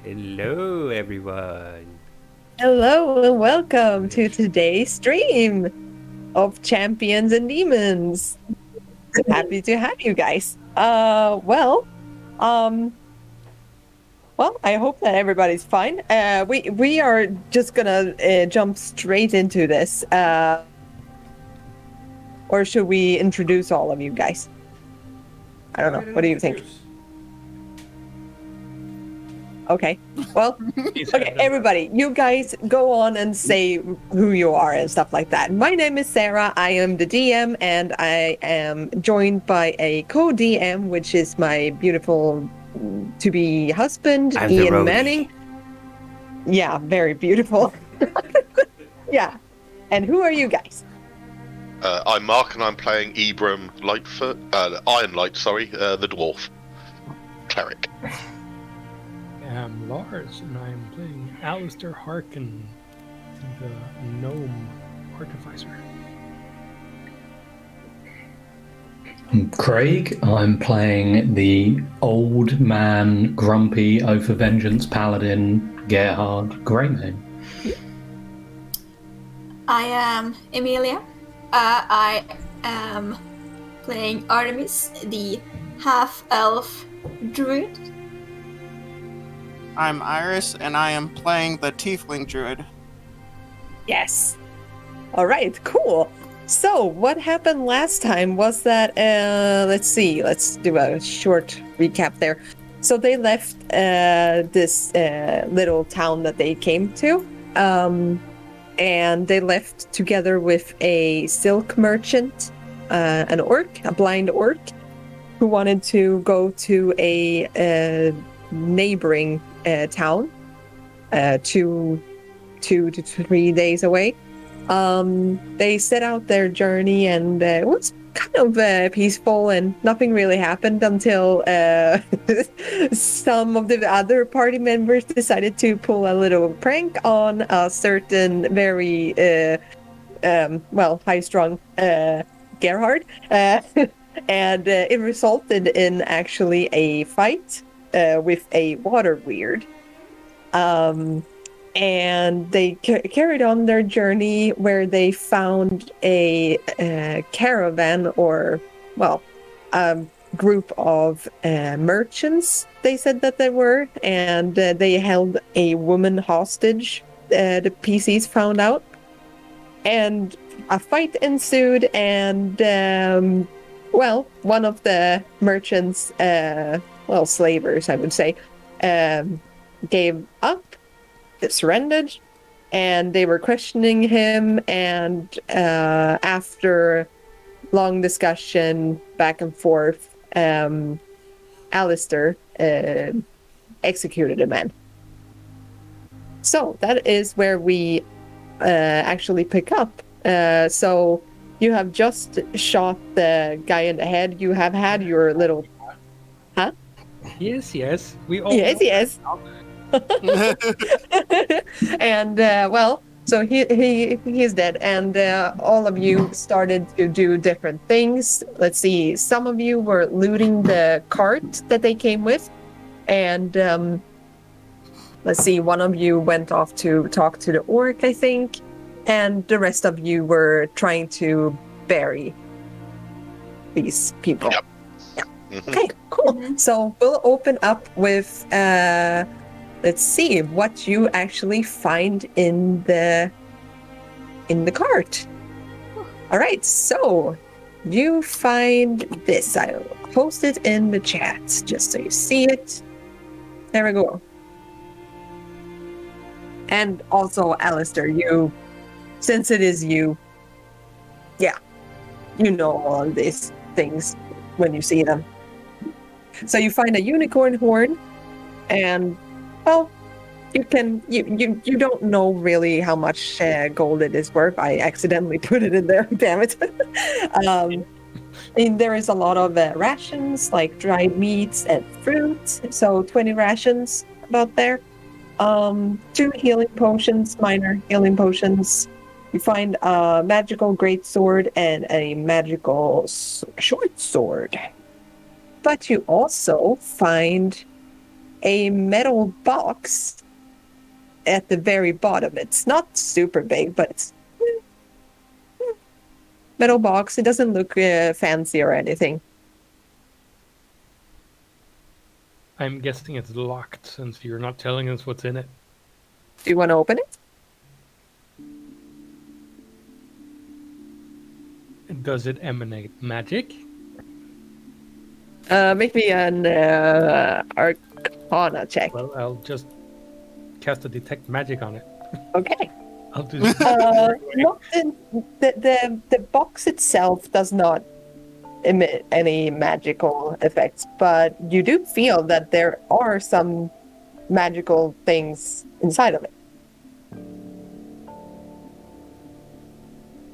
Hello, everyone. Hello and welcome to today's stream of Champions and Demons. Happy to have you guys. I hope that everybody's fine. We are just gonna jump straight into this. Or should we introduce all of you guys? I don't know. What do you think? Okay. Well, okay, everybody, you guys go on and say who you are and stuff like that. My name is Sarah. I am the DM, and I am joined by a co-DM, which is my beautiful to-be husband, I'm the Ian roadie. Manning. Yeah, very beautiful. Yeah. And who are you guys? I'm Mark, and I'm playing Ibram Lightfoot, Ironlight, the dwarf cleric. I'm Lars, and I'm playing Alistair Harkin, the gnome artificer. I'm Craig. I'm playing the old man, grumpy, oath for vengeance paladin, Gerhart Greymane. I am Emilia. I am playing Artemis, the half-elf druid. I'm Iris, and I am playing the tiefling druid. Yes. All right, cool. So what happened last time was that, let's do a short recap there. So they left this little town that they came to, and they left together with a silk merchant, an orc, a blind orc, who wanted to go to a neighboring town, 2 to 3 days away. They set out their journey, and it was kind of peaceful, and nothing really happened until some of the other party members decided to pull a little prank on a certain very high-strung Gerhart, and it resulted in actually a fight with a water weird. And they carried on their journey, where they found a caravan, or, a group of merchants, they said that they were, and they held a woman hostage, the PCs found out. And a fight ensued, and, one of the merchants, slavers, I would say, gave up, surrendered, and they were questioning him, and after long discussion back and forth, Alistair executed a man. So that is where we actually pick up. So you have just shot the guy in the head. You have had your little... Huh? Yes. We all Yes. And so he's dead, and all of you started to do different things. Let's see, some of you were looting the cart that they came with, and let's see, one of you went off to talk to the orc, I think, and the rest of you were trying to bury these people. Yep. Yeah. Mm-hmm. Okay, cool. So we'll open up with let's see what you actually find in the cart. All right, so you find this. I'll post it in the chat just so you see it. There we go. And also, Alistair, since it is you, you know all of these things when you see them. So you find a unicorn horn, and you don't know really how much gold it is worth. I accidentally put it in there, damn it. There is a lot of rations, like dried meats and fruit, so 20 rations about there. 2 healing potions, minor healing potions. You find a magical greatsword and a magical short sword. But you also find a metal box at the very bottom. It's not super big, but it's metal box. It doesn't look fancy or anything. I'm guessing it's locked since you're not telling us what's in it. Do you want to open it? Does it emanate magic? Make me an Arcana check. Well, I'll just cast a detect magic on it. Okay. I'll do. Not the box itself does not emit any magical effects, but you do feel that there are some magical things inside of it.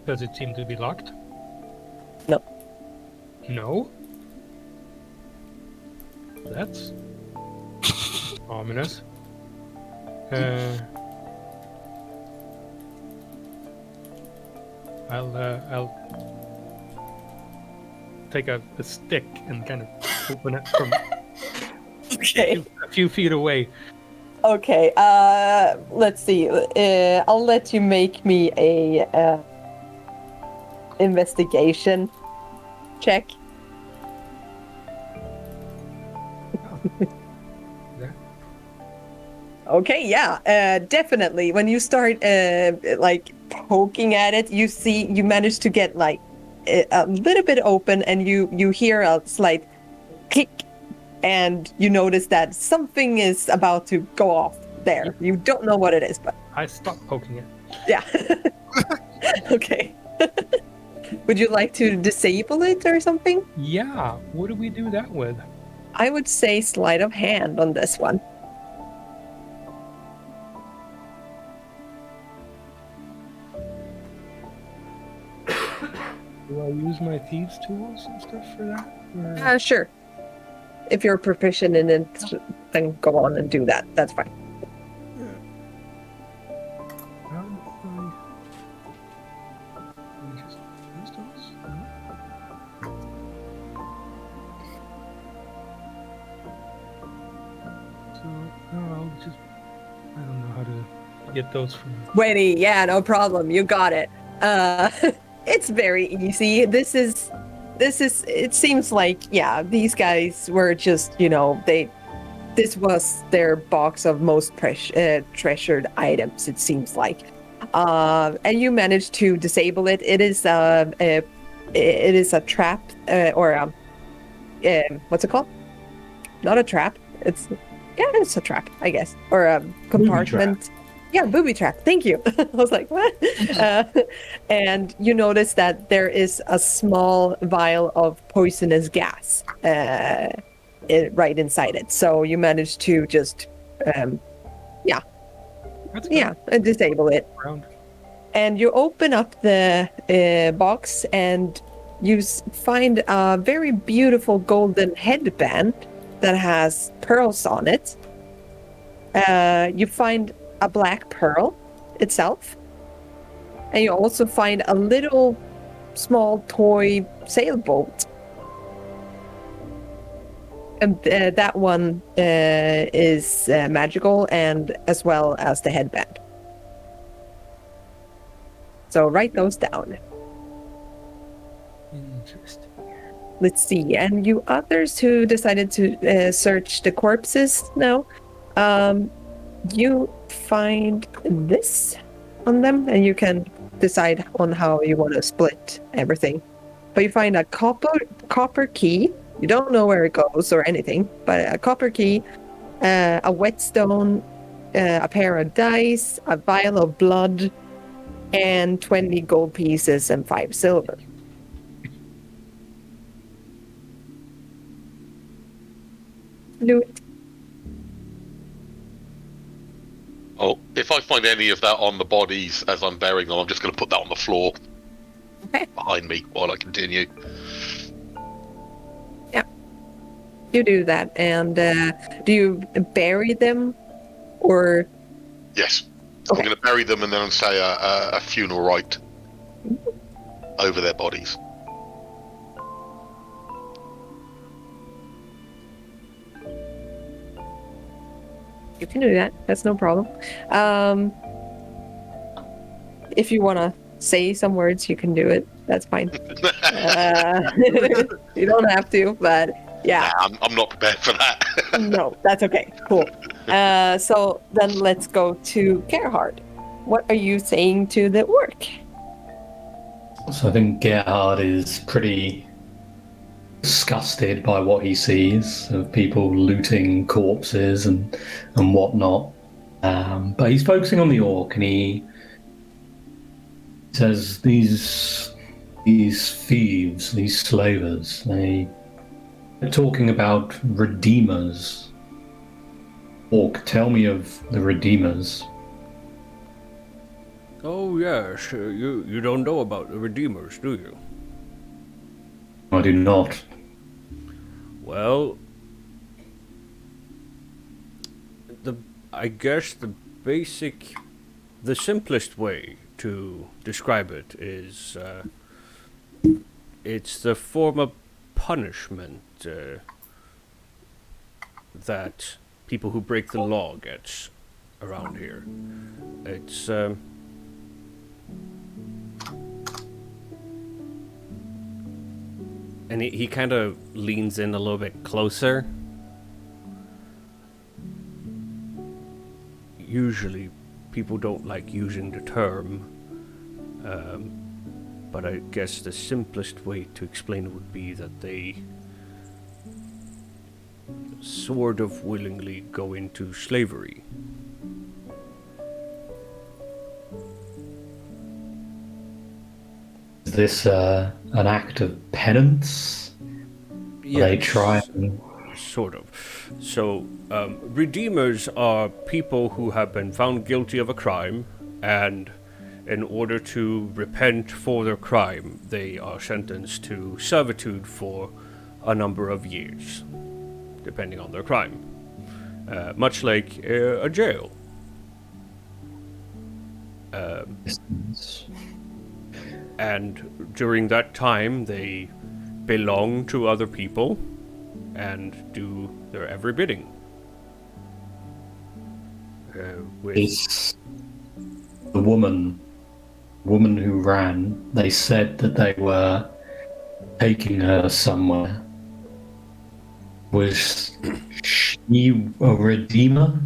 Does it seem to be locked? No. No? That's ominous. I'll take a stick and kind of open it from Okay. a few feet away. Okay. Let's see. I'll let you make me a investigation check. Okay, yeah, definitely. When you start like poking at it, you manage to get like a little bit open, and you hear a slight click, and you notice that something is about to go off there. You don't know what it is, but I stopped poking it. yeah. Okay. Would you like to disable it or something? Yeah, what do we do that with? I would say sleight of hand on this one. Do I use my thieves' tools and stuff for that? Or... Sure. If you're proficient in it, then go on and do that. That's fine. Just use those? So, I don't know how to get those from... Wait, yeah, no problem. You got it. It's very easy. This is, it seems like, yeah, these guys were just, this was their box of most treasured items, it seems like. And you managed to disable it. It is a trap, or what's it called? Not a trap. It's a trap, I guess, or a compartment. Yeah, booby trap. Thank you. I was like, what? And you notice that there is a small vial of poisonous gas right inside it. So you managed to just, disable it. Around. And you open up the box, and you find a very beautiful golden headband that has pearls on it. You find a black pearl itself, and you also find a little small toy sailboat, and that one is magical, and as well as the headband. So write those down. Interesting. Let's see. And you others who decided to search the corpses now, you find this on them, and you can decide on how you want to split everything. But you find a copper key. You don't know where it goes or anything, but a copper key, a whetstone, a pair of dice, a vial of blood, and 20 gold pieces and 5 silver. Loot. Oh, if I find any of that on the bodies as I'm burying them, I'm just going to put that on the floor Okay. behind me while I continue. Yeah. You do that. And do you bury them, or? Yes. Okay. I'm going to bury them and then say a funeral rite over their bodies. You can do that. That's no problem. If you want to say some words, you can do it. That's fine. You don't have to, but yeah. Nah, I'm not prepared for that. No, that's okay. Cool. So then let's go to Gerhart. What are you saying to the orc? So I think Gerhard is pretty disgusted by what he sees of people looting corpses and whatnot. But he's focusing on the orc, and he says these thieves, these slavers, they're talking about redeemers. Orc, tell me of the redeemers. Oh yes, you don't know about the Redeemers, do you? I do not. Well, I guess the simplest way to describe it is it's the form of punishment that people who break the law get around here. It's and he kind of leans in a little bit closer. Usually, people don't like using the term, but I guess the simplest way to explain it would be that they sort of willingly go into slavery. Is this an act of penance? Yes, They try and... sort of. So, redeemers are people who have been found guilty of a crime, and in order to repent for their crime, they are sentenced to servitude for a number of years, depending on their crime. Much like a jail. And during that time, they belong to other people and do their every bidding. Is the woman who ran, they said that they were taking her somewhere. Was she a redeemer?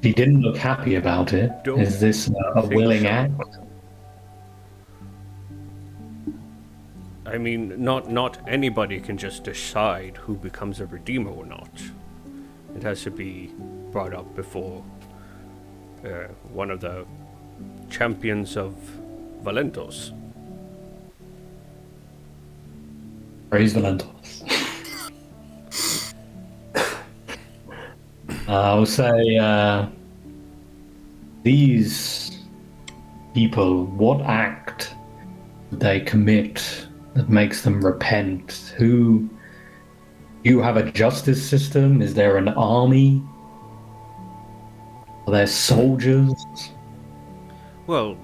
She didn't look happy about it. Is this a willing act? I mean, not anybody can just decide who becomes a redeemer or not. It has to be brought up before one of the champions of Valentos. Praise Valentos. I would say these people, what act did they commit that makes them repent? Who... You have a justice system? Is there an army? Are there soldiers? Well,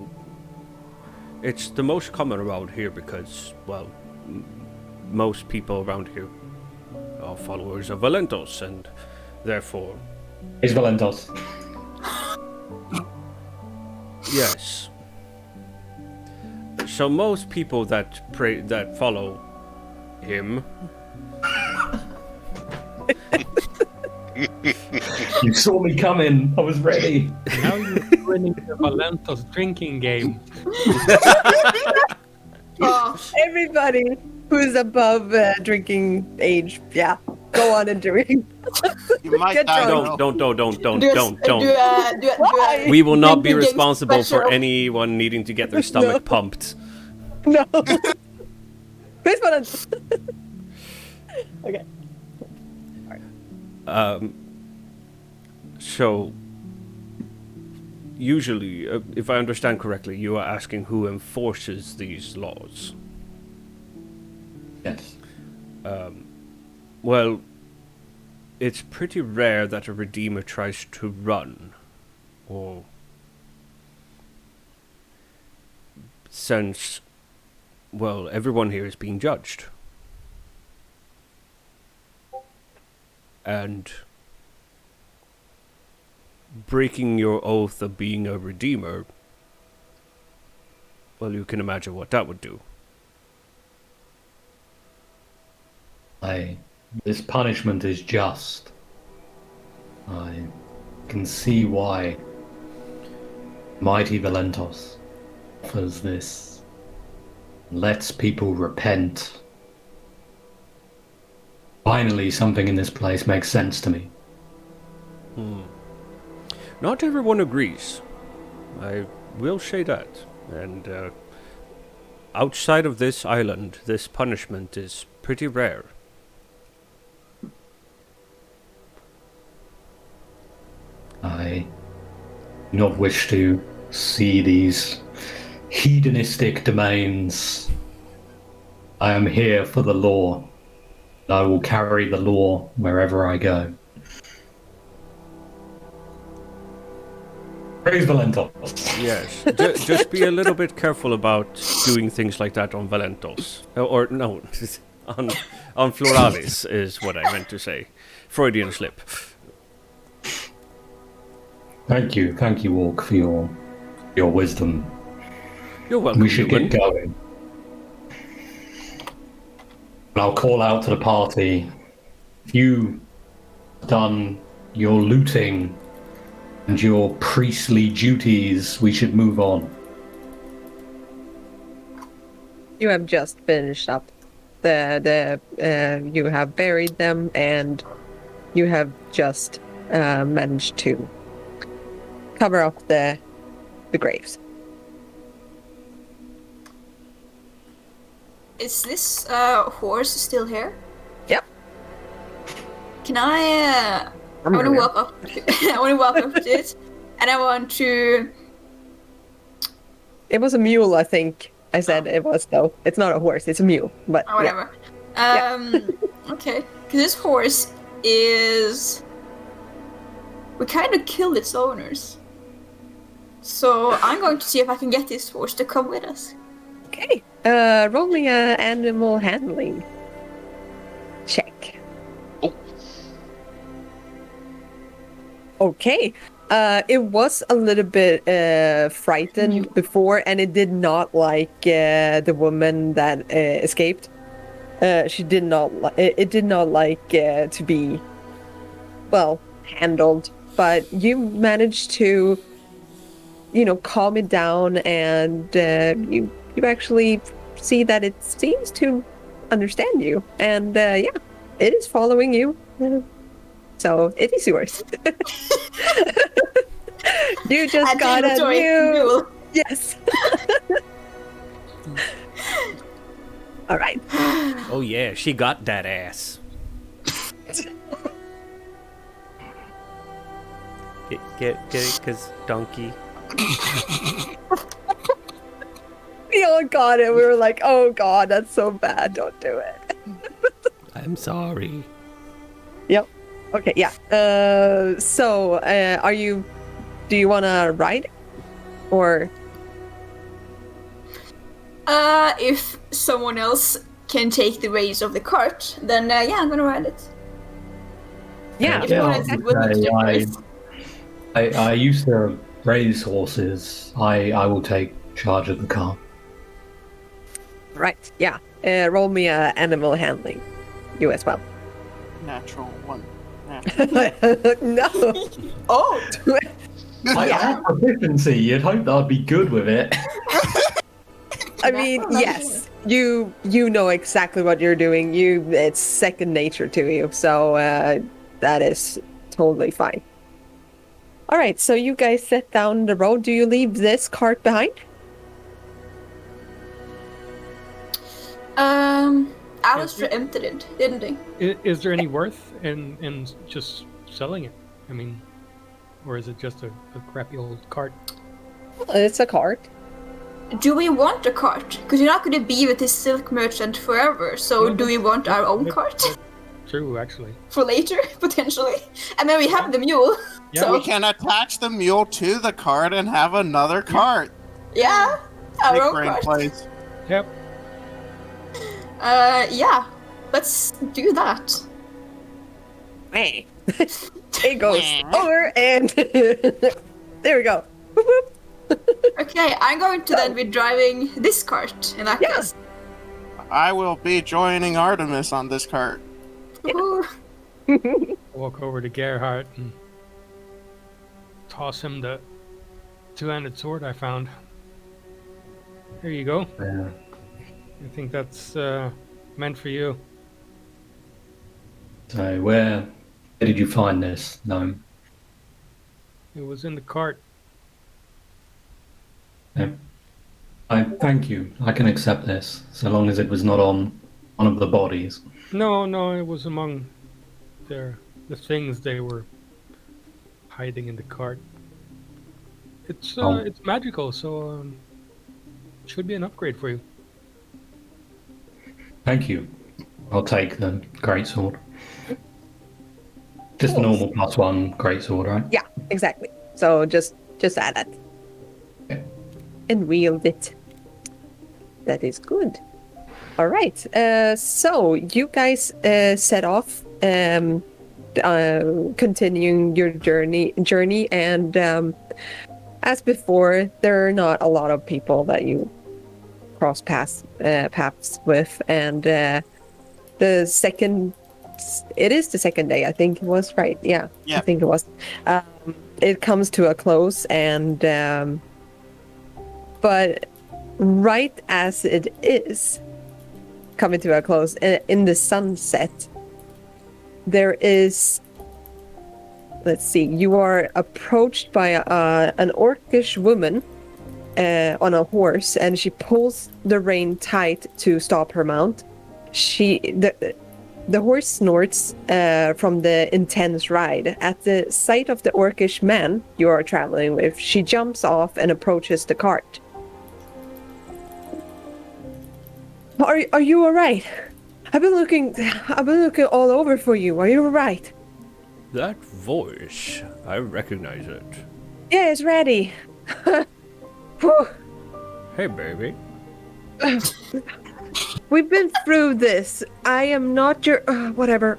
it's the most common around here because, well, most people around here are followers of Velentos, and therefore... Is Velentos? Yes. So most people that follow him... You saw me coming. I was ready. Now you're winning the Valentos drinking game. Oh, Everybody who's above drinking age, yeah, go on and drink. You might Get die. drunk. though. Why? We will not be Drinking game's responsible for special. anyone needing to get their stomach pumped. No. Please, Valens. Okay. So, usually, if I understand correctly, you are asking who enforces these laws. Yes. Well, it's pretty rare that a redeemer tries to run, or since, well, everyone here is being judged. and breaking your oath of being a redeemer, well, you can imagine what that would do. This punishment is just. I can see why mighty Valentos offers this, lets people repent. Finally, something in this place makes sense to me. Not everyone agrees. I will say that. And outside of this island, this punishment is pretty rare. I do not wish to see these hedonistic domains. I am here for the law. I will carry the law wherever I go. Praise Valentos. Yes, just be a little bit careful about doing things like that on Valentos. Or no, on Floralis is what I meant to say. Freudian slip. Thank you, Orc, for your wisdom. You're welcome. We should human. get going. And I'll call out to the party. If you've done your looting and your priestly duties, we should move on. You have just finished up you have buried them, and you have just managed to cover up the graves. Is this horse still here? Yep. Can I want to walk up. I want to walk up to it, and I want to. It was a mule, I think. I said it was, though. It's not a horse. It's a mule. But Or whatever. Okay. Because this horse is. We kind of killed its owners. So I'm going to see if I can get this horse to come with us. Okay. Roll me a animal handling check. Oh. Okay. It was a little bit frightened before, and it did not like the woman that escaped. She did not. It did not like to be, well, handled. But you managed to, calm it down, and you actually see that it seems to understand you, and it is following you. So it is yours. You just got a mule. Yes. All right. Oh yeah, she got that ass. Get it, 'cause donkey. We all got it. We were like, oh god, that's so bad. Don't do it. I'm sorry. Yep. Okay, yeah. So, do you want to ride? Or? If someone else can take the reins of the cart, then I'm gonna ride it. Yeah. If you want to with me, I used to raise horses. I will take charge of the car. Right, yeah. Roll me a animal handling. You as well. Natural one. No. Oh! I have proficiency. You'd hope that I'd be good with it. I mean, yes. You know exactly what you're doing. It's second nature to you. So that is totally fine. All right, so you guys set down the road. Do you leave this cart behind? Alistair emptied it, didn't he? Is there any worth in just selling it? I mean, or is it just a crappy old cart? It's a cart. Do we want a cart? Because you're not going to be with this silk merchant forever, so do we want our own cart? True, actually. For later, potentially. And then we have the mule. Yeah. So We can attach the mule to the cart and have another cart. yeah, our Big own brain cart. plays. Yep. Yeah, let's do that. It goes over and there we go. Whoop, whoop. Okay, I'm going to then be driving this cart in that Yes. case. I will be joining Artemis on this cart. Ooh. Walk over to Gerhart and toss him the two-handed sword I found. Here you go. Yeah. I think that's meant for you. So where did you find this gnome? It was in the cart. Yeah. I thank you. I can accept this, so long as it was not on one of the bodies. No, it was among the things they were hiding in the cart. It's magical, so should be an upgrade for you. Thank you. I'll take the greatsword. Just a normal +1 greatsword, right? Yeah, exactly. So just add that. Okay. And wield it. That is good. All right. So you guys set off, continuing your journey, and as before, there are not a lot of people that you cross paths with, and it is the second day, I think it was, right? Yeah. I think it was. It comes to a close, and but right as it is coming to a close, in the sunset, there is, let's see, you are approached by an orcish woman on a horse, and she pulls the rein tight to stop her mount. The horse snorts from the intense ride. At the sight of the orcish man you are traveling with, she jumps off and approaches the cart. Are you all right? I've been looking all over for you. Are you all right? That voice, I recognize it. Yeah, it's ready. Whew. Hey, baby. We've been through this. I am not your... whatever.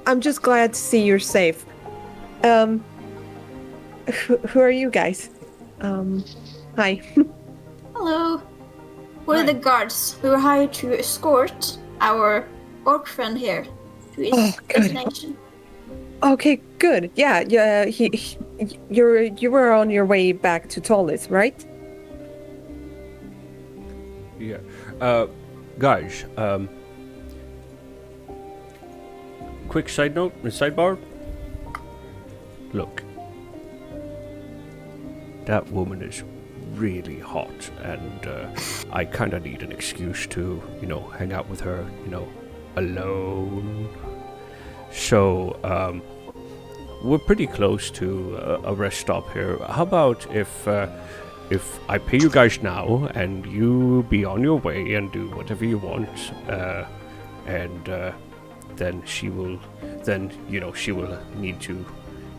I'm just glad to see you're safe. Who are you guys? Hi. Hello. We're the guards who were hired to escort our orc friend here to his destination. Okay, good. Yeah. You were on your way back to Tollis, right? Yeah. Guys, quick sidebar. Look. That woman is really hot, and I kind of need an excuse to, hang out with her, alone. So, we're pretty close to a rest stop here. How about if I pay you guys now, and you be on your way and do whatever you want, and then she will need to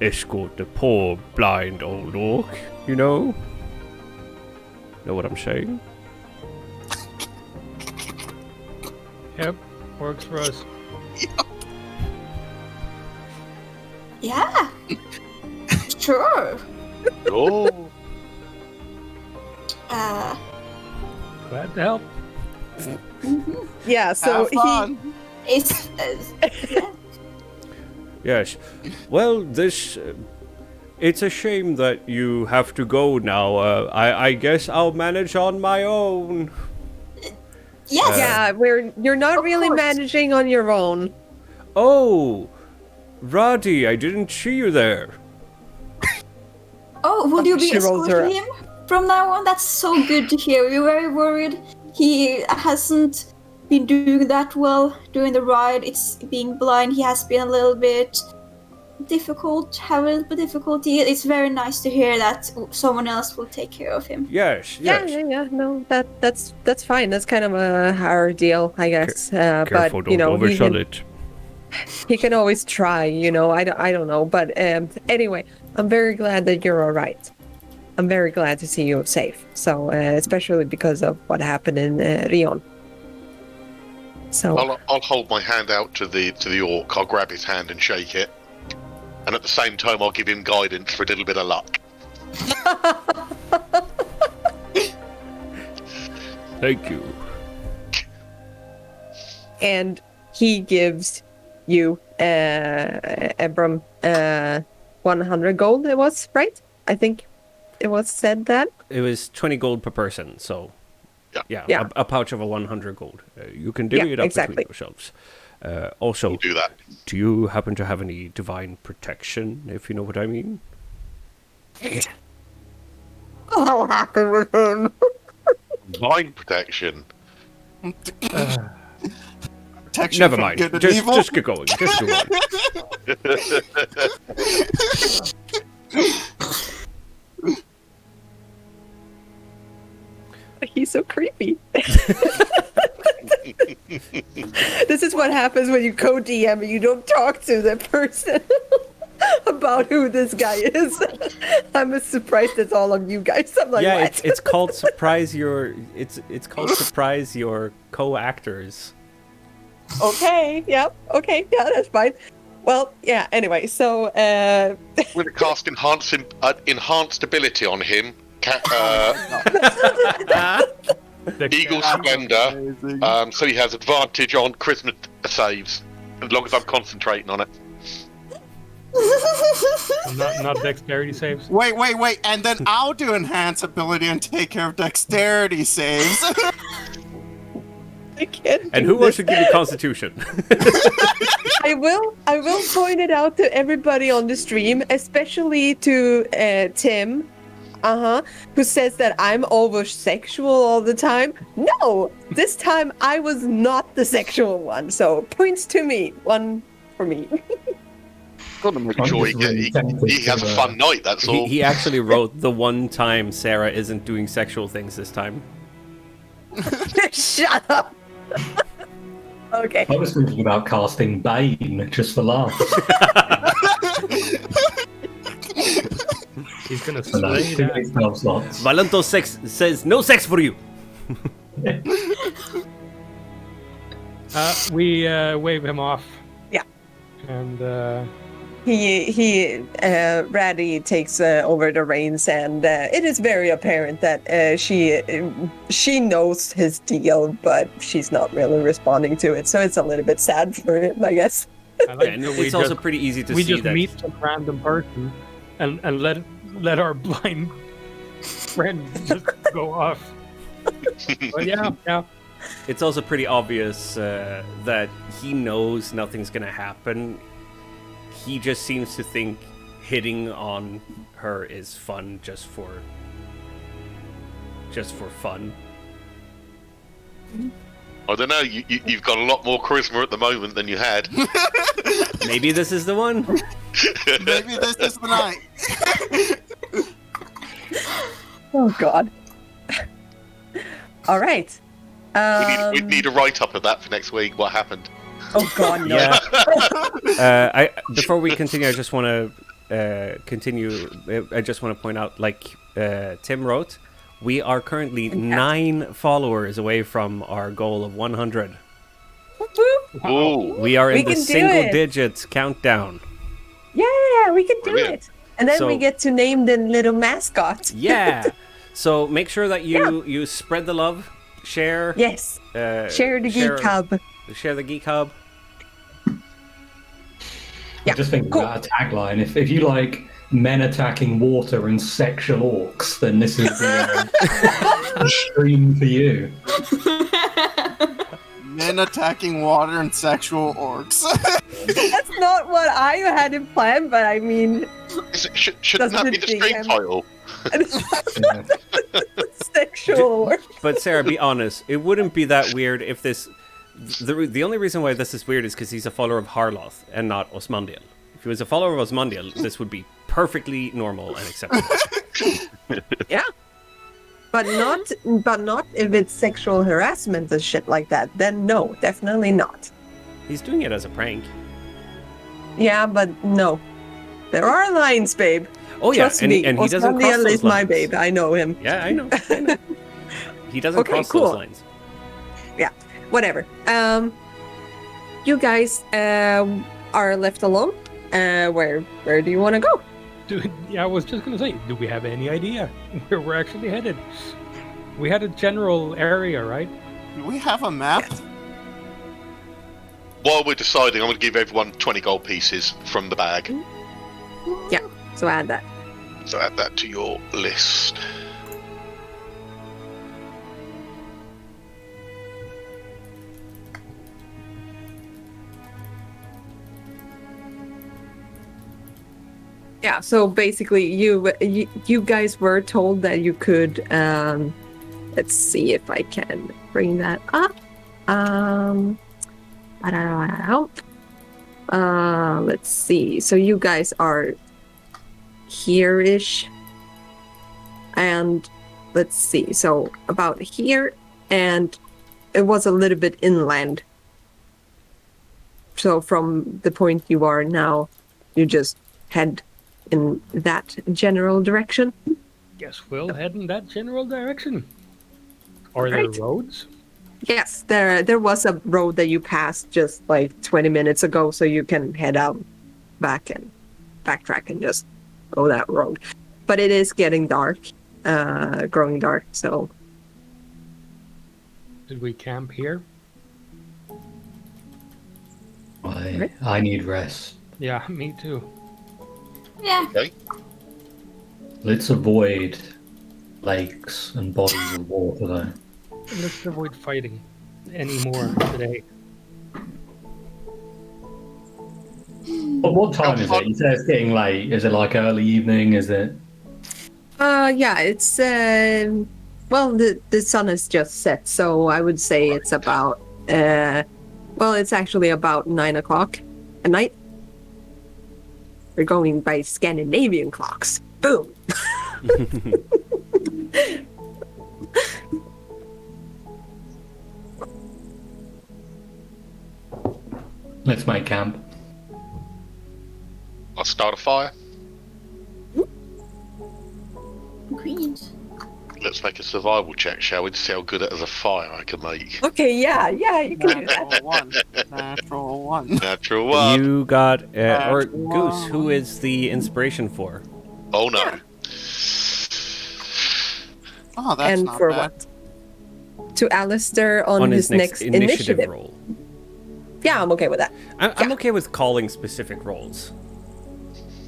escort the poor blind old orc, Know what I'm saying? Yep, works for us. Yeah. Sure. Oh. Glad to help. Yeah, so Have fun. It's Yes. Well, this... it's a shame that you have to go now. I guess I'll manage on my own. yes. yeah, you're not Of really course. managing on your own. Oh, Roddy, I didn't see you there. Oh, will you be She rolls her escorting him from now on? That's so good to hear. We were very worried. He hasn't been doing that well during the ride. It's being blind. He has been a little bit difficult, have a little bit difficulty. It's very nice to hear that someone else will take care of him. Yes. Yeah. No, that's fine. That's kind of our deal, I guess. Careful, but don't oversell it. he can always try. I don't know. But anyway, I'm very glad that you're all right. I'm very glad to see you safe. So especially because of what happened in Rion. So I'll hold my hand out to the orc. I'll grab his hand and shake it. And at the same time, I'll give him guidance for a little bit of luck. Thank you. And he gives you, Abram, 100 gold, it was, right? I think it was said that. It was 20 gold per person, so yeah. A pouch of 100 gold. You can divvy it up between yourselves. Also, We'll do that. Do you happen to have any divine protection, if you know what I mean? What happened with him? Divine protection. Protection Never from mind. good and Just evil. get going. Just go on. He's so creepy. This is what happens when you co-DM and you don't talk to the person about who this guy is. I'm as surprised as all of you guys. I'm like, what? it's called surprise your. It's called surprise your co-actors. Okay, yeah, that's fine. Well, yeah, anyway, so, We're going to cast enhanced ability on him. Eagle Splendor. So he has advantage on charisma saves, as long as I'm concentrating on it. Not dexterity saves. Wait, and then I'll do enhance ability and take care of dexterity saves. I can't And do who wants this. to give you Constitution? I will point it out to everybody on the stream, especially to Tim, who says that I'm over sexual all the time. No, this time I was not the sexual one. So points to me, one for me. Got to make I'm sure just really he tempted has to, a fun night. That's all. he actually wrote the one time Sarah isn't doing sexual things this time. Shut up. Okay. I was thinking about casting Bane just for laughs. He's gonna So no, slay two that. spell slots. Valentos says no sex for you. We wave him off. Yeah. And Ratty takes over the reins, and it is very apparent that she knows his deal, but she's not really responding to it. So it's a little bit sad for him, I guess. I like And that we it's also just, pretty easy to we see just that. meet some random person and let our blind friend just go off. But yeah. It's also pretty obvious that he knows nothing's gonna happen. He just seems to think hitting on her is fun just for fun. I don't know. You've got a lot more charisma at the moment than you had. Maybe this is the one. Maybe this is the night. Oh God. All right. We need a write-up of that for next week. What happened? Oh God, no. Yeah. Before we continue, I just want to I just want to point out, like Tim wrote, we are currently 9 followers away from our goal of 100. Ooh. We are We in the can do single it. digits countdown. Yeah, we can do Brilliant. it. And then So- we get to name the little mascot. Yeah. So make sure that you spread the love, share. Yes. Share the Geek Hub. Share the Geek Hub. Yeah, I'm just thinking cool. about a tagline. If you like men attacking water and sexual orcs, then this is the stream for you. Men attacking water and sexual orcs. That's not what I had in plan, but I mean, Shouldn't that be the Doesn't stream DM. title? Yeah. sexual work. But Sarah, be honest. It wouldn't be that weird if this. The only reason why this is weird is because he's a follower of Harloth and not Osmundiel. If he was a follower of Osmundiel, this would be perfectly normal and acceptable. Yeah. But not if it's sexual harassment and shit like that. Then no, definitely not. He's doing it as a prank. Yeah, but no. There are lines, babe. Oh yeah, Trust and me. he doesn't cross Osmundiel those is my lines. babe. I know him. Yeah, I know. He doesn't Okay, cross cool. those lines. Whatever. You guys are left alone Where do you want to go? I was just gonna say, do we have any idea where we're actually headed? We had a general area, right? Do we have a map? While we're deciding, I'm going to give everyone 20 gold pieces from the bag. Yeah, so add that. So add that to your list. Yeah, so basically you guys were told that you could let's see if I can bring that up. Let's see. So you guys are here-ish. And let's see. So about here, and it was a little bit inland. So from the point you are now, you just head in that general direction. Guess we'll head in that general direction. Are there roads? Yes, there was a road that you passed just like 20 minutes ago, so you can head out back and backtrack and just go that road. But it is getting dark, growing dark, so... Did we camp here? I need rest. Yeah, me too. Yeah. Okay. Let's avoid lakes and bodies of water, though. Let's avoid fighting anymore today. What time is it? You say it's getting late. Is it like early evening? Is it? Yeah, it's well, the sun has just set, so I would say it's about it's actually about 9 o'clock at night. We're going by Scandinavian clocks. Boom. Let's make camp. I'll start a fire. Agreed. Let's make a survival check, shall we, to see how good as a fire I can make. Okay, yeah, you can do that. Natural one. Natural one. You got, or Wow. Goose, who is the inspiration for? Oh no. Oh, that's And not for bad. what? To Alistair on his next initiative. roll. Yeah, I'm okay with that. I'm okay with calling specific rolls.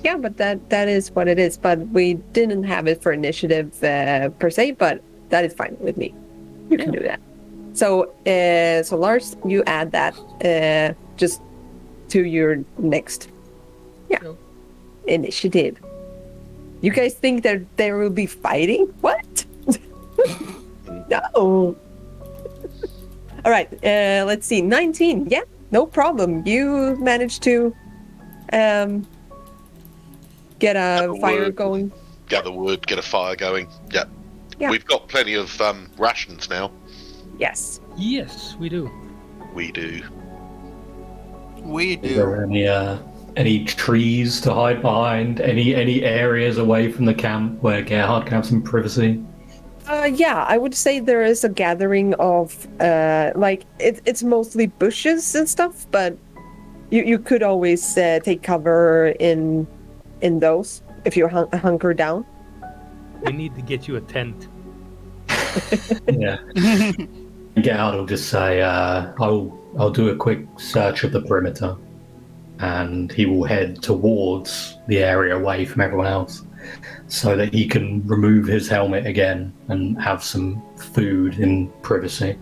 Yeah, but that is what it is. But we didn't have it for initiative per se, but that is fine with me. You can do that. So, so Lars, you add that just to your next, initiative. You guys think that there will be fighting? What? No. All right. Let's see. 19. Yeah, no problem. You managed to get a fire wood. going. Gather wood, get a fire going. Yeah. We've got plenty of rations now. Yes. Yes, we do. We do. We Is there do. any trees to hide behind? Any areas away from the camp where Gerhart can have some privacy? Yeah, I would say there is a gathering of it's mostly bushes and stuff, but you could always take cover in those if you hunker down. We need to get you a tent. Yeah. Gerhart will just say, I'll do a quick search of the perimeter, and he will head towards the area away from everyone else so that he can remove his helmet again and have some food in privacy.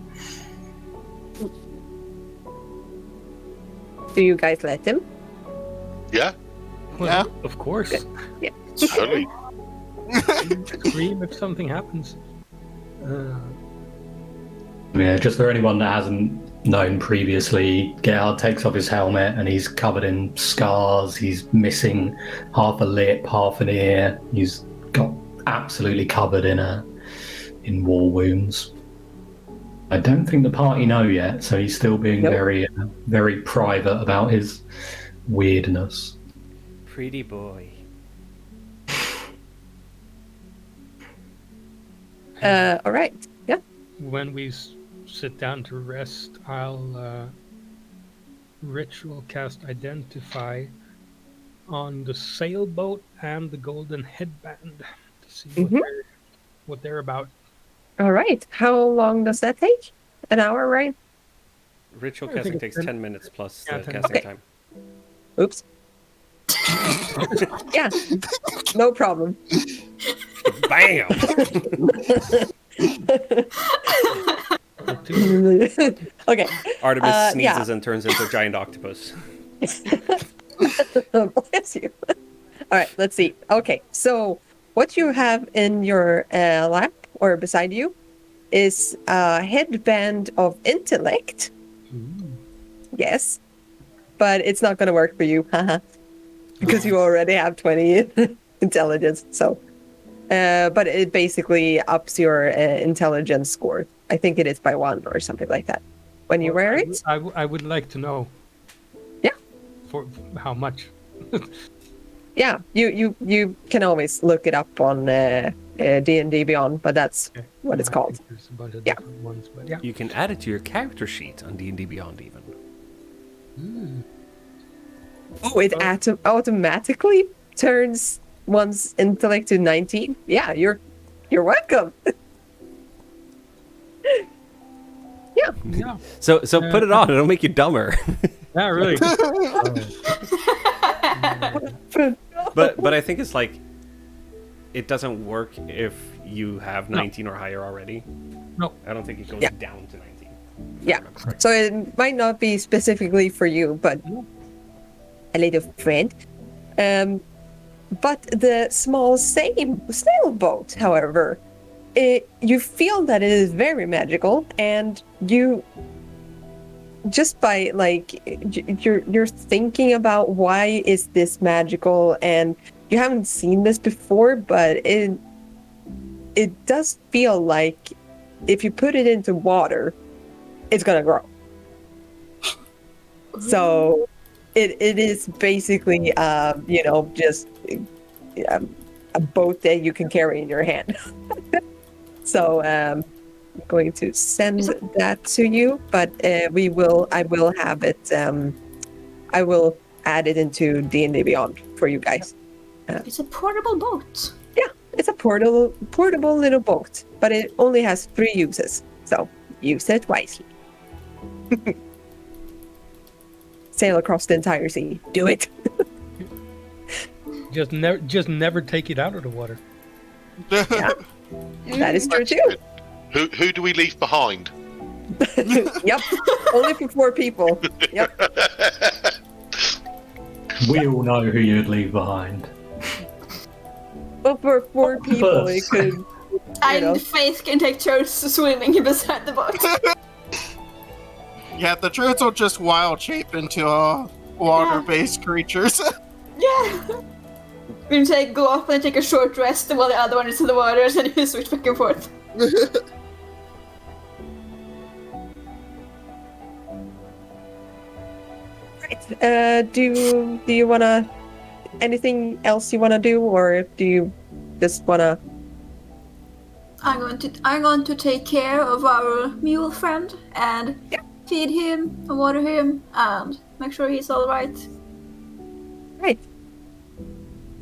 Do you guys let him? Yeah, Well, of course. Good. Yeah. totally. Scream if something happens. Yeah, just for anyone that hasn't known previously, Gerhart takes off his helmet and he's covered in scars. He's missing half a lip, half an ear. He's got absolutely covered in war wounds. I don't think the party know yet, so he's still being very, very private about his weirdness. Pretty boy. All right. Yeah. When we sit down to rest, I'll ritual cast Identify on the sailboat and the golden headband to see what they're about. All right. How long does that take? An hour, right? Ritual I think casting it's takes 10 minutes plus Yeah, the 10 casting Okay. time. Oops. Yeah. No problem. Bam! Okay. Artemis sneezes yeah. and turns into a giant octopus. Bless you. All right, let's see. Okay, so what you have in your lap or beside you is a headband of intellect. Yes, but it's not going to work for you, haha, because you already have 20 intelligence. So, but it basically ups your intelligence score. I think it is by 1 or something like that when you wear it. I would like to know. Yeah. For how much? Yeah, you can always look it up on D&D Beyond, but that's what it's I called. think there's a bunch of Yeah. different ones, but yeah. You can add it to your character sheet on D&D Beyond even. Oh, it automatically turns one's intellect to 19. Yeah, you're welcome. Yeah. So put it on, it'll make you dumber. Yeah, really. But I think it's like it doesn't work if you have 19 or higher already. No. I don't think it goes Yeah. down to 19. Yeah, so it might not be specifically for you, but a little friend. But the small sailboat, however, you feel that it is very magical, and you just by like you're thinking about why is this magical, and you haven't seen this before, but it does feel like if you put it into water, it's gonna grow. So it is basically just a boat that you can carry in your hand. So I'm going to send that to you, but I will have it. I will add it into D&D Beyond for you guys. It's a portable boat. Yeah, it's a portable little boat, but it only has 3 uses. So use it wisely. Sail across the entire sea. Do it. Just never take it out of the water. Yeah, that is true too. Who do we leave behind? Yep, only for 4 people. Yep. We all know who you'd leave behind. But for 4 people, it could. And Faith can take turns swimming beside the boat. Yeah, the druids will just wild shape into water-based creatures. Yeah. We can take go up and take a short rest while the other one is in the water, and you switch back and forth. Right. Do you wanna anything else you wanna do, or do you just wanna? I'm going to take care of our mule friend and feed him and water him and make sure he's all right. Right.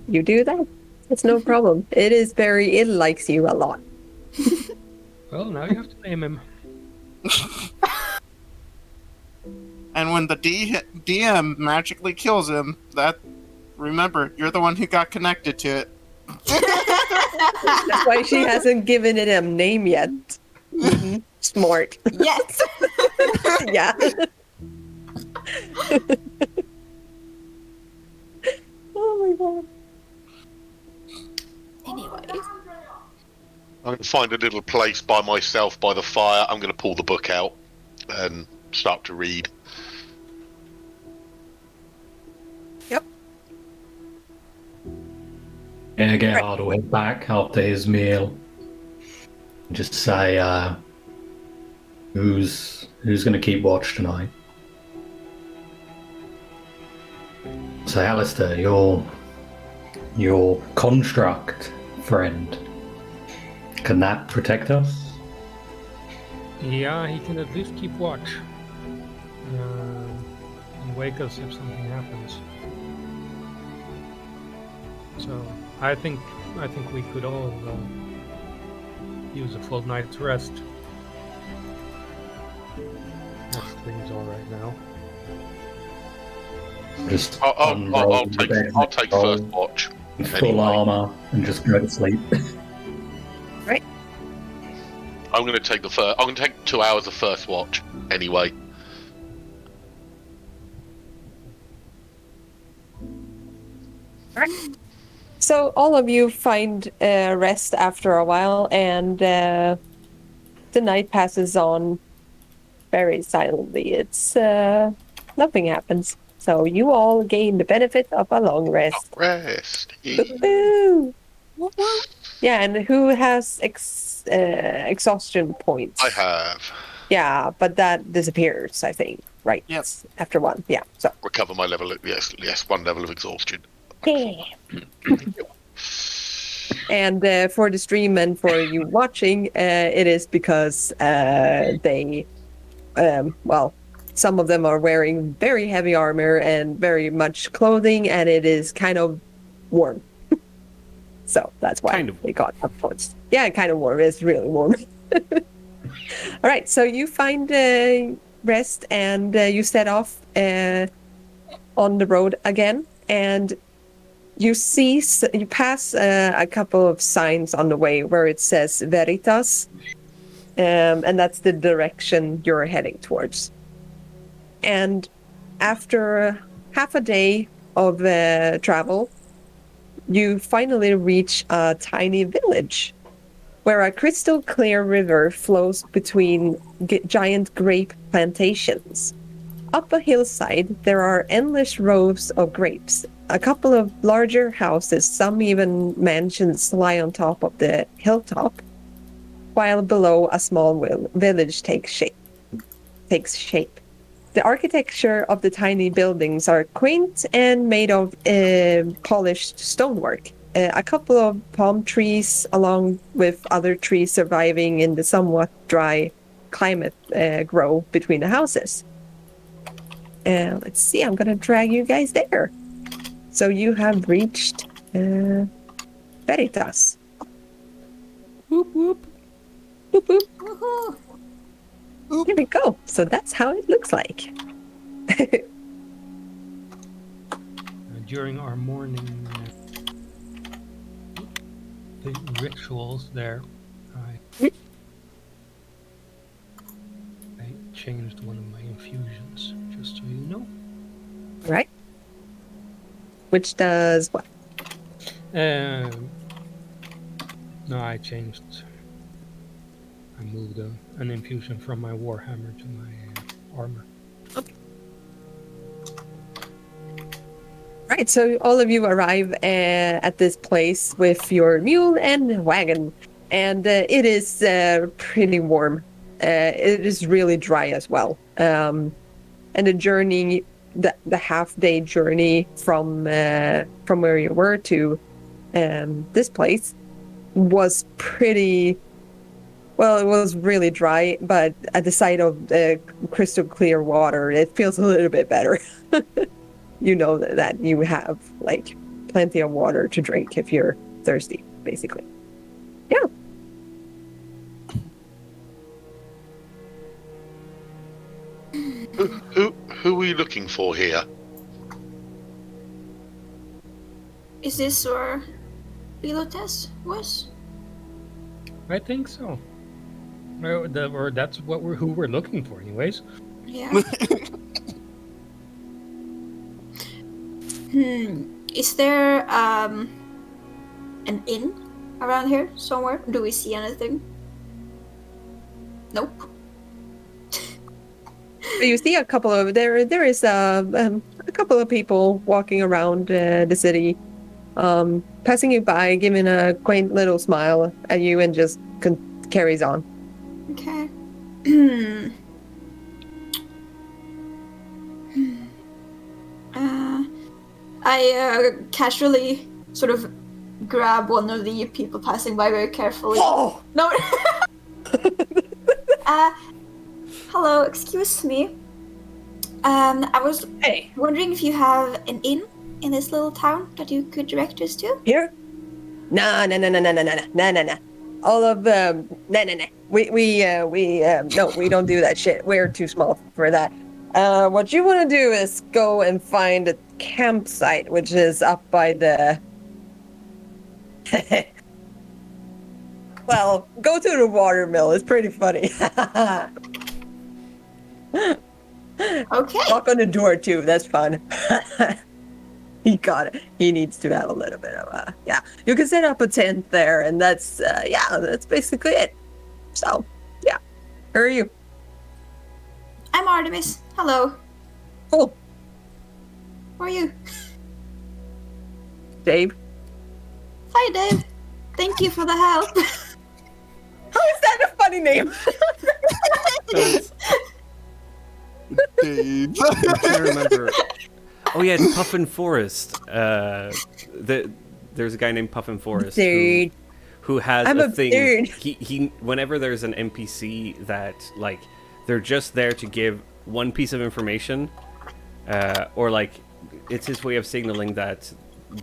You do that. It's no problem. It likes you a lot. Well, now you have to name him. And when the DM magically kills him, remember, you're the one who got connected to it. That's why she hasn't given it a name yet. Mhm. Smart. Yes. Yeah. Oh my god. Anyway. I'm going to find a little place by myself by the fire. I'm going to pull the book out and start to read. Yep. Yeah, Gerhart will head back after his meal. Just say, who's going to keep watch tonight? Say, Alistair, your construct friend. Can that protect us? Yeah, he can at least keep watch. And wake us if something happens. So I think we could all use a full night's rest. As things are right now. Just I'll unroll the take bed, I'll take roll first watch. in full anyway. armor and just go to sleep. I'm going to take I'm going to take 2 hours of first watch anyway. So all of you find rest after a while, and the night passes on very silently. It's nothing happens. So you all gain the benefit of a long rest. Rest. Woo-hoo! Yeah, and who has exhaustion points? I have. Yeah, but that disappears, I think, right? Yep. After one, yeah. So. Recover my level. Yes, 1 level of exhaustion. Yeah. And for the stream and for you watching, it is because they, some of them are wearing very heavy armor and very much clothing, and it is kind of warm. So that's why they got up points. Yeah, kind of warm. It's really warm. All right, so you find rest and you set off on the road again, and you pass a couple of signs on the way where it says Veritas, and that's the direction you're heading towards. And after half a day of travel, you finally reach a tiny village where a crystal clear river flows between giant grape plantations. Up a hillside, there are endless rows of grapes. A couple of larger houses, some even mansions, lie on top of the hilltop, while below a small village takes shape. The architecture of the tiny buildings are quaint and made of polished stonework. A couple of palm trees, along with other trees surviving in the somewhat dry climate, grow between the houses. Let's see, I'm going to drag you guys there. So you have reached Veritas. Whoop whoop. Boop, boop. Woohoo! Here we go. So that's how it looks like. During our morning rituals there, I changed one of my infusions, just so you know. Right. Which does what? No, I moved an infusion from my warhammer to my armor. Okay. Right, so all of you arrive at this place with your mule and wagon, and it is pretty warm. It is really dry as well. And the journey, the half-day journey from where you were to this place was pretty... Well, it was really dry, but at the sight of the crystal clear water, it feels a little bit better. You know that you have like plenty of water to drink if you're thirsty, basically. Yeah. Who are we looking for here? Is this where Velentos was? I think so. Or that's who we're looking for, anyways. Yeah. Is there an inn around here somewhere? Do we see anything? Nope. You see a couple of there is a couple of people walking around the city, passing you by, giving a quaint little smile at you, and just carries on. Okay. I casually sort of grab one of the people passing by very carefully. Oh! No. Hello, excuse me. I was wondering if you have an inn in this little town that you could direct us to? Here? No. All of no. No, we don't do that shit. We're too small for that. What you want to do is go and find a campsite, which is up by the. Well, go to the water mill. It's pretty funny. Okay. Knock on the door too. That's fun. He got it. He needs to have a little bit of yeah. You can set up a tent there, and that's that's basically it. So, yeah. Who are you? I'm Artemis. Hello. Cool. Who are you? Dave. Hi, Dave. Thank you for the help. How is that a funny name? Dave. I can't remember. Oh yeah, it's Puffin Forest. There's a guy named Puffin Forest who has I'm a a thing. bird. He whenever there's an NPC that like they're just there to give one piece of information, or like it's his way of signaling that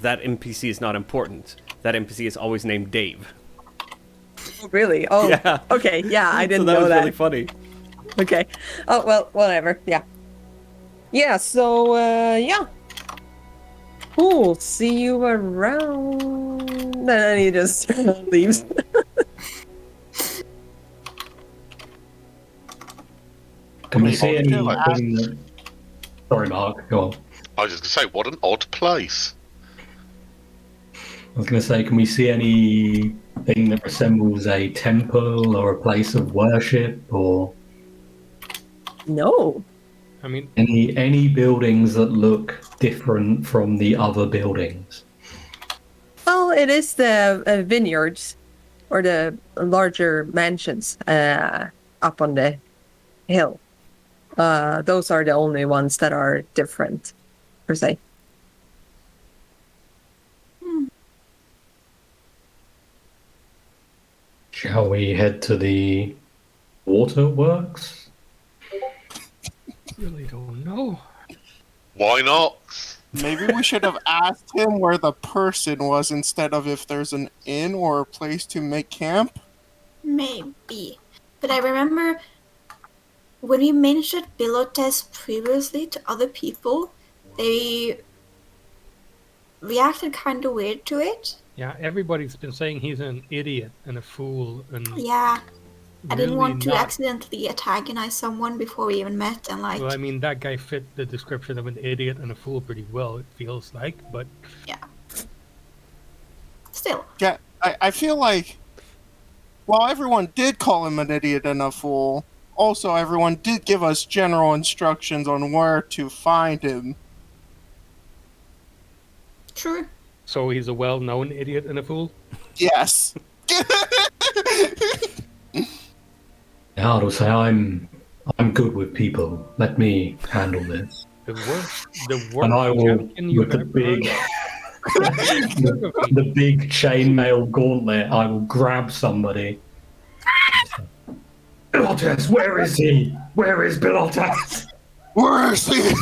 that NPC is not important. That NPC is always named Dave. Really? Oh, Yeah. Okay. Yeah, I didn't so that know was that. really funny. Okay. Oh, well, whatever. Yeah. Yeah, so, yeah. Cool. See you around. And then he just leaves. Can we see any? Like, Sorry, Mark. Go on. I was just going to say, what an odd place. I was going to say, can we see anything that resembles a temple or a place of worship, or No. I mean, any buildings that look different from the other buildings? Well, it is the vineyards or the larger mansions up on the hill. Those are the only ones that are different, per se. Shall we head to the waterworks? really don't know. Why not? Maybe we should have asked him where the person was instead of if there's an inn or a place to make camp. Maybe. But I remember when we mentioned Velentos previously to other people, they reacted kind of weird to it. Yeah, everybody's been saying he's an idiot and a fool and Yeah. I didn't really want to not- accidentally antagonize someone before we even met, and like, Well, I mean, that guy fit the description of an idiot and a fool pretty well, it feels like, but still. Yeah, I feel like while everyone did call him an idiot and a fool, also everyone did give us general instructions on where to find him. True. so he's a well-known idiot and a fool. Yes. Gerhart will say, I'm good with people. Let me handle this. The worst And I will, champion you've with the ever big, heard. the big chainmail gauntlet, I will grab somebody. Velentos, where is he? Where is Velentos? Where is he?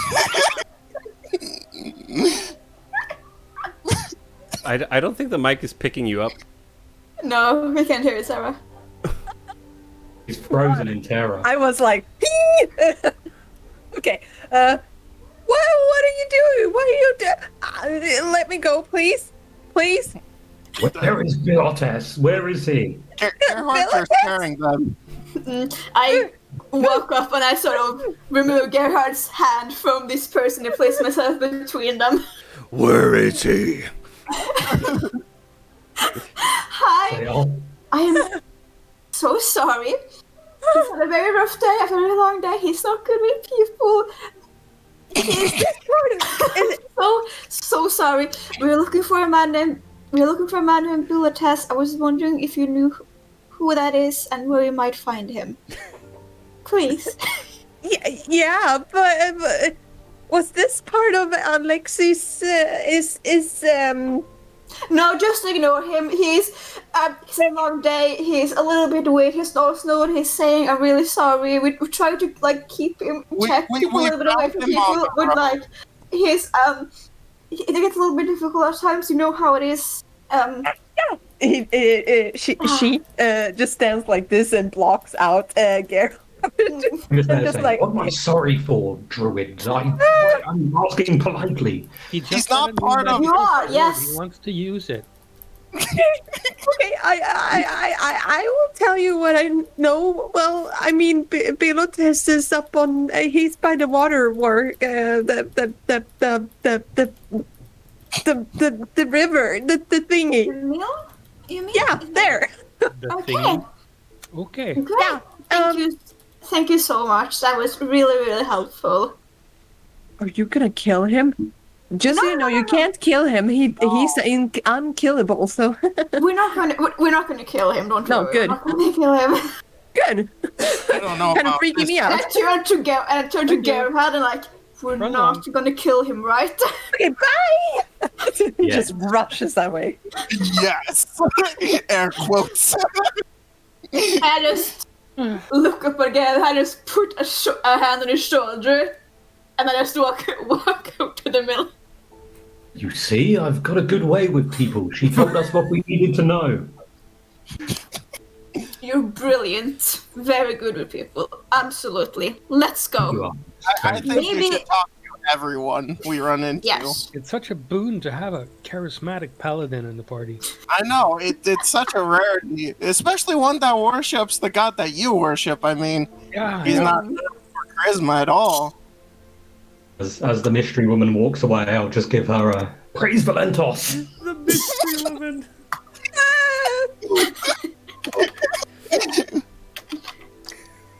I don't think the mic is picking you up. No, we can't hear it, Sarah. He's frozen in terror. I was like, okay. What are you doing? What are you doing? Let me go, please. Please. Where is Velentos? Where is he? Gerhart is carrying them. I woke up and I sort of removed Gerhard's hand from this person and placed myself between them. Where is he? Hi, They are. I am so sorry. He's had a very rough day, after a very long day. He's not good with people. He's so sorry. We're looking for a man named Velentos. I was wondering if you knew who that is and where we might find him. Please. Yeah, but was this part of Alexis? No, just ignore him. He's a long day. He's a little bit weird. He doesn't know what he's saying. I'm really sorry. We try to like keep him in check, keep a little bit away from people. But like, he's it gets a little bit difficult at times. You know how it is. She just stands like this and blocks out Gerhart. I'm just there just saying, like- what am I sorry for, druids? I'm asking politely. He's not part of- You are, yes. He wants to use it. Okay, I will tell you what I know. Well, I mean, Velentos is up on. He's by the water work. The river. The thingy. The mill? You mean? Yeah, there. The Okay. thing. Okay. Great. Yeah, Thank you so much. That was really, really helpful. Are you gonna kill him? Just so you know, you can't kill him. He's unkillable. So We're not gonna kill him. Don't No, worry. good. We're not gonna kill him. good. I don't know Kind of about freaking this. me And out. I turned to Gerhard and like, we're Run not on. gonna kill him, right? Okay, bye. He Yeah. just rushes that way. Yes. Air quotes. I just look up again. I just put a hand on his shoulder, and I just walk up to the mill. You see, I've got a good way with people. She told us what we needed to know. You're brilliant. Very good with people. Absolutely. Let's You go. are. I think we Maybe- should talk to everyone we run into. Yes. It's such a boon to have a charismatic paladin in the party. I know, it's such a rarity, especially one that worships the god that you worship. I mean, Yeah. he's yeah. not for charisma at all. As the mystery woman walks away, I'll just give her a praise Valentos. The mystery woman.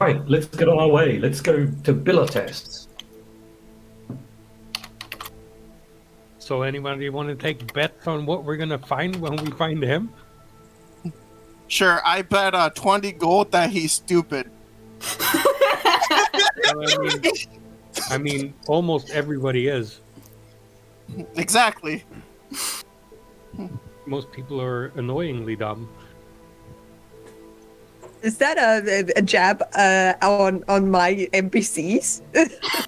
Right, let's get on our way. Let's go to Bilotests. So anybody want to take bets on what we're gonna find when we find him? Sure, I bet 20 gold that he's stupid. Well, I mean, almost everybody is. Exactly. Most people are annoyingly dumb. Is that a jab on my NPCs,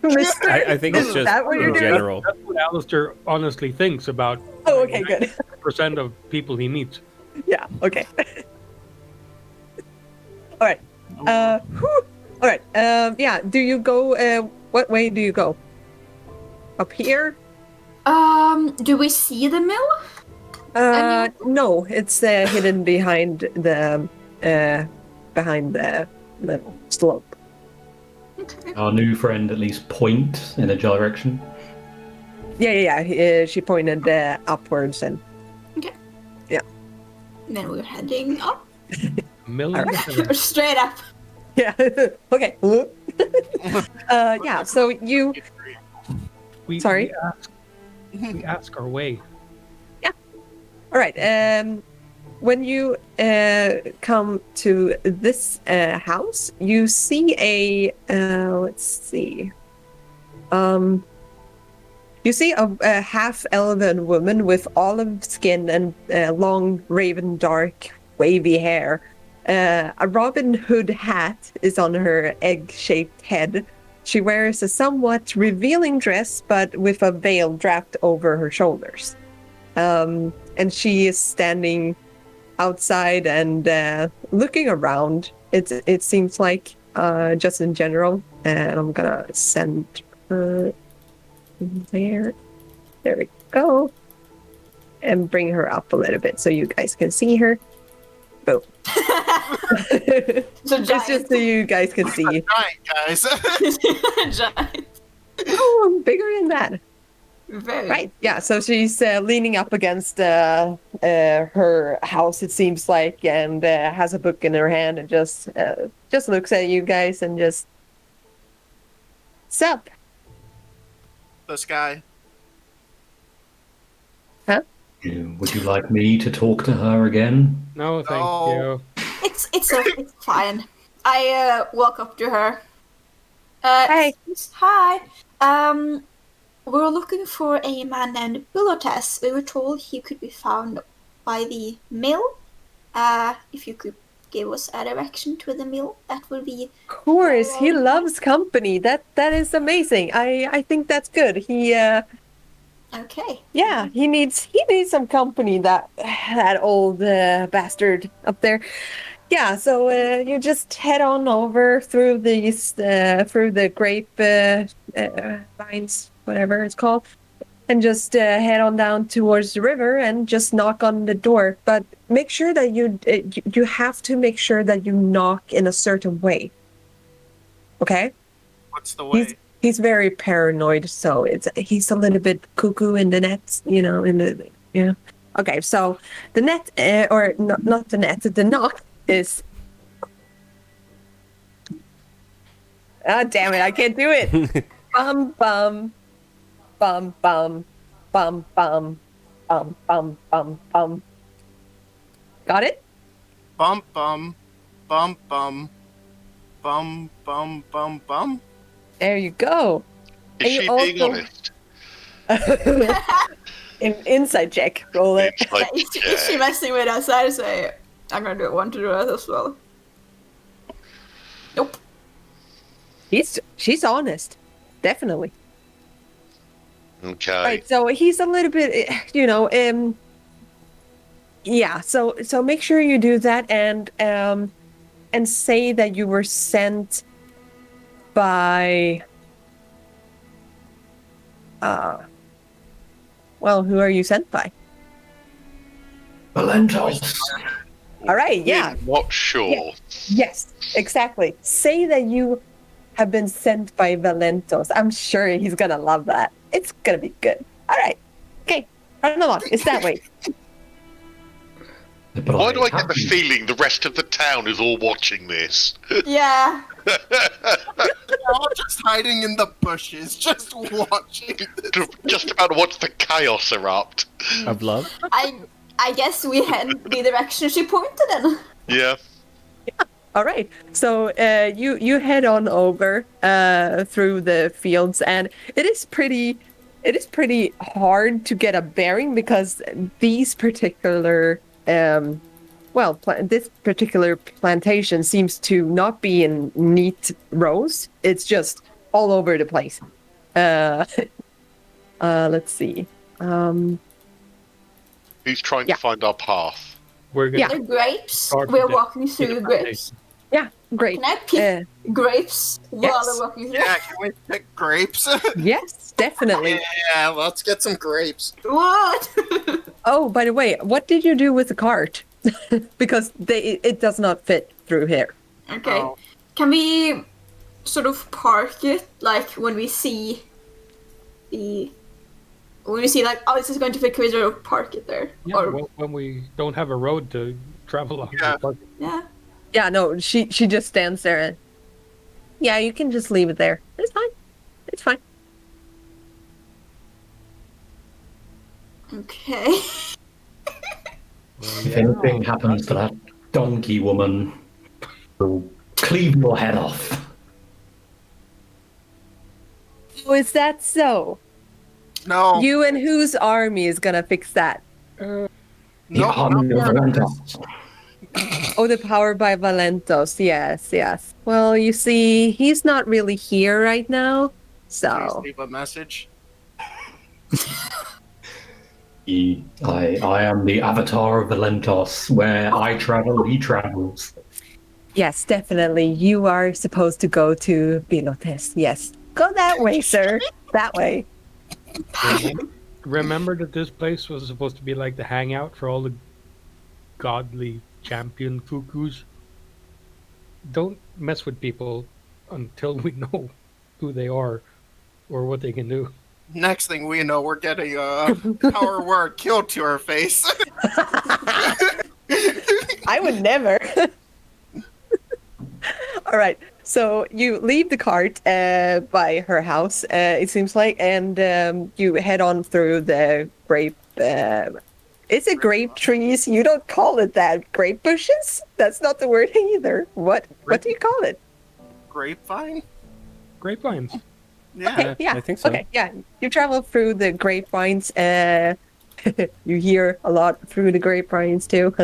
Mister? I think it's Is just that what you're in doing? general. That's what Alistair honestly thinks about Oh, okay, good. percent of people he meets. Yeah, okay. All right. Whew. All right. Yeah. Do you go? What way do you go? Up here? Do we see the mill? No. It's hidden behind the little slope. Okay. Our new friend at least points in a direction. Yeah. She pointed upwards and. Then we're heading up. Million. Straight up. Yeah. Okay. Yeah. So you. Sorry? We ask our way. All right. When you come to this house, you see a let's see. You see a half-elven woman with olive skin and long, raven, dark, wavy hair. A Robin Hood hat is on her egg-shaped head. She wears a somewhat revealing dress, but with a veil draped over her shoulders. And she is standing outside and looking around. It seems like just in general. And I'm gonna send her there. There we go. And bring her up a little bit so you guys can see her. Boom. It's a It's giant. just so you guys can see. Giant, guys. Giant. Oh, I'm bigger than that. Very. Right. Yeah. So she's leaning up against her house, it seems like, and has a book in her hand and just looks at you guys and just. Sup? This guy. Would you like me to talk to her again? No, thank No. you. It's fine. I walk up to her. Hey. Hi. We're looking for a man named Velentos. We were told he could be found by the mill. If you could give us a direction to the mill, that would be. Of course, he loves company. That is amazing. I think that's good. Okay. Yeah, he needs some company. That old bastard up there. Yeah, so you just head on over through the grape vines, whatever it's called, and just head on down towards the river and just knock on the door. But make sure that you have to make sure that you knock in a certain way. Okay? What's the way? He's very paranoid, so he's a little bit cuckoo in the net, yeah. Okay, so the net, or not the net, the knock is. Ah, damn it! I can't do it. Bum bum, bum bum, bum bum, bum bum bum bum. Got it? Bum bum, bum bum, bum bum bum bum. There you go. Is And she you being also- honest? Inside check. Roll it. It's like, Is she messing with us? I say I'm gonna want to do that as well. Nope. She's honest, definitely. okay. Right, so he's a little bit, yeah. So make sure you do that and say that you were sent by. Well, who are you sent by? Valentos. All right, yeah. In what shore? Yes, exactly. Say that you have been sent by Velentos. I'm sure he's gonna love that. It's gonna be good. All right. Okay. Run along. It's that way. But Why do I get the haven't. feeling the rest of the town is all watching this? Yeah. They're all just hiding in the bushes, just watching. Just about to watch the chaos erupt. Of love? I guess we head the direction she pointed in. Yeah. All right. So you head on over through the fields, and it is pretty hard to get a bearing because these particular this particular plantation seems to not be in neat rows. It's just all over the place. Let's see. Who's trying Yeah. to find our path? We're gonna Yeah. The grapes. start We're with walking through the grapes. Yeah, great. Can I pick grapes while Yes. we're walking through? Yeah, can we pick grapes? Yes, definitely. Yeah, let's get some grapes. What? Oh, by the way, what did you do with the cart? Because it does not fit through here. Okay. Oh. Can we sort of park it like when we see like, oh, this is going to fit, can we sort of park it there? Yeah, Or when we don't have a road to travel on. Yeah. yeah. Yeah, no, she just stands there and yeah, you can just leave it there. It's fine. It's fine. Okay. If anything happens to that donkey woman, we'll cleave your head off. Oh, is that so? No, You and whose army is gonna fix that? The no, army of no. Valentos. Oh, the power by Valentos. Yes, yes. Well, you see, he's not really here right now, Please so leave a message. I am the avatar of Valentos. Where I travel, he travels. yes, definitely. You are supposed to go to Velentos. Yes, go that way, sir. That way. Remember that this place was supposed to be like the hangout for all the godly champion cuckoos. Don't mess with people until we know who they are or what they can do. Next thing we know, we're getting a power word killed to our face. I would never. All right. So you leave the cart by her house, it seems like, and you head on through the grape. Is it grape trees? You don't call it that. Grape bushes? That's not the word either. What do you call it? Grapevine? Grapevines. Yeah. Okay, yeah. I think so. Okay, yeah. You travel through the grapevines. You hear a lot through the grapevines too.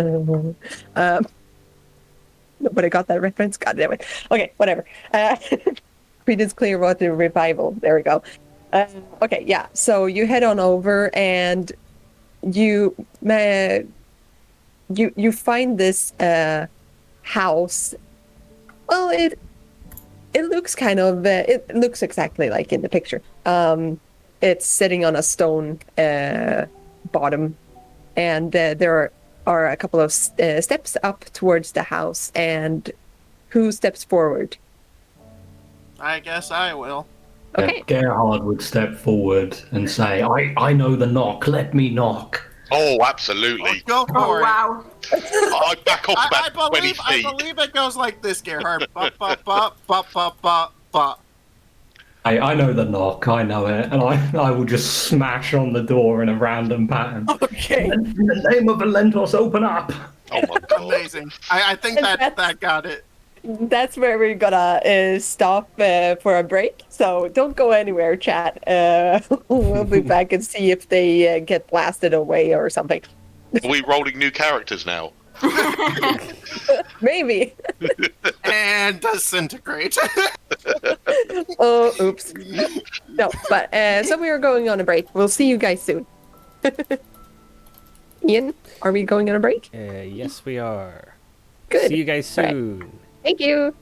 Nobody got that reference. God damn it. Okay, whatever. Creedence Clearwater Revival. There we go. Okay, yeah. So you head on over, and you you find this house. Well, it looks kind of it looks exactly like in the picture. It's sitting on a stone bottom, and are a couple of steps up towards the house. And who steps forward? I guess I will. Okay. Gerhard would step forward and say, I know the knock, let me knock. Oh, Oh, absolutely. go Oh for it. wow. I back off I about 20 believe I feet. believe it goes like this, Gerhard. Bop bop bop bop bop bop bop. I know the knock, I know it, and I will just smash on the door in a random pattern. Okay. In the name of Valentos, open up! Oh my god. Amazing. I think And that got it. That's where we're gonna stop for a break. So don't go anywhere, chat. We'll be back and see if they get blasted away or something. Are we rolling new characters now? Maybe. And disintegrate. Oh, oops. No, but so we are going on a break. We'll see you guys soon. Ian, are we going on a break? Yes, we are. Good. See you guys All right. soon. Thank you.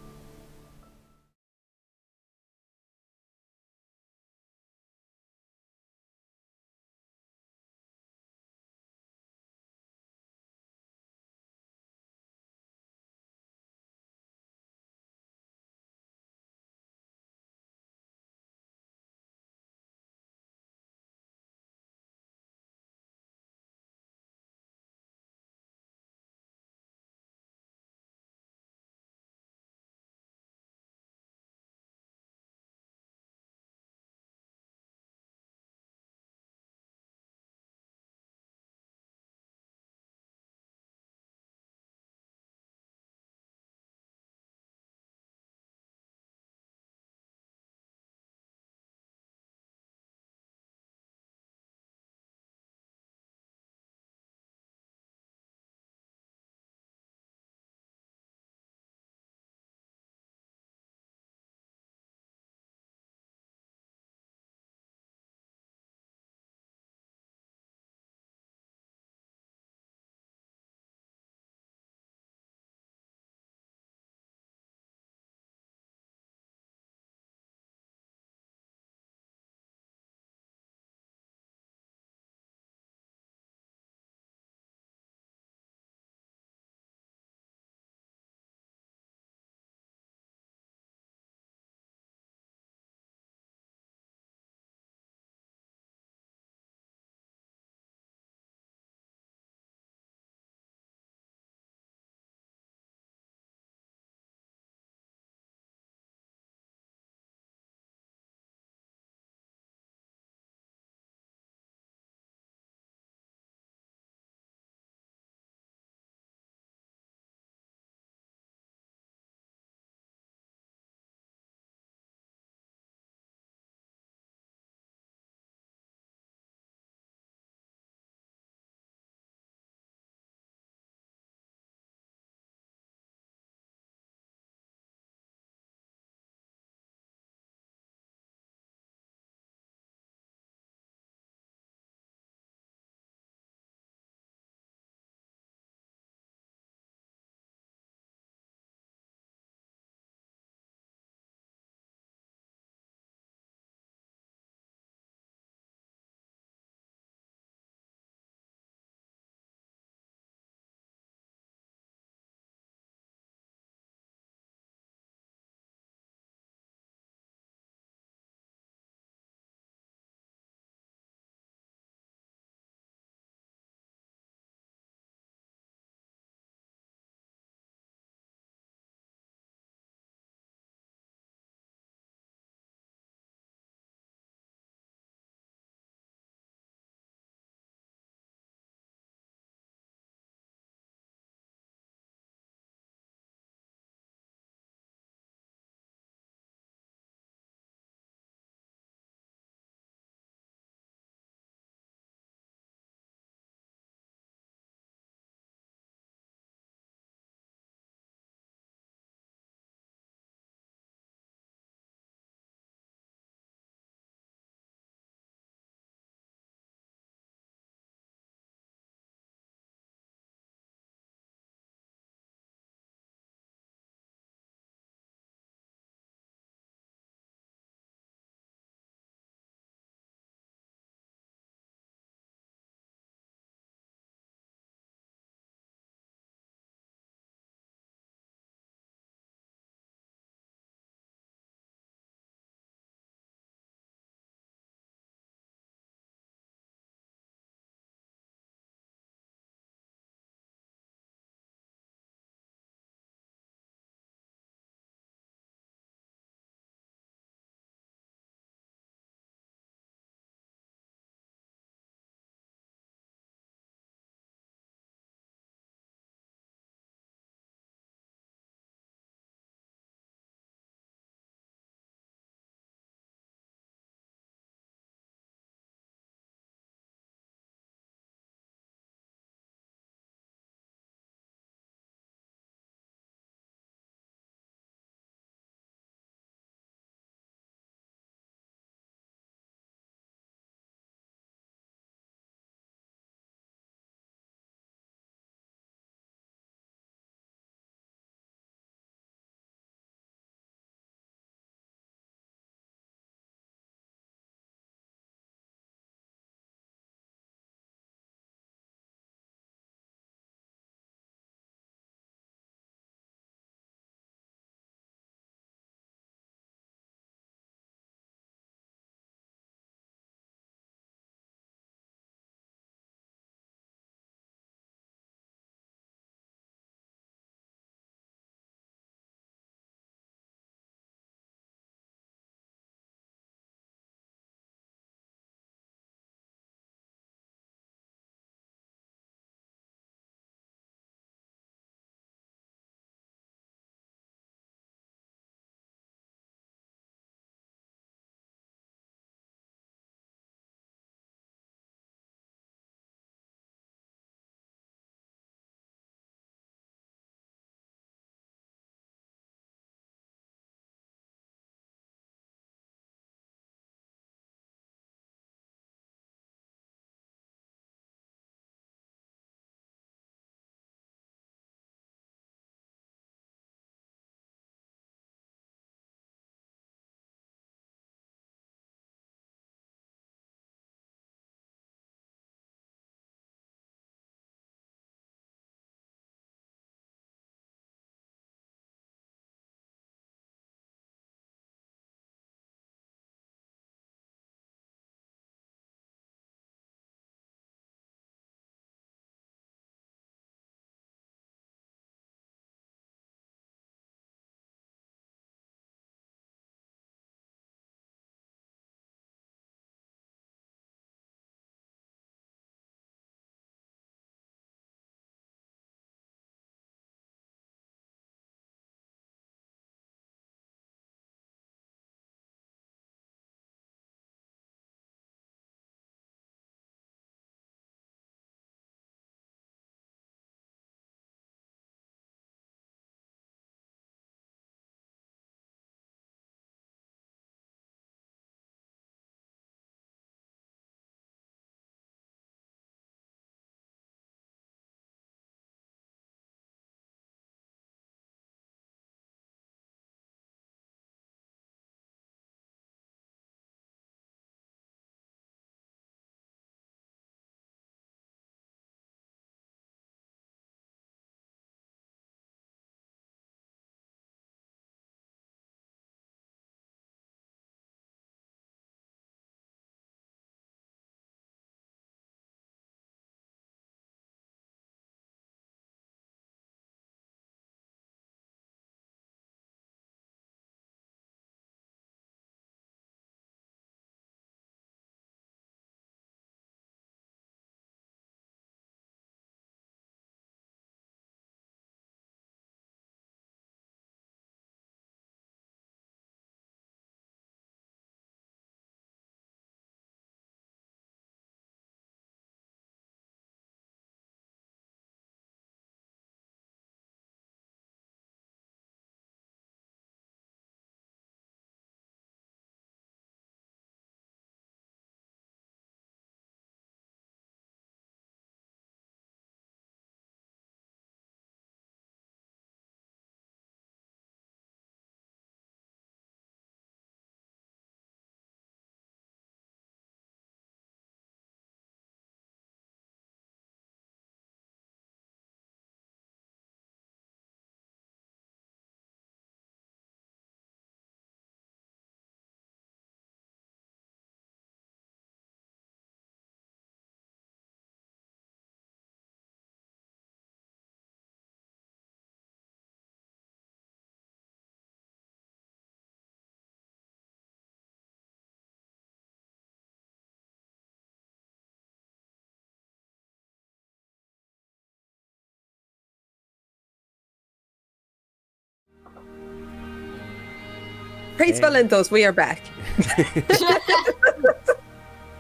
Praise Valentos, we are back.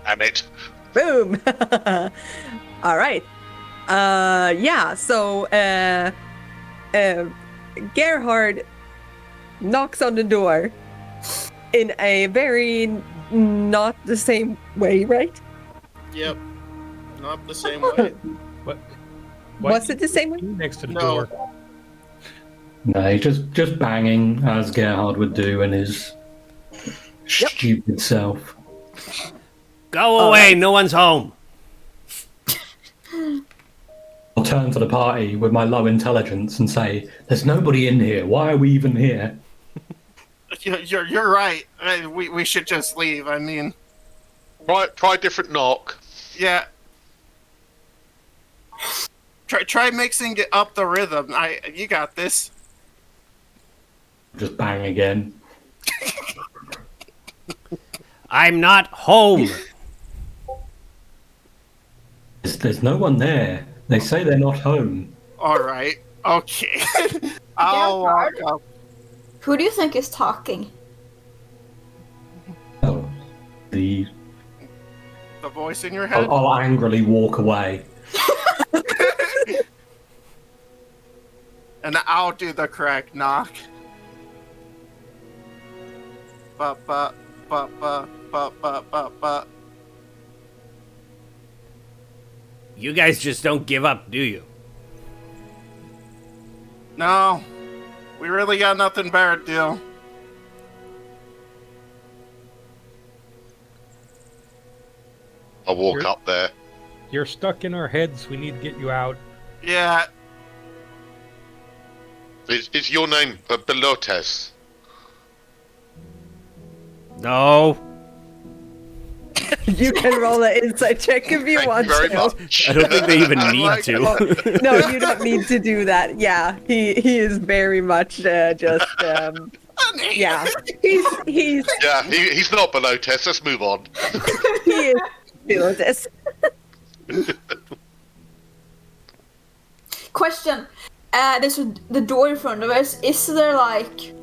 Damn it. Boom. All right. So Gerhard knocks on the door in a very not the same way, right? Yep. Not the same way. What? Was it the same way? Next to the No. door. No, he's just banging as Gerhard would do in his stupid self. Go away, no one's home. I'll turn to the party with my low intelligence and say, "There's nobody in here. Why are we even here?" You're right. We should just leave. I mean, Try a different knock. yeah. Try mixing it up the rhythm. You got this. Just bang again. I'm not home. There's no one there. They say they're not home. All right. Okay. I'll walk up. Who do you think is talking? Oh, the voice in your head. I'll angrily walk away. And I'll do the correct knock. Ba ba ba ba ba ba ba ba. You guys just don't give up, do you? No, we really got nothing better to do. I walk up there. You're stuck in our heads. We need to get you out. Yeah, Is your name Velentos? No. You can roll an insight check if you Thank want you very to. much. I don't think they even I need like to. No, you don't need to do that. Yeah, he is very much just yeah. He's Yeah, he's not Velentos. Let's move on. he is feeling this. Question. There's the door in front of us. Is there like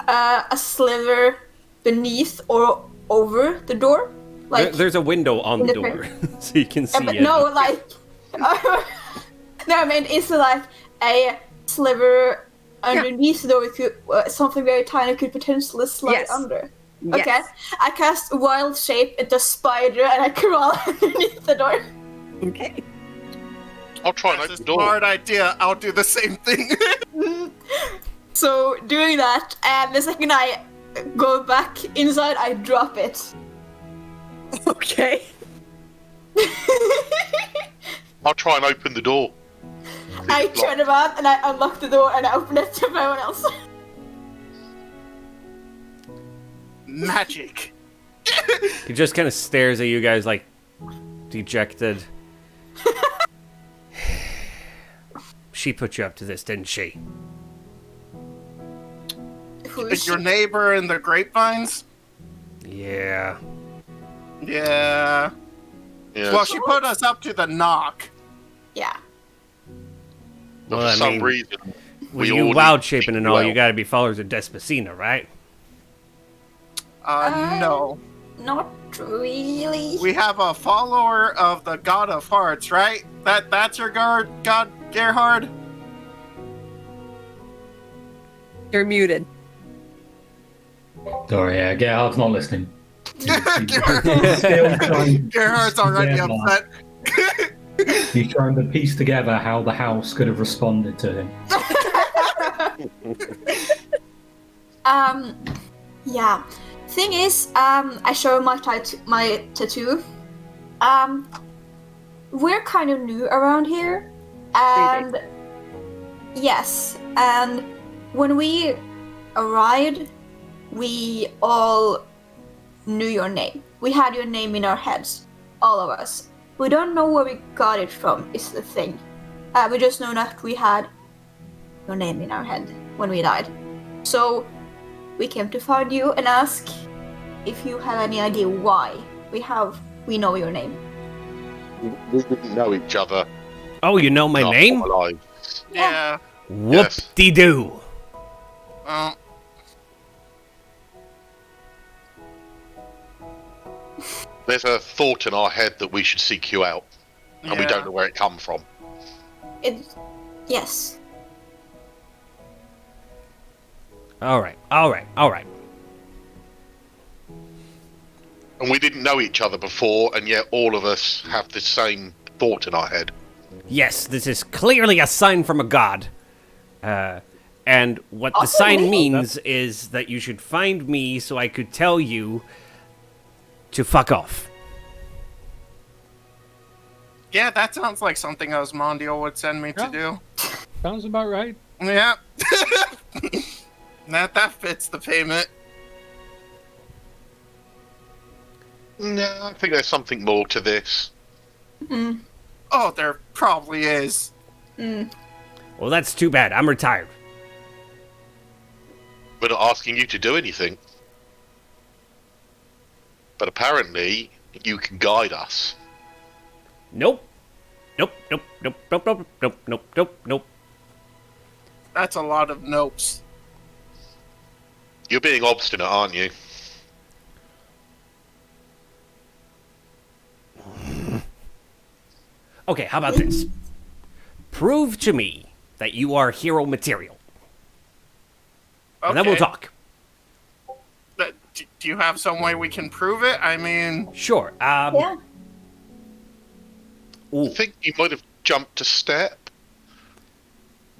a sliver beneath or over the door? Like There's a window on the in the door, so you can see but it. no, like no, I mean, is there like a sliver underneath the door? It could, something very tiny could potentially slide Yes. under. Yes. Okay, I cast wild shape into spider and I crawl underneath the door. Okay. I'll try and that's open a the door. smart idea. I'll do the same thing. So doing that, and the second I go back inside, I drop it. Okay. I'll try and open the door. I turn around and I unlock the door and I open it to everyone else. Magic. He just kind of stares at you guys like dejected. She put you up to this, didn't she? Who's Your neighbor in the grapevines? Yeah. Yeah. Yeah. Well, she put us up to the knock. Yeah. But Well, for I some mean, reason, Well, we you all wild need to shaping speak and all, well. you gotta be followers of Despacina, right? No. Not really. We have a follower of the God of Hearts, right? That's your god, Gerhard? You're muted. Sorry, yeah, Gerhard's not listening. Gerhard's Still trying, already Yeah. upset. he's trying to piece together how the house could have responded to him. Yeah. Thing is, I show my tattoo. We're kind of new around here, and yes, and when we arrived, we all knew your name. We had your name in our heads, all of us. We don't know where we got it from, is the thing. We just know that we had your name in our head when we died. So we came to find you and ask if you have any idea why we know your name. We didn't know each other. Oh, you know my our name? whole lives. Yeah. Whoop-de-doo. There's a thought in our head that we should seek you out, and we don't know where it come from. Yes. All right. And we didn't know each other before, and yet all of us have the same thought in our head. Yes, this is clearly a sign from a god. And what the sign means is that you should find me so I could tell you to fuck off. Yeah, that sounds like something Osmondial would send me to do. Sounds about right. Yeah. that fits the payment. No, I think there's something more to this. Mm. Oh, there probably is. Mm. Well, that's too bad. I'm retired. We're not asking you to do anything. But apparently, you can guide us. Nope. Nope. That's a lot of nopes. You're being obstinate, aren't you? Okay, how about this? Prove to me that you are hero material. Okay. And then we'll talk. Do you have some way we can prove it? I mean... Sure. Yeah. Ooh. I think you might have jumped a step.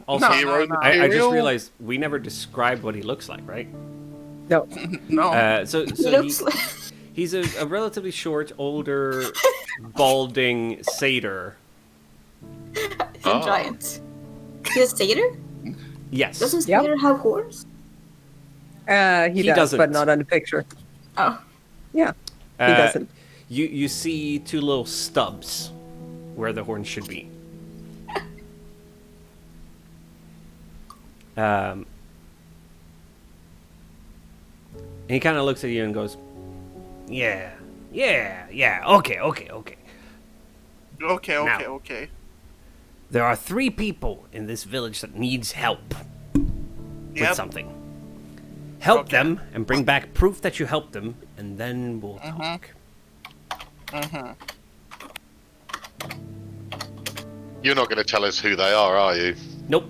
Also, No. I just realized we never described what he looks like, right? No. No. So Looks like he's a relatively short, older, balding satyr. a giant. He's a satyr? Yes. Doesn't Yep. satyr have horns? He does, doesn't. but not on the picture. Oh. Yeah, he doesn't. You see two little stubs where the horns should be. And he kind of looks at you and goes, yeah, okay. Okay. There are 3 people in this village that needs help with something. Help them and bring back proof that you helped them, and then we'll talk. You're not going to tell us who they are you? Nope.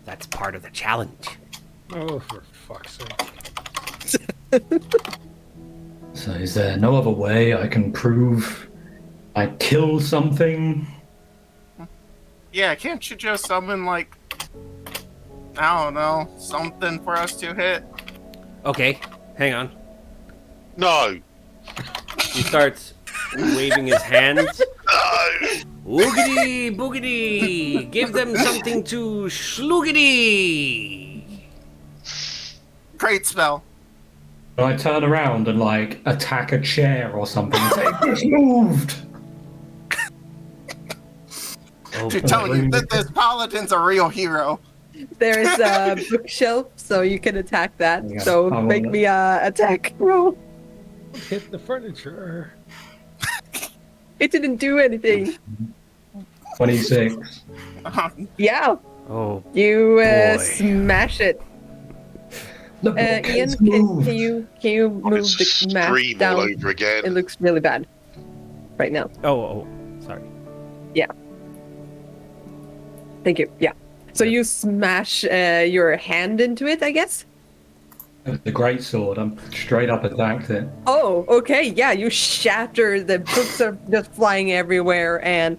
That's part of the challenge. Oh, for fuck's sake. So is there no other way I can prove I killed something? Yeah, can't you just summon, like... I don't know, something for us to hit? Okay, hang on. No. He starts waving his hands. Oogity boogity! Give them something to schloogity! Great spell. Can I turn around and, like, attack a chair or something and say, it's moved? Oh, I'm telling you, this paladin's a real hero. There's a bookshelf, so you can attack that. Yeah, So I make want me a attack roll. Hit the furniture. It didn't do anything. 26. Yeah, Oh, you boy. smash it. The Ian, bookcase can moved. you I move the map scream all down? over again. It looks really bad right now. oh, sorry. Thank you. Yeah. So you smash your hand into it, I guess? The greatsword, I'm straight up attacked it. Oh, okay. Yeah, you shatter. The books are just flying everywhere, and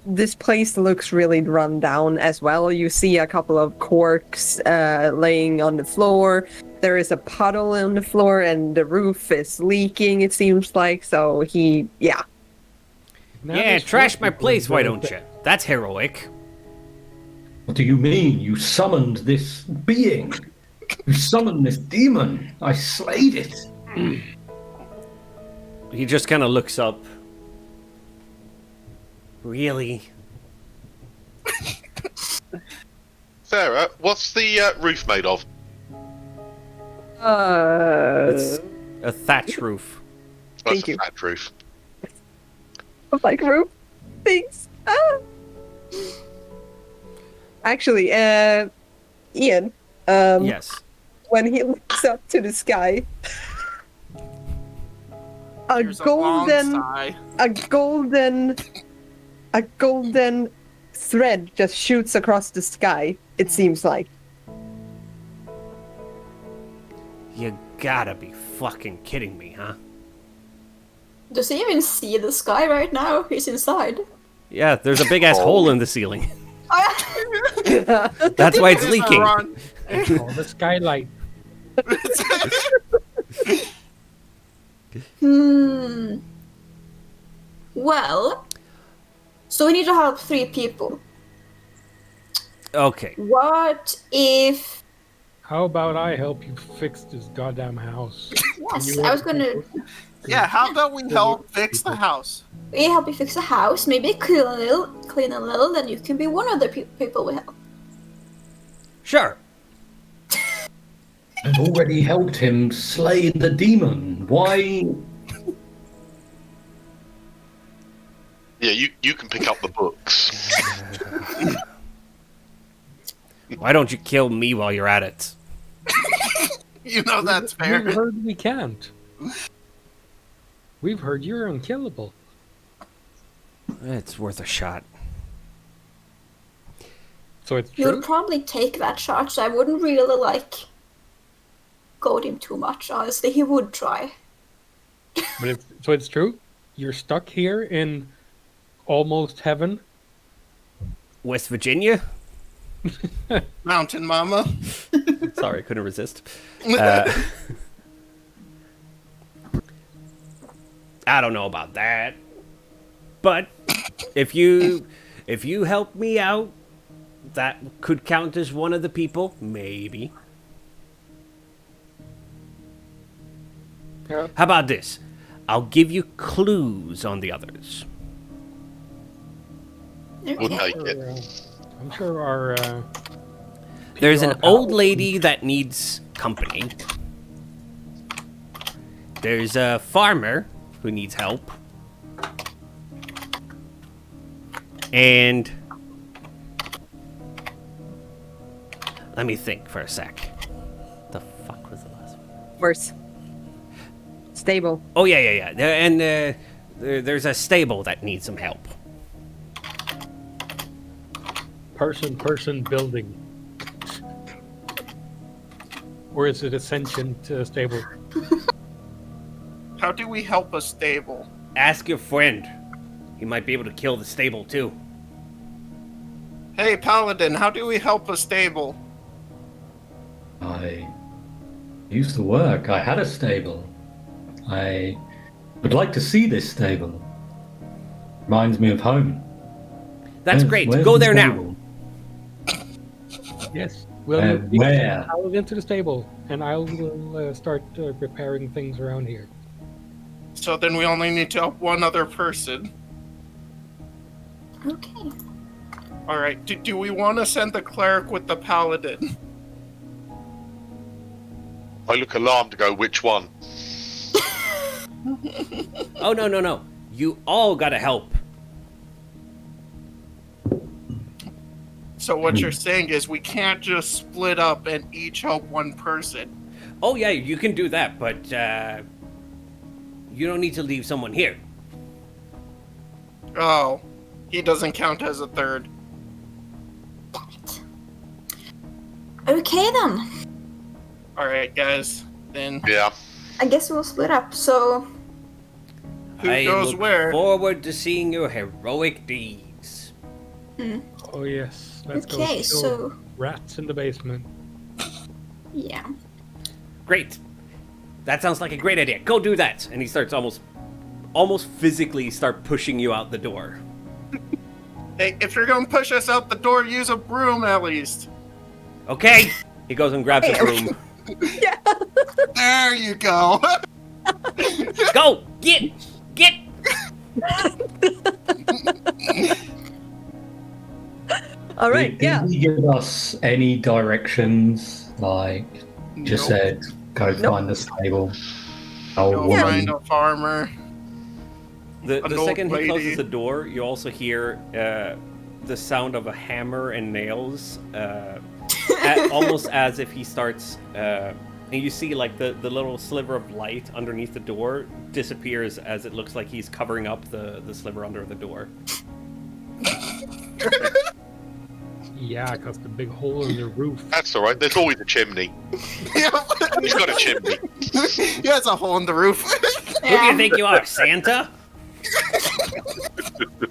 this place looks really run down as well. You see a couple of corks laying on the floor. There is a puddle on the floor, and the roof is leaking, it seems like. So Yeah, this trash work my is place, why going don't you? That's heroic. What do you mean? You summoned this being? You summoned this demon? I slayed it. He just kind of looks up. Really? Sarah, what's the roof made of? It's a thatch roof. That's Thank a you. flat roof. like roof. Thanks. Ah. Actually, Ian. Yes. When he looks up to the sky, a There's a long golden, sigh. a golden thread just shoots across the sky. It seems like. You gotta be fucking kidding me, huh? Does he even see the sky right now? He's inside. Yeah, there's a big ass hole in the ceiling. Oh, That's why it's There's a leaking. run. Oh, the skylight. Well, so we need to help 3 people. Okay. What if... How about I help you fix this goddamn house? Yes, I was gonna... Yeah, how about we help fix the house? We help you fix the house, maybe clean a little, then you can be one of the people we help. Sure. I've already helped him slay the demon. Why? Yeah, you can pick up the books. Why don't you kill me while you're at it? You know that's fair. We've heard we can't. We've heard you're unkillable. It's worth a shot. So it's He true? would probably take that shot, so I wouldn't really, goad him too much, honestly. He would try. But it's true? You're stuck here in almost heaven? West Virginia? Mountain Mama. Sorry, I couldn't resist. I don't know about that. But if you help me out, that could count as one of the people, maybe. Yeah. How about this? I'll give you clues on the others. We'll take it. I'm sure our... There's an PR old pal- lady that needs company. There's a farmer who needs help. And... let me think for a sec. The fuck was the last one? Worse. Stable. Oh, yeah. And there's a stable that needs some help. Person building. Or is it ascension stable? How do we help a stable? Ask your friend. He might be able to kill the stable, too. Hey, Paladin, how do we help a stable? I used to work. I had a stable. I would like to see this stable. Reminds me of home. That's Where's- great. where's Go the there now. stable? Yes. Well, Where? I'll into the stable, and I will start repairing things around here. So then we only need to help one other person. Okay. Alright, do we want to send the cleric with the paladin? I look alarmed to go, which one? Oh, no. You all gotta help. So what you're saying is we can't just split up and each help one person. Oh, yeah, you can do that, but you don't need to leave someone here. Oh, he doesn't count as a third. Okay then. Alright, guys. Then Yeah. I guess we'll split up, so... who I goes look where? forward to seeing your heroic deeds. Oh yes, let's go Okay, kill so... rats in the basement. Yeah. Great. That sounds like a great idea. Go do that. And he starts almost physically start pushing you out the door. Hey, if you're gonna push us out the door, use a broom at least. Okay. He goes and grabs a broom. There you go. Go! Get! All right, Did he give us any directions? Like, just Nope. said, go Nope. find the stable. Oh, Go woman. find a farmer. The An old second he lady. closes the door, you also hear the sound of a hammer and nails, almost as if he starts And you see, like, the little sliver of light underneath the door disappears as it looks like he's covering up the sliver under the door. Yeah, because the big hole in the roof. That's all right. There's always a chimney. Yeah. He's got a chimney. He has a hole in the roof. Who do you think you are, Santa?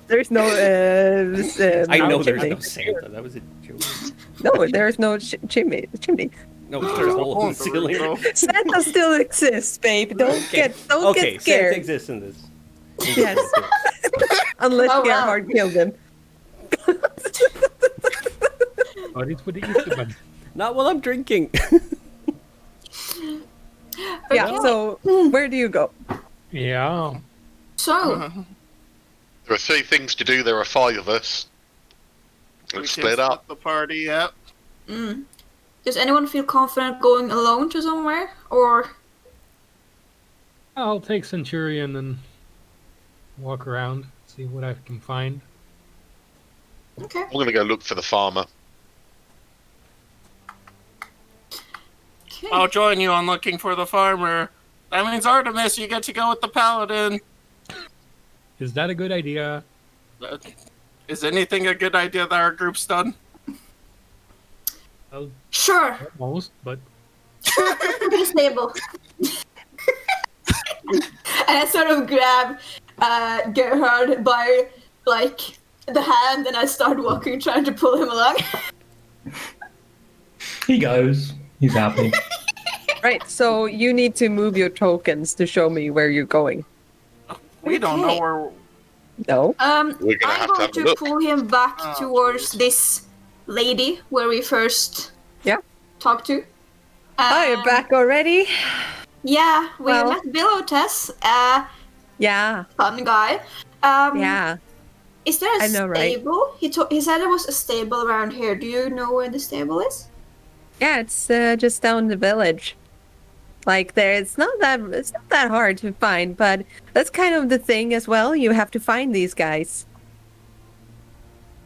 There's no. I know there's chimney. no Santa. That was a joke. No, there's no chimney. Chimney. No, there's a hole in the ceiling. Santa still exists, babe. Don't get Okay, get scared. Santa exists in this. Yes. Unless Oh, wow. Gerhart killed him. Oh, it's for the Easter bunny. Not while I'm drinking. Yeah. So where do you go? Yeah. So, There are 3 things to do. There are 5 of us. We Let's can split up. the party, yep. does anyone feel confident going alone to somewhere? Or I'll take Centurion and walk around, see what I can find. okay. I'm going to go look for the farmer. Okay. I'll join you on looking for the farmer. That means Artemis, you get to go with the paladin. Is that a good idea? Is anything a good idea that our group's done? Well, Sure. almost, but Sure. To the stable. And I sort of grab Gerhard by like the hand, and I start walking, trying to pull him along. He goes. He's happy. Right. So you need to move your tokens to show me where you're going. We don't know where... No. We're gonna I'm have to going have a to look. pull him back Oh, towards this lady where we first Yeah. talked to. Oh, you're back already? Yeah, we Well- met Velentos, Yeah. fun guy. Yeah. Is there a I know, right? stable? He said there was a stable around here. Do you know where the stable is? Yeah, it's just down the village. Like it's not that hard to find, but that's kind of the thing as well. You have to find these guys.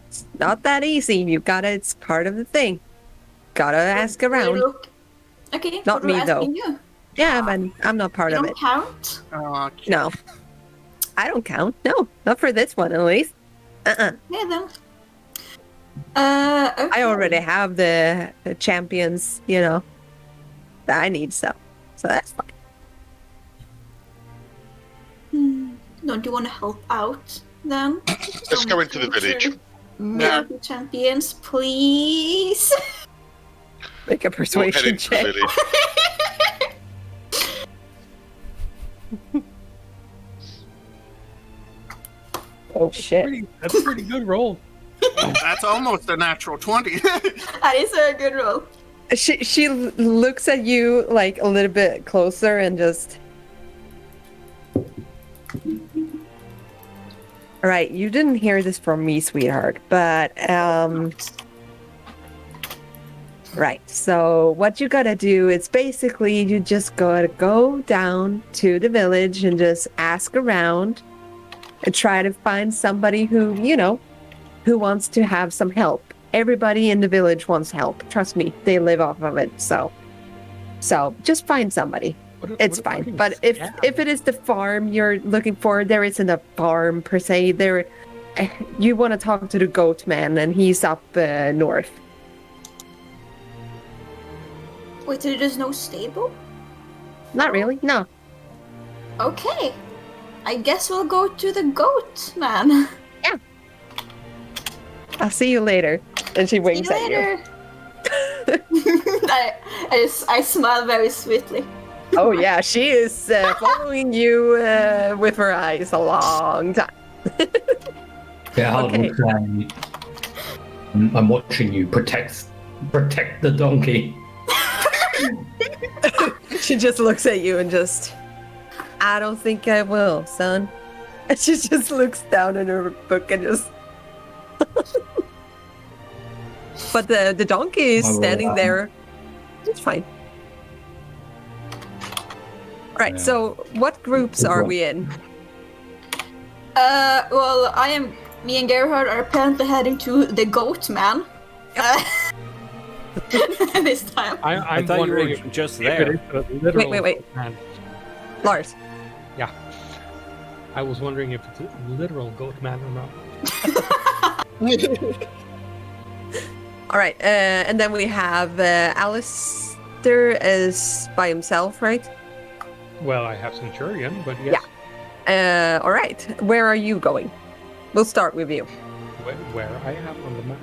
It's not that easy. It's part of the thing. Gotta ask Do you around. look- Okay, Not what we're me, though. asking You. Yeah, but I'm not part You of don't it. count? No. I don't count. No, not for this one at least. Yeah, then. Okay. I already have the champions, that I need, so that's fine. Don't you want to help out then? Let's go into the village. Military champions, please. Make a We'll head persuasion into the check. village. Oh shit! that's a pretty good roll. That's almost a natural 20. That is a good roll. She looks at you like a little bit closer and just. All right, you didn't hear this from me, sweetheart, but right. So what you gotta do is basically you just gotta go down to the village and just ask around and try to find somebody who who wants to have some help. Everybody in the village wants help. Trust me, they live off of it. So just find somebody. It's fine. But if it is the farm you're looking for, there isn't a farm per se. You want to talk to the goat man, and he's up north. Wait, there's no stable? Not really. No. Okay. I guess we'll go to the goat man. I'll see you later. And she See winks you at you. later. I smile very sweetly. Oh yeah, she is following you with her eyes a long time. Gerhart Okay. will say, I'm watching you. Protect the donkey. She just looks at you and just, I don't think I will, son. And she just looks down in her book and just. But the donkey is I will, standing there. It's fine. Right, Yeah. so what groups are we in? Well, me and Gerhard are apparently heading to the goat man. this time. I'm thought you were wondering if, just if there. it is a literal Wait. goat man. Lars. Yeah. I was wondering if it's a literal goat man or not. All right, and then we have Alistair is by himself, right? Well, I have Centurion, but yes. All right, where are you going? We'll start with you. Where I am on the map.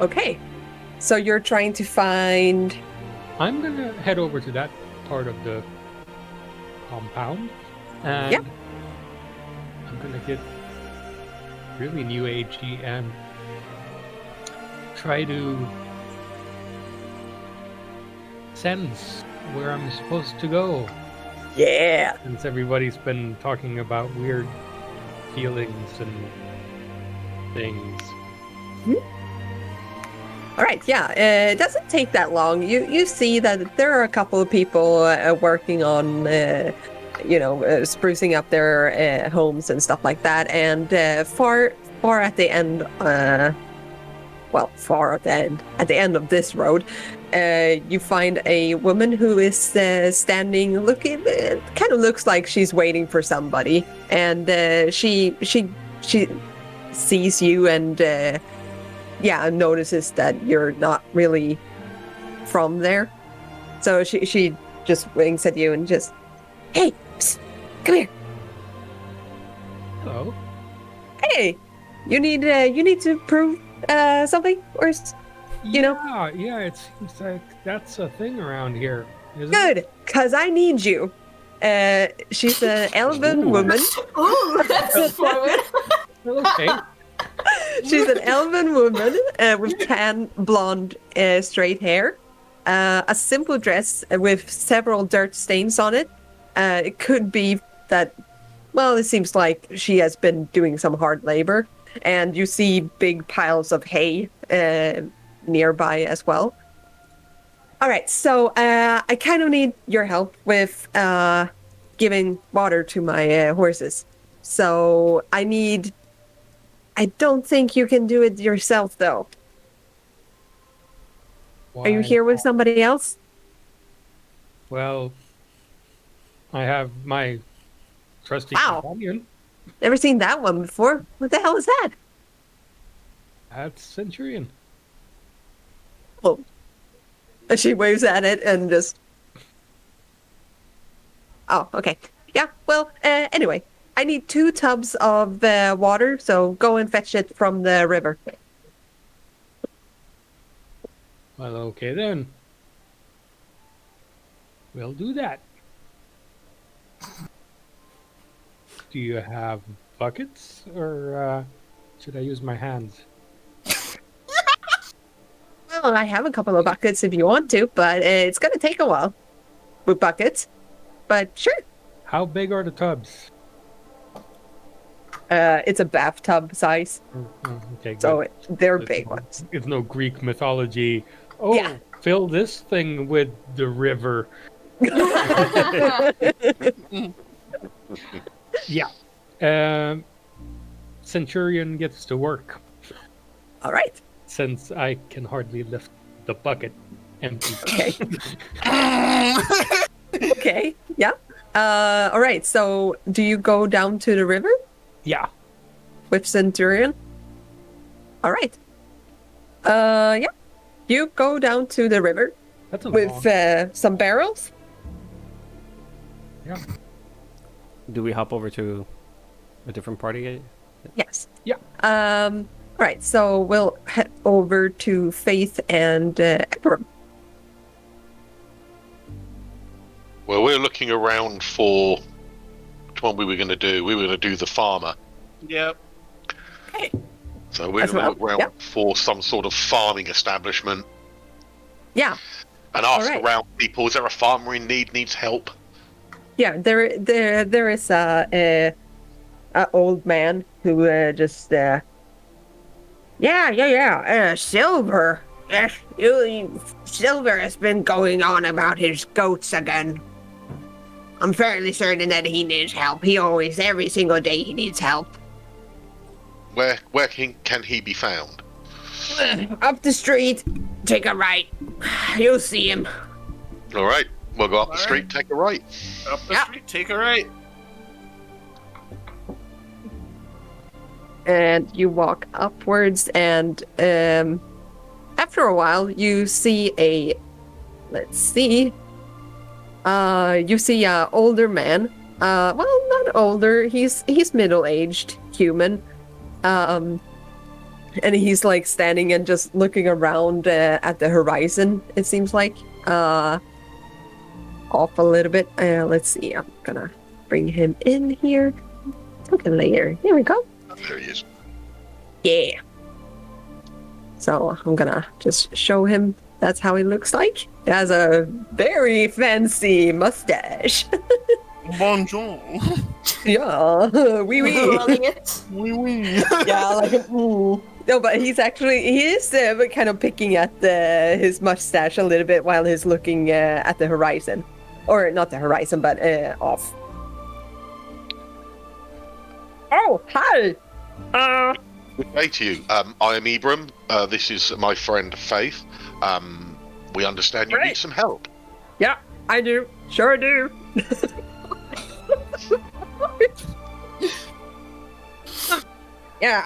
Okay, so you're trying to find... I'm gonna head over to that part of the compound, and Yep. I'm gonna get really new agey and try to sense where I'm supposed to go. Yeah. Since everybody's been talking about weird feelings and things. All right, yeah, it doesn't take that long. You see that there are a couple of people working on, sprucing up their homes and stuff like that. And far at the end, at the end of this road, you find a woman who is standing, looking. It kind of looks like she's waiting for somebody, and she sees you and. Notices that you're not really from there. So she just winks at you and just, hey, psst, come here. Hello. Hey, you need to prove something, or Yeah, it seems like that's a thing around here. Isn't it? Good, cause I need you. She's an elven woman. Ooh, that's forward. Okay. She's an elven woman with tan, blonde, straight hair. A simple dress with several dirt stains on it. It could be that, well, it seems like she has been doing some hard labor. And you see big piles of hay nearby as well. All right, so I kind of need your help with giving water to my horses. So I don't think you can do it yourself, though. Are you Why? here with somebody else? Well, I have my trusty Wow. companion. Never seen that one before. What the hell is that? That's Centurion. Oh. And she waves at it and just... Oh, okay. Yeah, well, anyway. I need 2 tubs of water, so go and fetch it from the river. Well, okay then. We'll do that. Do you have buckets, or should I use my hands? Well, I have a couple of buckets if you want to, but it's going to take a while with buckets. But sure. How big are the tubs? It's a bathtub size, Okay, good. so they're It's big no- ones. It's no Greek mythology. Oh, Yeah. fill this thing with the river. Yeah. Centurion gets to work, All right. since I can hardly lift the bucket empty. Okay. Okay. Yeah. All right. So, do you go down to the river Yeah. with Centurion? All right. Yeah. You go down to the river That's a with long. some barrels. Yeah. Do we hop over to a different party? Yes. Yeah. All right. So we'll head over to Faith and Emperor. Well, we're looking around for what we were going to do. We were going to do the farmer. Yep. Okay. So we're As going to look well, around yeah. for some sort of farming establishment Yeah. and ask Alright. around people, is there a farmer in need, needs help? Yeah. There is a old man who just Silver. Yes, Silver has been going on about his goats again. I'm fairly certain that he needs help. Every single day he needs help. Where can he be found? Up the street. Take a right. You'll see him. All right, we'll go up the All street, right. take a right. Up the Yep. street, take a right. And you walk upwards, and after a while, you see a. Let's see. You see a older man. Well, not older. He's middle-aged human. And he's like standing and just looking around at the horizon. It seems like off a little bit. Let's see. I'm gonna bring him in here. Okay, later. Here we go. There he is. Yeah. So I'm gonna just show him. That's how he looks like. He has a very fancy mustache. Bonjour. Yeah, wee wee. Rolling it. Oui, oui. Yeah, like no, but he is kind of picking at his mustache a little bit while he's looking at the horizon, or not the horizon, but off. Oh, hi. Good day to you. I am Ibram. This is my friend Faith. We understand you Right. need some help. Yeah, I do. Sure do. Yeah,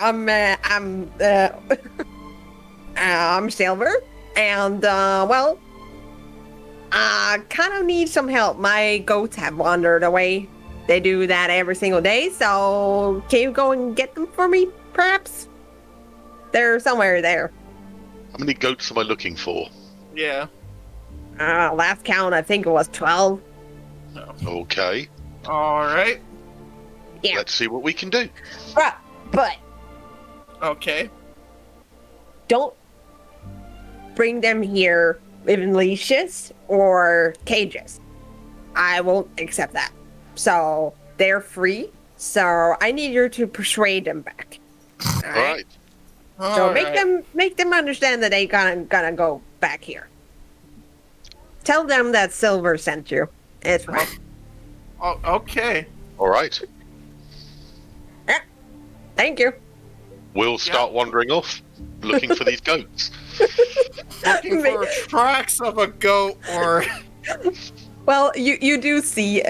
I'm Silver, and well, I kind of need some help. My goats have wandered away. They do that every single day, so can you go and get them for me, perhaps? They're somewhere there. How many goats am I looking for? Yeah. Last count, I think it was 12. Okay, All right. Yeah. let's see what we can do. But Okay. don't bring them here in leashes or cages. I won't accept that. So they're free. So I need you to persuade them back. All All right. So All right. make them understand that they gonna go back here. Tell them that Silver sent you. It's fine. Oh, okay. All right. Thank you. We'll start wandering off, looking for these goats. Looking for tracks of a goat or. Well, you do see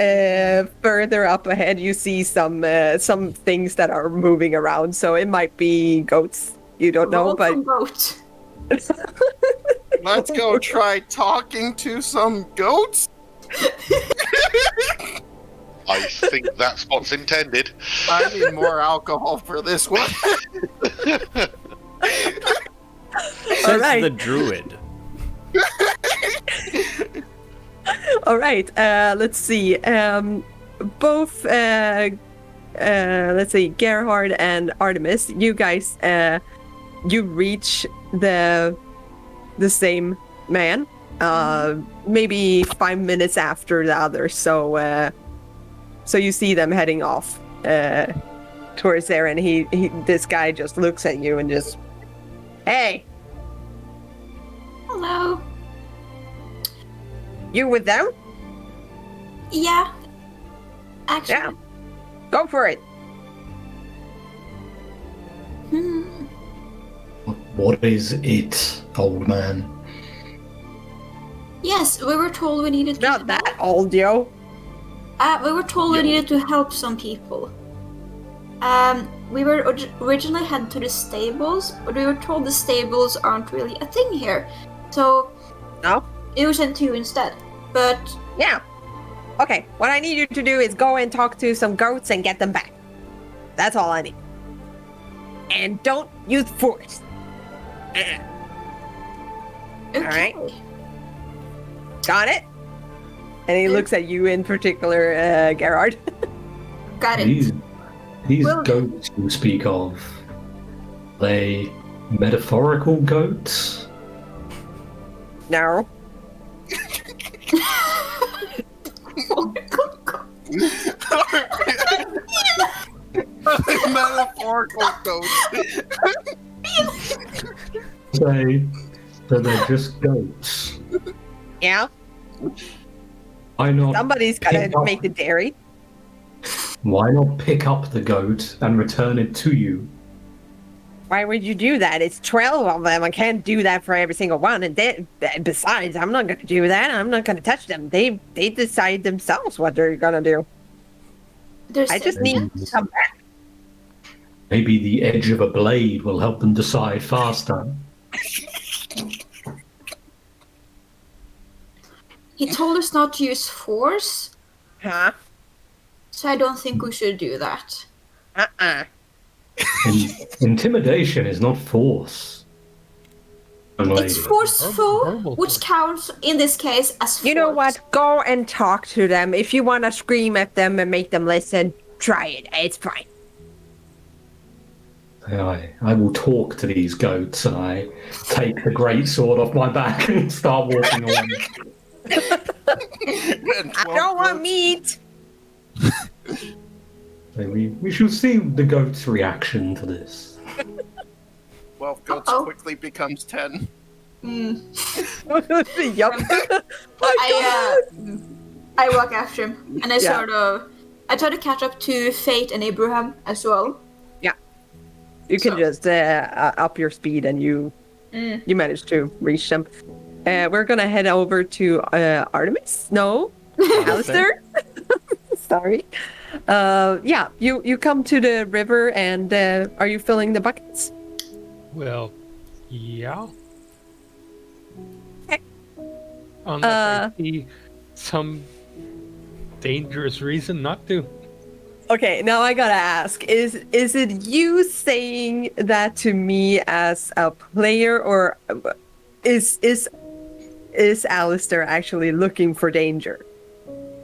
further up ahead. You see some things that are moving around. So it might be goats. You don't know, Roll but some boat. Let's go try talking to some goats. I think that's what's intended. I need more alcohol for this one. Says right. the druid. all right. Let's see. Both. Let's see. Gerhart and Artemis. You guys. You reach the same man. Maybe 5 minutes after the others. So you see them heading off towards there, and he this guy just looks at you and just, hey, Hello. you with them? Yeah. Actually. Yeah. Go for it. Hmm. What is it, old man? Yes, we were told we needed to. Not that old, yo. We were told we needed to help some people. We were originally headed to the stables, but we were told the stables aren't really a thing here. So No? it was sent to you instead. But Yeah. Okay, what I need you to do is go and talk to some goats and get them back. That's all I need. And don't use force. okay. right. Got it? And he looks at you in particular, Gerhard. Got it. These Well- goats you speak of, they metaphorical goats? No. Metaphorical goats. Say that they're just goats. Yeah. Why not? Somebody's gotta pick up- make the dairy. Why not pick up the goat and return it to you? Why would you do that? It's 12 of them. I can't do that for every single one. And besides, I'm not going to do that. I'm not going to touch them. They decide themselves what they're going to do. I just need to come back. Maybe the edge of a blade will help them decide faster. He told us not to use force, Huh? so I don't think we should do that. Intimidation is not force. It's forceful, Verbal which force. counts in this case as force. You know what? Go and talk to them. If you want to scream at them and make them listen, try it. It's fine. I will talk to these goats, and I take the great sword off my back and start walking away. I don't want meat. We shall see the goat's reaction to this. 12 goats Uh-oh. quickly becomes 10. Yup. I walk after him, and I try to catch up to Fate and Abraham as well. You can just up your speed, and you manage to reach them. We're gonna head over to Artemis. No, Alistair. Sorry. You come to the river, and are you filling the buckets? Well, yeah. Okay. Unless I see some dangerous reason not to. Okay, now I gotta ask: is it you saying that to me as a player, or is Alistair actually looking for danger,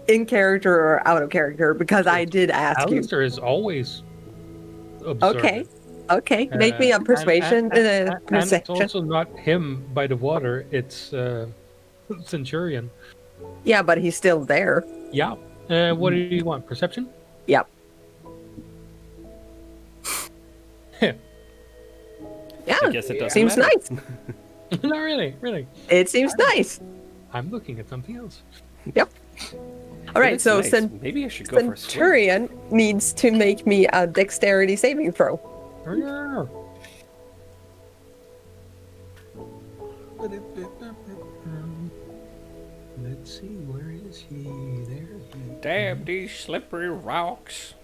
in character or out of character? Because I did ask you. Alistair is always observant. Okay. Make me a persuasion. And it's Perception. also not him by the water. It's Centurion. Yeah, but he's still there. Yeah. What do you want? Perception? Yep. Yeah. I guess it doesn't Seems matter. nice. Not really. Really. It seems nice. I'm looking at something else. Yep. All right. It's So nice. Maybe I should go for a swim. Centurion needs to make me a dexterity saving throw. Let's see, where is he? There he Damn these slippery rocks.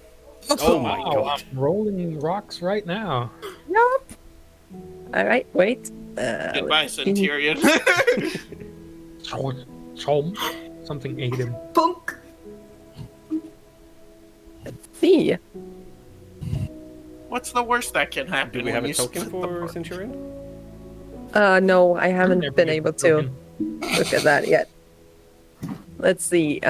Oh my god. I'm rolling rocks right now. Nope. All right. Wait. Goodbye, Centurion. Something ate him. Punk. See. What's the worst that can happen? Do we when have a you token split the for party? Centurion? No, I haven't Never been get able a to token. look at that yet. Let's see.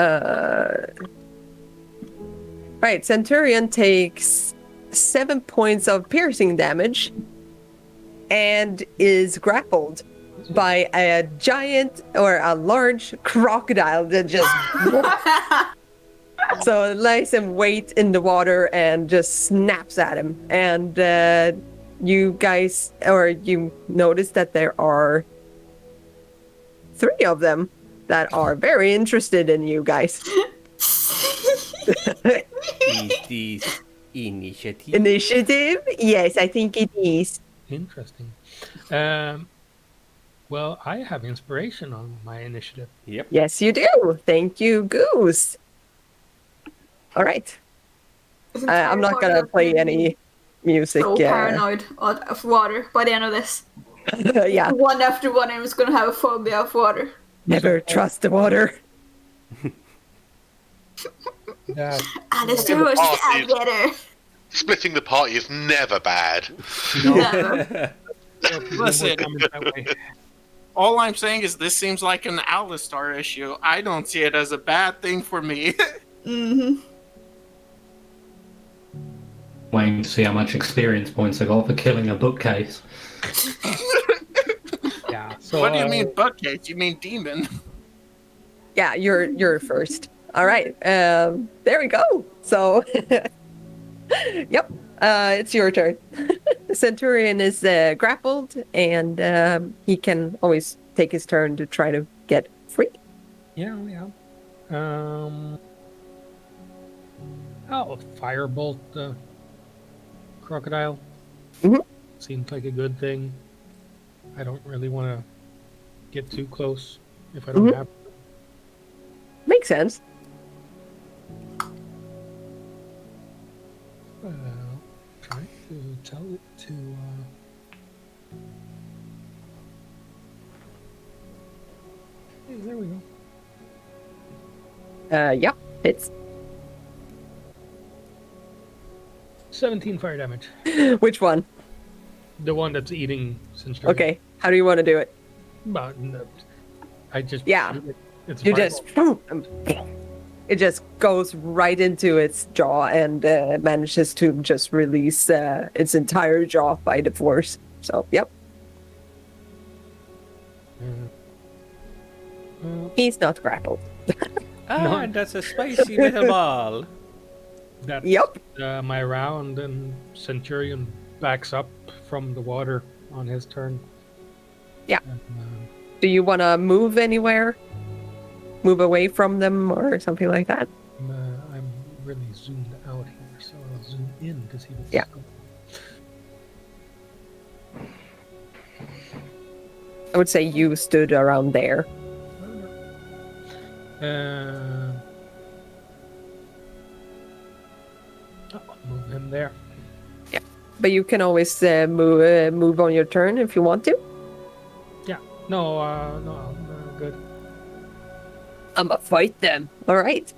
Right, Centurion takes 7 points of piercing damage and is grappled by a giant or a large crocodile that just so it lays him weight in the water and just snaps at him. And you guys, or you notice that there are 3 of them that are very interested in you guys. Is this initiative? Initiative? Yes, I think it is. Interesting. Well, I have inspiration on my initiative. Yep. Yes, you do. Thank you, Goose. All right. I'm not gonna play any music. So paranoid of water by the end of this. Yeah. One after one, I'm just gonna have a phobia of water. Never trust the water. That Alistair was the alligator. Splitting the party is never bad. Never. Listen. All I'm saying is this seems like an Alistair issue. I don't see it as a bad thing for me. Mm-hmm. Waiting to see how much experience points I got for killing a bookcase. yeah. So What do you mean bookcase? You mean demon? Yeah, you're first. All right. There we go. So, yep. It's your turn. Centurion is grappled, and he can always take his turn to try to get free. Yeah. I'll firebolt the crocodile. Mhm. seems like a good thing. I don't really want to get too close if I don't Mhm. have to. Makes sense. Try to tell it to. Hey, there we go. Yeah, it's 17 fire damage. which one? The one that's eating Centurion. Okay, how do you want to do it? But no, I just Yeah. shoot it. It's a You fireball. just it just goes right into its jaw and manages to just release its entire jaw by the force. So, yep, he's not grappled. Ah, and that's a spicy metal ball. That's Yep. my round, and Centurion backs up from the water on his turn. Yeah. And, Do you want to move anywhere? Move away from them or something like that? I'm really zoomed out here, so I'll zoom in to see what's Yeah. going I would say you stood around there. on. I'll move him there. But you can always move on your turn if you want to. No, I'm good. I'ma fight them. All right.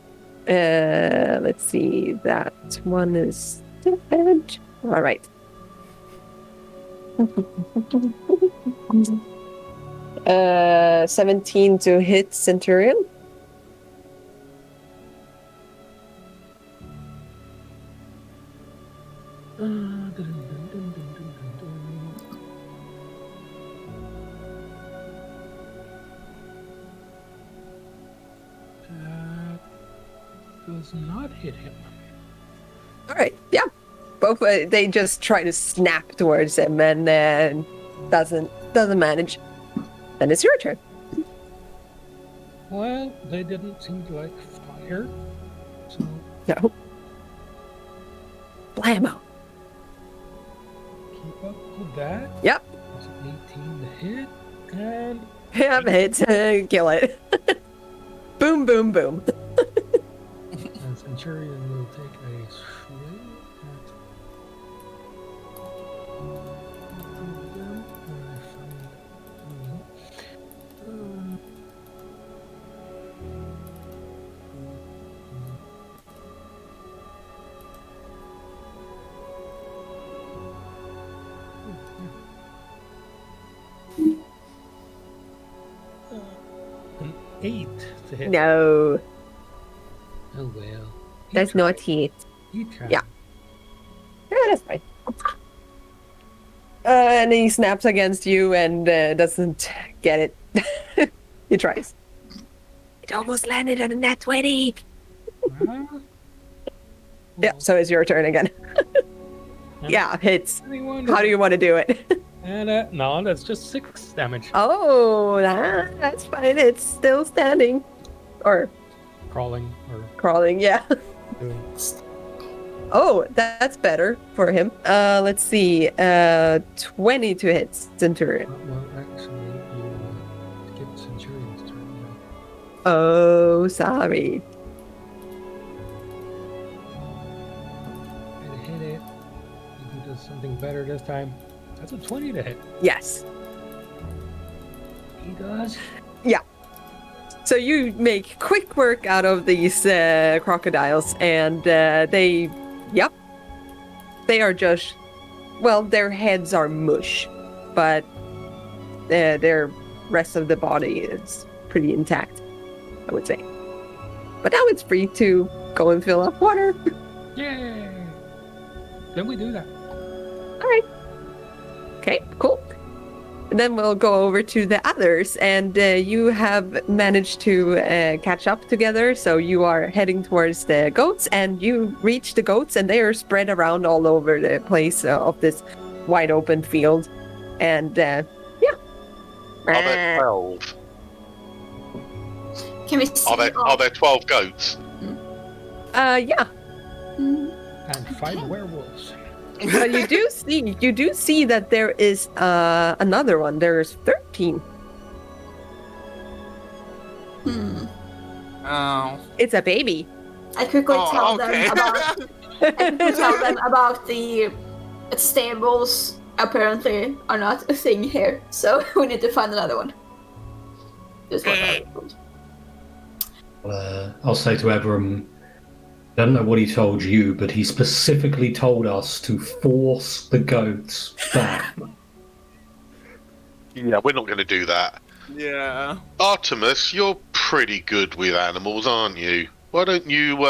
Let's see. That one is dead. All right. 17 to hit Centurion. That does not hit him. All right. Yeah. Both they just try to snap towards him and doesn't manage. Then it's your turn. Well, they didn't seem to like fire, so No. Blammo. keep up with that. Yep. That's 18 to hit, and Yeah, hit. Kill it. Boom, boom, boom. and Centurion will take a swing at them. An 8 to hit. No, Oh well. He that's tried. not hit. He tried. Yeah. Yeah, that's fine. And he snaps against you and doesn't get it. He tries. It almost landed on a nat 20. Huh? Yeah, so it's your turn again. Yeah, hits. Anyone? How do you want to do it? And no, that's just 6 damage. Oh, that's fine. It's still standing. Or Crawling or crawling, yeah. doing. Oh, that's better for him. Let's see. 20 to hit Centurion. Well, actually, you skip Centurion's turn. Now. Oh, sorry. And hit it. Maybe he does something better this time. That's a 20 to hit. Yes. He does. So you make quick work out of these crocodiles, and they are just, well, their heads are mush, but their rest of the body is pretty intact, I would say. But now it's free to go and fill up water. Yay! Then we do that. All right. Okay, cool. And then we'll go over to the others, and you have managed to catch up together. So you are heading towards the goats, and you reach the goats, and they are spread around all over the place of this wide open field. And yeah. Are there 12? Can we see? Are there 12 goats? Yeah. Mm, And 5 werewolves. But you do see that there is another one. There's 13. Oh. It's a baby. I quickly tell okay. them about the stables. Apparently, are not a thing here, so we need to find another one. Just what I was told. I'll say to Evram, I don't know what he told you, but he specifically told us to force the goats back. Yeah, we're not going to do that. Yeah. Artemis, you're pretty good with animals, aren't you? Why don't you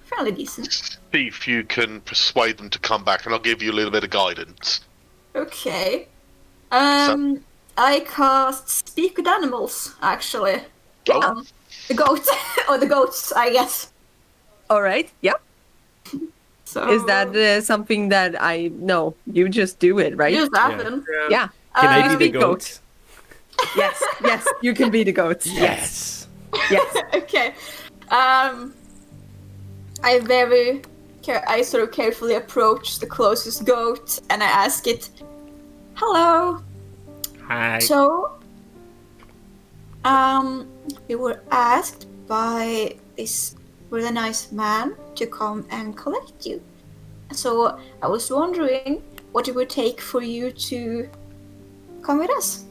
Fairly decent. see if you can persuade them to come back, and I'll give you a little bit of guidance. Okay. I cast Speak with Animals, actually. Oh. The goat. Or the goats, I guess. All right. Yeah. So Is that something that I know? You just do it, right? just happen. Yeah. Can I you be the speak goat? Yes. Yes. You can be the goats. Yes. Yes. Okay. I sort of carefully approach the closest goat and I ask it, "Hello. Hi. So, we were asked by this really nice man to come and collect you. So I was wondering what it would take for you to come with us."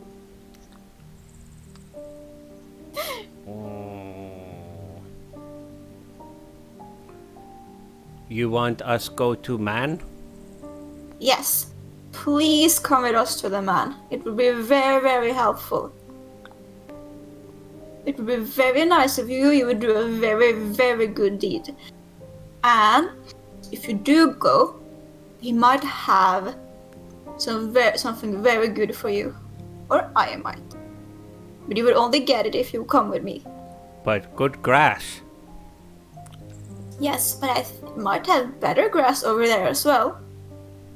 You want us go to man? Yes. Please come with us to the man. It would be very, very helpful. It would be very nice of you. You would do a very, very good deed. And if you do go, he might have something very good for you. Or I might. But you would only get it if you come with me. But good grass. Yes, but I might have better grass over there as well.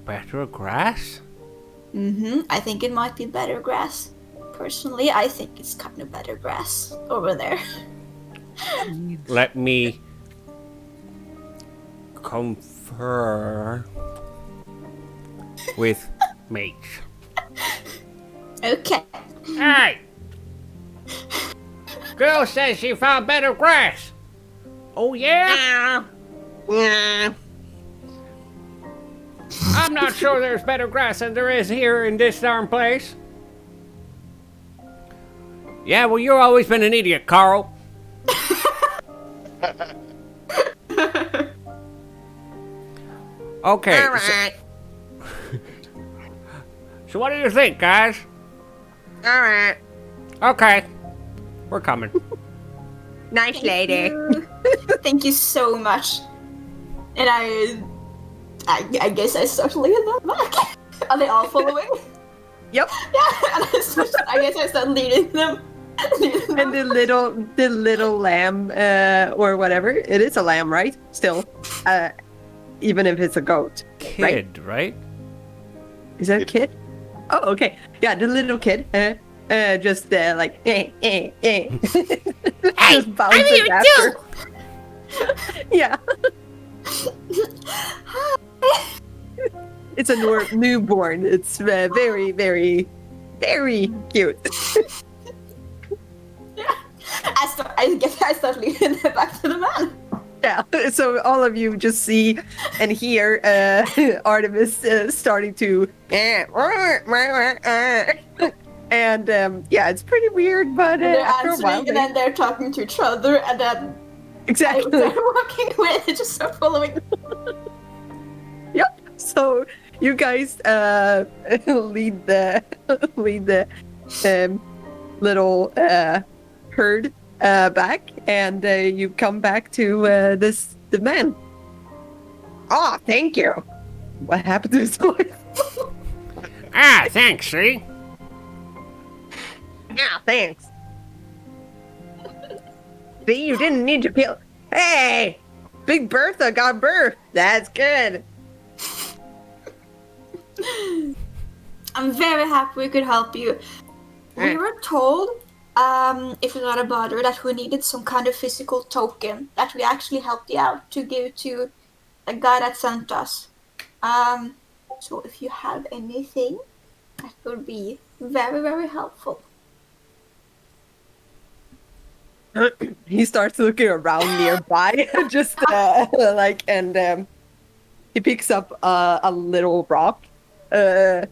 Better grass? I think it might be better grass. Personally, I think it's kind of better grass over there. Let me confer with mate. Okay. Hey! Girl says she found better grass. Oh yeah? Yeah. I'm not sure there's better grass than there is here in this darn place. Yeah, well, you've always been an idiot, Carl. Okay. All right. So what do you think, guys? All right. Okay. We're coming. Nice lady. Thank you so much. And I guess I start leading them back. Are they all following? Yep. Yeah, and I guess I start leading them. And the little lamb, or whatever. It is a lamb, right? Still. Even if it's a goat. Kid, right? Is that a kid? Oh, okay. Yeah, the little kid. Just like, just bouncing after. Yeah. It's a newborn. It's very, very, very cute. Yeah. I guess I start leading them back to the man. Yeah. So all of you just see and hear Artemis starting to and yeah, it's pretty weird, but They're after a while, answering, and then they're talking to each other, and then exactly. they're walking away. They just start following. Yep. So you guys lead the little herd back, and you come back to the man. Oh, thank you. What happened to his voice? Thanks, see? Yeah, thanks. See, you didn't need to peel. Hey, Big Bertha got birth. That's good. I'm very happy we could help you. We were told, if it's not a bother, that we needed some kind of physical token that we actually helped you out to give to a guy that sent us. So if you have anything, that would be very, very helpful. He starts looking around nearby, just and he picks up a little rock. Yeah,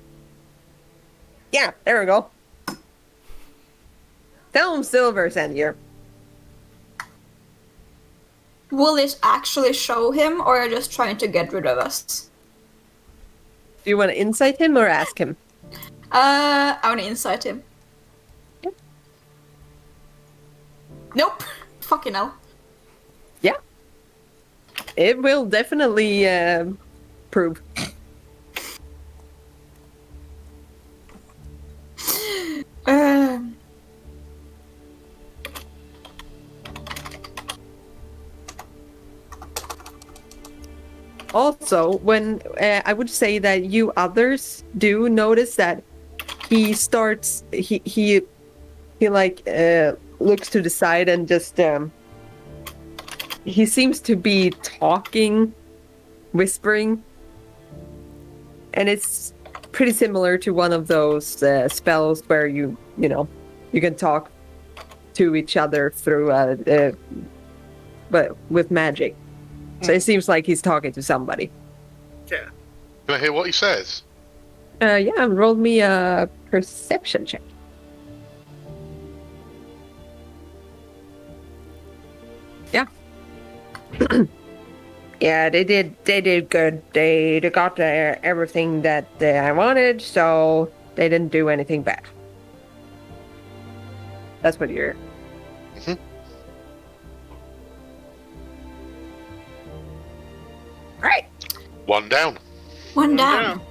there we go. Tell him Silver sent you. Will this actually show him, or are you just trying to get rid of us? Do you want to insight him or ask him? I want to insight him. Yep. Nope. Fucking hell. Yeah. It will definitely prove. Also, when I would say that you others do notice that he starts, he like looks to the side and just he seems to be talking, whispering, and it's pretty similar to one of those spells where you can talk to each other through but with magic. So it seems like he's talking to somebody. Yeah. Can I hear what he says? Yeah, roll me a perception check. Yeah. Yeah, they did good. They got everything that I wanted, so they didn't do anything bad. That's what you're... All right. One down. One down.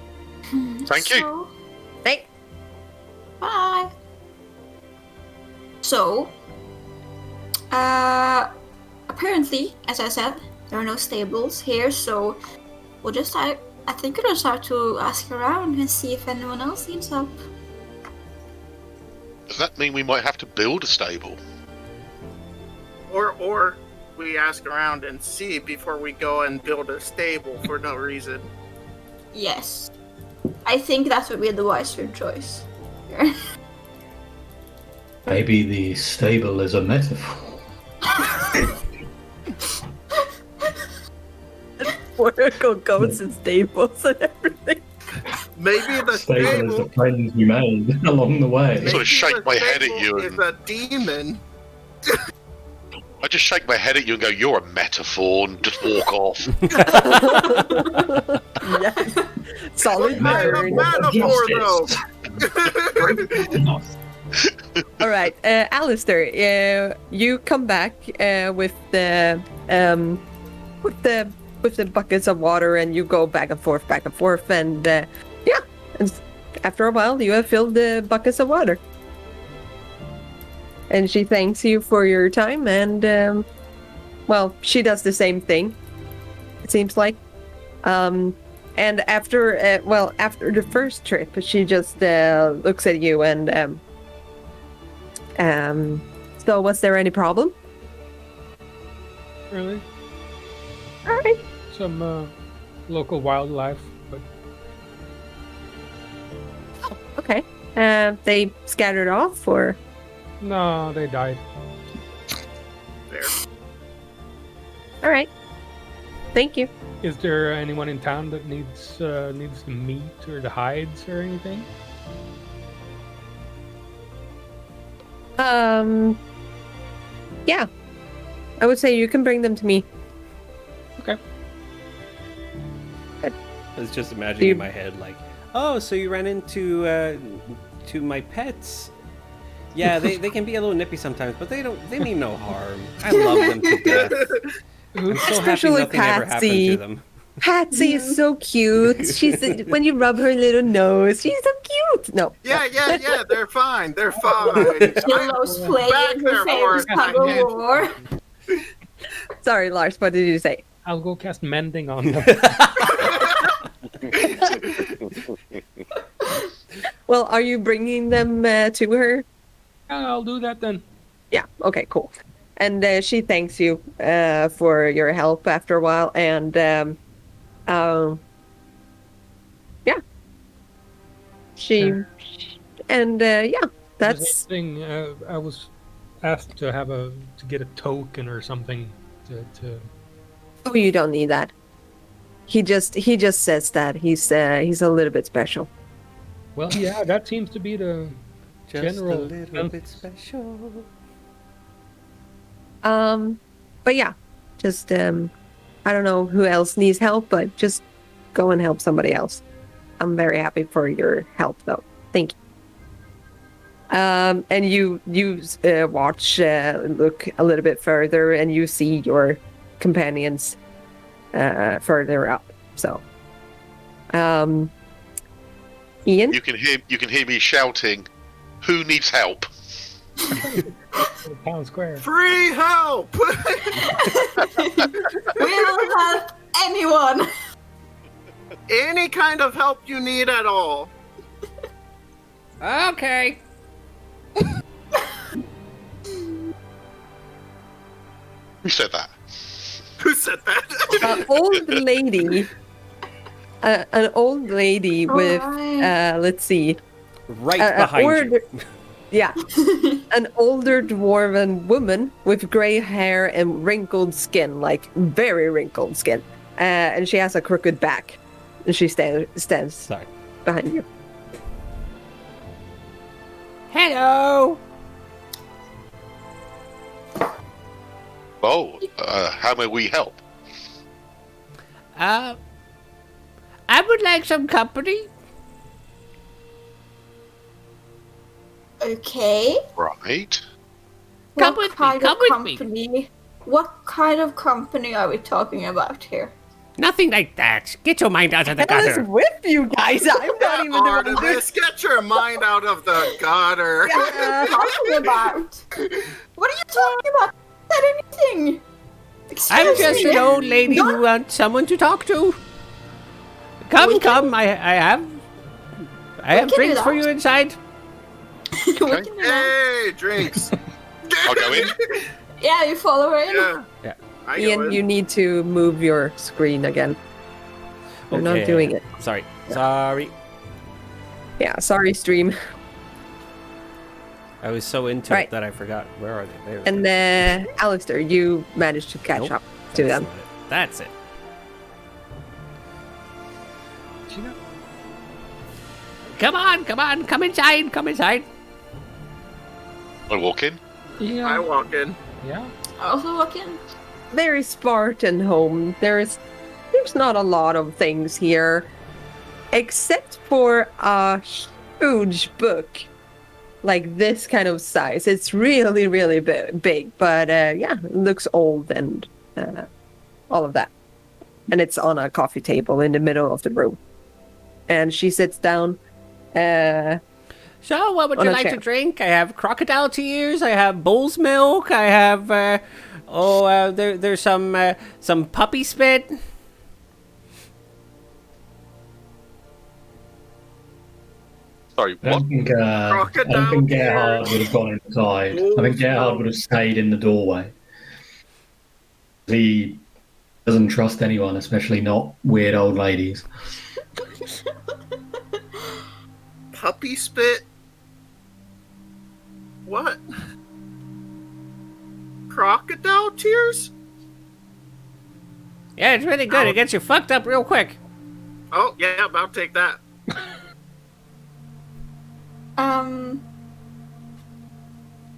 Thank you. Thanks. Bye. So, apparently, as I said, there are no stables here, so we'll just I think we'll just have to ask around and see if anyone else needs help. Does that mean we might have to build a stable? Or we ask around and see before we go and build a stable for no reason. Yes. I think that would be the wiser choice. Maybe the stable is a metaphor. Oracle goats and stables and everything. Maybe the Stable is the stable friends you made along the way. Sort of shake my head at you is and a demon. I just shake my head at you and go, "You're a metaphor," and just walk off. Yes. Solid I'm a burn. metaphor, though. All right, Alistair, you come back with the buckets of water, and you go back and forth, and yeah, and after a while, you have filled the buckets of water. And she thanks you for your time, and well, she does the same thing. It seems like, and after the first trip, she just looks at you and so was there any problem? Really? All right. Some local wildlife, but Okay. They scattered off, or? no, they died. There. All right. Thank you. Is there anyone in town that needs the meat or the hides or anything? Yeah. I would say you can bring them to me. Okay. I was just imagining in my head, like, oh, so you ran into to my pets. Yeah, they can be a little nippy sometimes, but they mean no harm. I love them to death. I'm so Especially happy nothing ever happened Patsy. to them. Patsy is so cute. She's when you rub her little nose, she's so cute. No. Yeah, they're fine. They're fine. Pillows playing back in there her for favorite a tug of second. war. Sorry, Lars, what did you say? I'll go cast mending on them. Well, are you bringing them to her? I'll do that then. Yeah, okay, cool. And she thanks you for your help after a while, and That's thing. I was asked to get a token or something to. Oh, you don't need that. He just says that he's a little bit special. Well, yeah, that seems to be the Just general a little bit special. But yeah, just I don't know who else needs help, but just go and help somebody else. I'm very happy for your help, though. Thank you. And you watch, look a little bit further, and you see your companions further up. So, Ian, You can hear me shouting, "Who needs help?" Town Square. Free help! We will help anyone. Any kind of help you need at all. Okay. Who said that? Who said that? an old lady with right. let's see, Right behind you. yeah, an older dwarven woman with gray hair and wrinkled skin, like very wrinkled skin, and she has a crooked back, and she stands Sorry. behind you. Hello. Oh, how may we help? I would like some company. Okay. Right. Come What with me, kind come of with me. company? What kind of company are we talking about here? Nothing like that. Get your mind out of the Hell is gutter. with you guys. I'm not even the one doing Artemis, get your mind out of the gutter. What are you talking about? What are you talking about? Said anything? I'm Excuse just me. an old lady who wants someone to talk to. Come. I have can do drinks for that. you inside. We can do that. Hey, drinks. I'll go in. Yeah, you follow her in. Yeah. I go Ian, in. you need to move your screen again. You're not doing it. Sorry. Yeah, sorry, stream. I was so into Right. it that I forgot. Where are they? There. And Alistair, you managed to catch Nope, up to that's them. not it. That's it. You know, Come on. Come inside. I walk in. yeah. I walk in. Yeah. I also walk in. Very Spartan home. There's not a lot of things here, except for a huge book, like this kind of size. It's really, really big, but yeah, it looks old and all of that. And it's on a coffee table in the middle of the room. And she sits down. So, what would On you a like to chair. drink? I have crocodile tears. I have bull's milk. I have there's some puppy spit. Sorry, I what? don't think, I don't Crocodile think tears. Gerhard would have gone inside. I think Gerhard would have stayed in the doorway. He doesn't trust anyone, especially not weird old ladies. Puppy spit? What? Crocodile tears? Yeah, it's really good. It gets you fucked up real quick. Oh, yeah, I'll take that.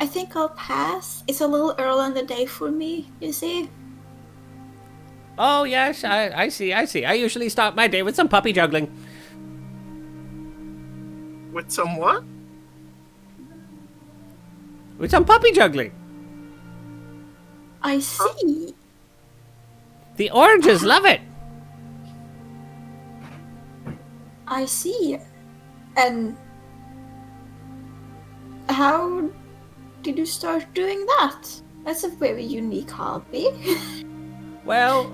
I think I'll pass. It's a little early in the day for me, you see. Oh yes, I see. I usually start my day with some puppy juggling. With some what? With some puppy juggling. I see. The oranges love it. I see. And how did you start doing that? That's a very unique hobby. Well,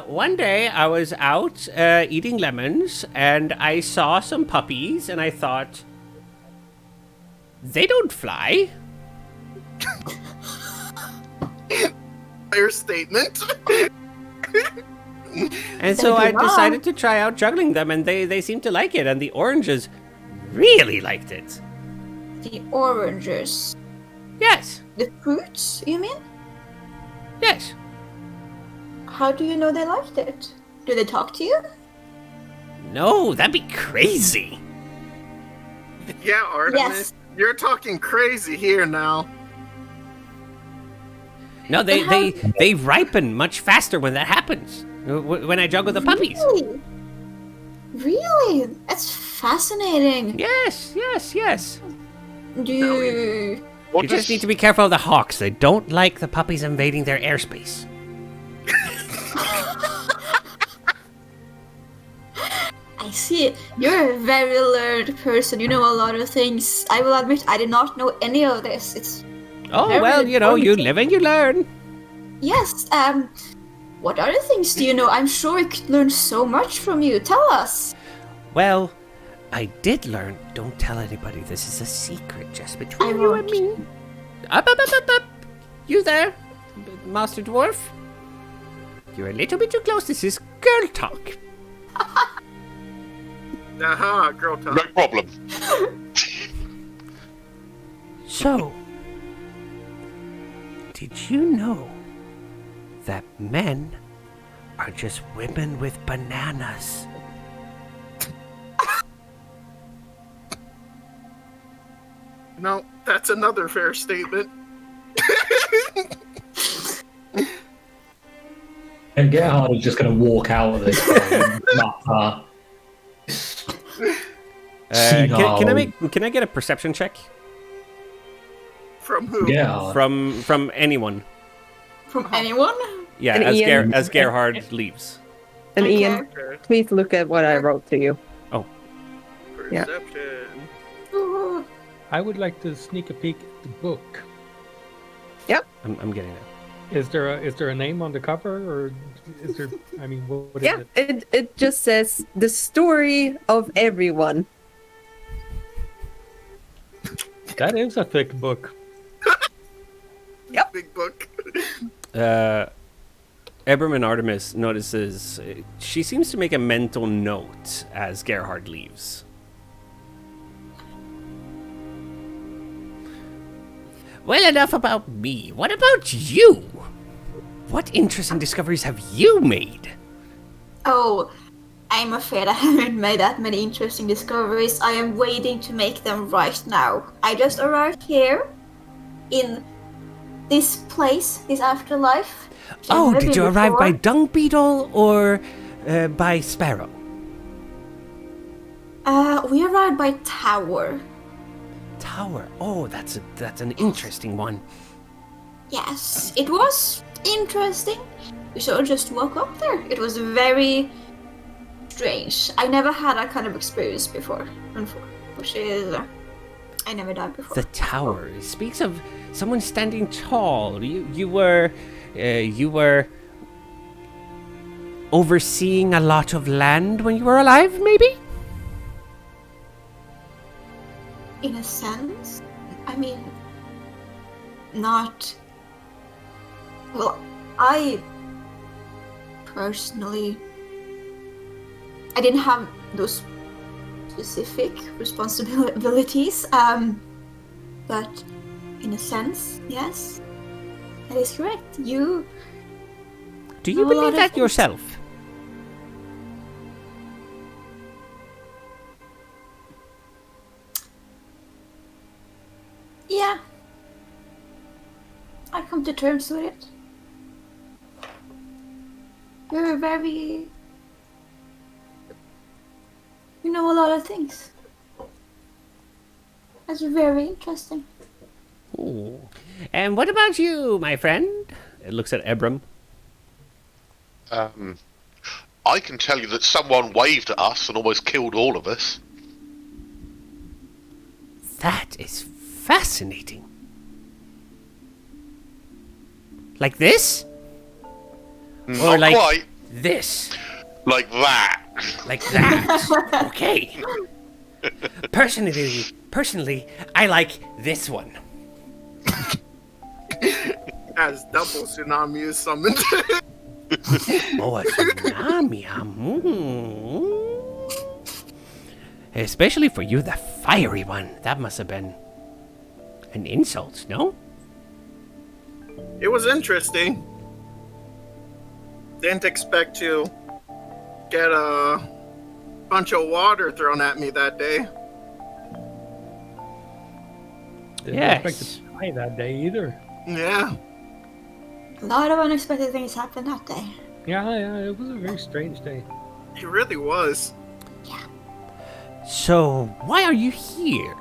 one day I was out eating lemons and I saw some puppies and I thought, they don't fly. Fair statement. And so Thank I you, Mom. decided to try out juggling them and they seemed to like it and the oranges really liked it. The oranges. Yes, The fruits, you mean? yes. How do you know they liked it? Do they talk to you? No, that'd be crazy. Yeah, Artemis, Yes. you're talking crazy here now. No, they ripen much faster when that happens. When I juggle the puppies. Really? Really? That's fascinating. Yes. Do you... You just need to be careful of the hawks. They don't like the puppies invading their airspace. I see. You're a very learned person. You know a lot of things. I will admit, I did not know any of this. It's Oh, very well, you know, you informative. live and you learn. Yes. What other things do you know? I'm sure we could learn so much from you. Tell us. Well, I did learn. Don't tell anybody. This is a secret just between I you and won't. me. Up. You there, Master Dwarf? You're a little bit too close. This is girl talk. Aha, girl talk. No problem. So, did you know that men are just women with bananas? No, that's another fair statement. And Gerhart is just going to walk out of this. Can I get a perception check From who? Gerhart. from anyone? From anyone? Yeah, And Ian- as Gerhard leaves. And Okay. Ian, please look at what I wrote to you. Yeah. Perception. Ooh. I would like to sneak a peek at the book. I'm getting it. Is there a name on the cover, or is there? I mean, what is Yeah, it? it just says the story of everyone. That is a thick book. Big book. Ebram and Artemis notices she seems to make a mental note as Gerhard leaves. Well, enough about me. What about you? What interesting discoveries have you made? Oh, I'm afraid I haven't made that many interesting discoveries. I am waiting to make them right now. I just arrived here in this place, this afterlife. which I've Oh, never did been you arrive by before. dung beetle or by sparrow? We arrived by tower. Tower. Oh, that's an interesting one. Yes, it was interesting. We sort of just woke up there. It was very strange. I never had that kind of experience before. Which is, I never died before. The tower. It speaks of someone standing tall. You were overseeing a lot of land when you were alive, maybe? In a sense, I mean, not. Well, I personally, I didn't have those specific responsibilities. But in a sense, yes, that is correct. You. Do you know a lot believe of that things. yourself? Yeah. I come to terms with it. You're very. You know a lot of things. That's very interesting. Ooh. And what about you, my friend? It looks at Ebram. I can tell you that someone waved at us and almost killed all of us. That is fascinating. Like this? Or Not like quite this? like that. Like that? Okay. Personally, I like this one. As double tsunami is summoned. Oh, a tsunami. Especially for you, the fiery one. That must have been an insult, no? It was interesting. Didn't expect to get a bunch of water thrown at me that day. Didn't expect to die that day either. Yeah. A lot of unexpected things happened that day. Yeah, it was a very strange day. It really was. So, why are you here?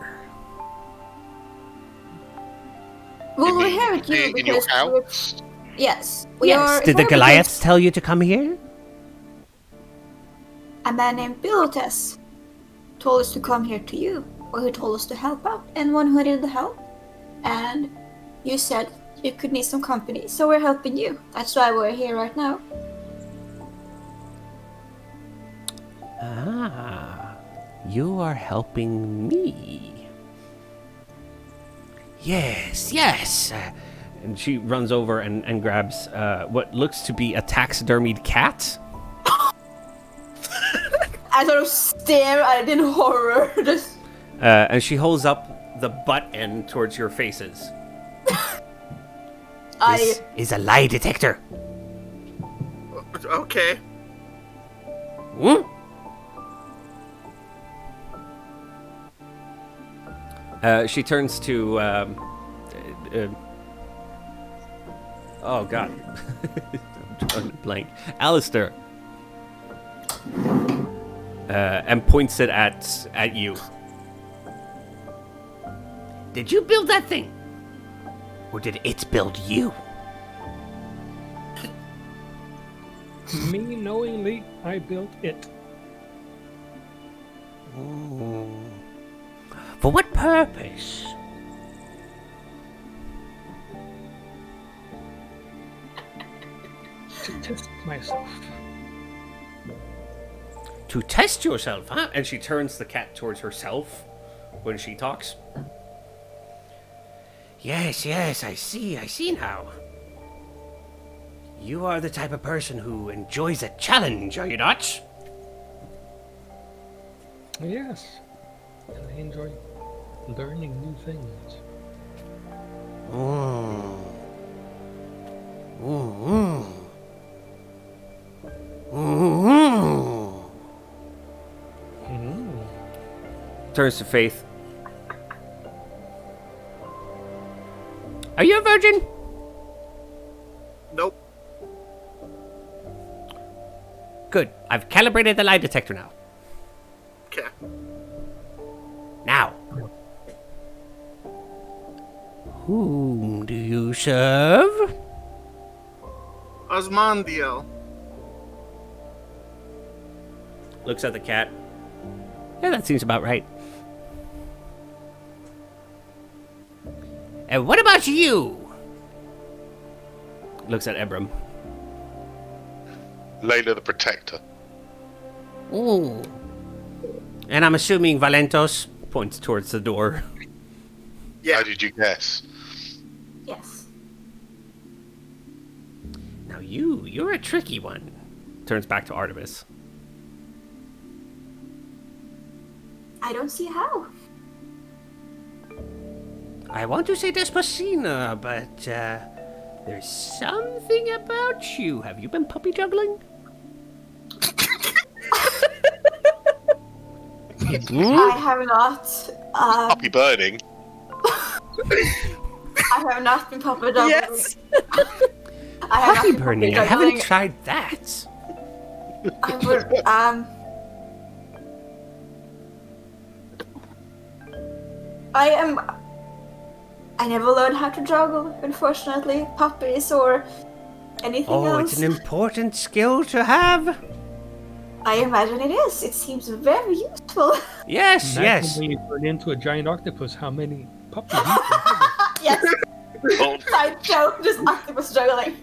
Well, we're here with you In your because house? yes. Did the Goliaths tell you to come here? A man named Velentos told us to come here to you, or who told us to help out anyone who needed the help. And you said you could need some company, so we're helping you. That's why we're here right now. Ah, you are helping me. Yes. And she runs over and grabs what looks to be a taxidermied cat. I sort of stare at it in horror. Just And she holds up the butt end towards your faces. This is a lie detector. Okay. Hmm? She turns to. Oh God, I'm drawing a blank. Alistair, and points it at you. Did you build that thing, or did it build you? Me knowingly, I built it. Ooh. For what purpose? To test myself. To test yourself, huh? And she turns the cat towards herself when she talks. Yes, I see now. You are the type of person who enjoys a challenge, are you not? Yes. And I enjoy learning new things. Turns to Faith. Are you a virgin? Nope. Good. I've calibrated the lie detector now. Okay. Now. Whom do you serve? Osmondiel. Looks at the cat. Yeah, that seems about right. And what about you? Looks at Ebram. Layla the Protector. Ooh. And I'm assuming Valentos points towards the door. Yeah. How did you guess? yes. Now you're a tricky one. Turns back to Artemis. I don't see how. I want to say Despacina, but there's something about you. Have you been puppy juggling? I have not. Puppy burning. I have not been puppy juggling. Yes. I have Puppy not been burning? I haven't tried that. I would, I never learned how to juggle, unfortunately. Puppies or anything Oh, else. it's an important skill to have. I imagine it is. It seems very useful. Yes, Imagine yes. when you turn into a giant octopus, how many puppies you can have. Yes. Oh, Side joke, just octopus juggling.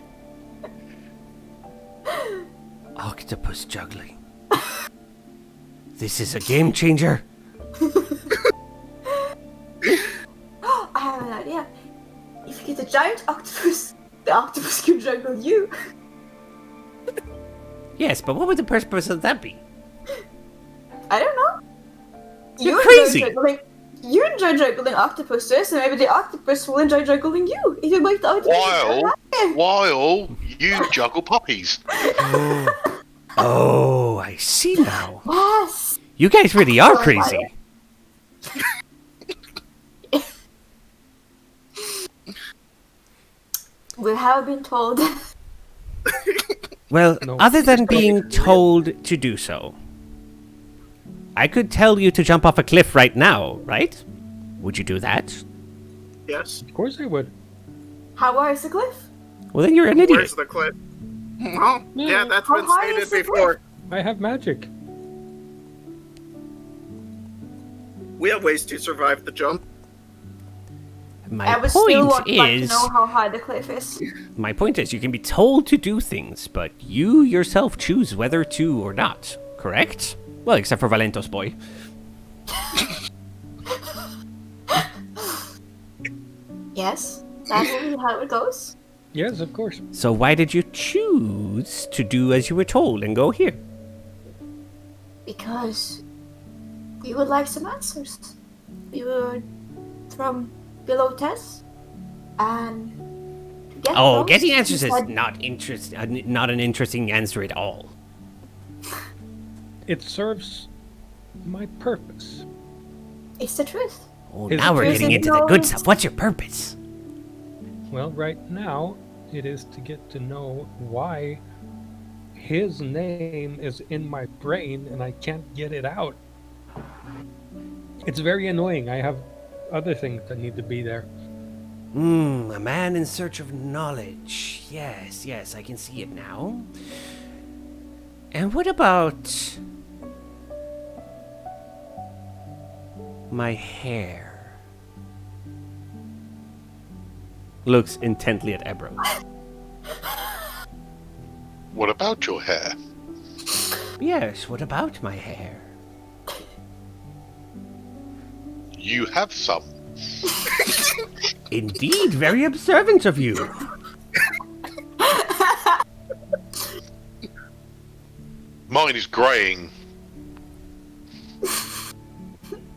Octopus juggling. This is a game changer. I have an idea. If you get a giant octopus, the octopus can juggle you. Yes, but what would the purpose of that be? I don't know. you crazy. You enjoy juggling octopuses, and maybe the octopus will enjoy juggling you if you make the octopus While you juggle puppies. Oh, I see now. Yes. You guys really are crazy. We have been told. Well, No. other than being told to do so, I could tell you to jump off a cliff right now, right? Would you do that? Yes. Of course I would. How high is the cliff? Well, then you're an idiot. Where's the clip? Oh, yeah, that's How been high is stated the before. I have magic. We have ways to survive the jump. I My would still point like to is, know how high the cliff is. you can be told to do things, but you yourself choose whether to or not. Correct? Well, except for Valentos boy. Yes, that's how it goes. Yes, of course. So why did you choose to do as you were told and go here? Because we would like some answers. We were from Velentos, and to get Oh, those, getting we answers is said- not an interesting answer at all. It serves my purpose. It's the truth. Oh, Is now it we're true? getting Is it into the good known- stuff. What's your purpose? Well, right now, it is to get to know why his name is in my brain and I can't get it out. It's very annoying. I have other things that need to be there. A man in search of knowledge. Yes, I can see it now. And what about my hair? Looks intently at Ebro. What about your hair? Yes, what about my hair? You have some. Indeed, very observant of you. Mine is greying.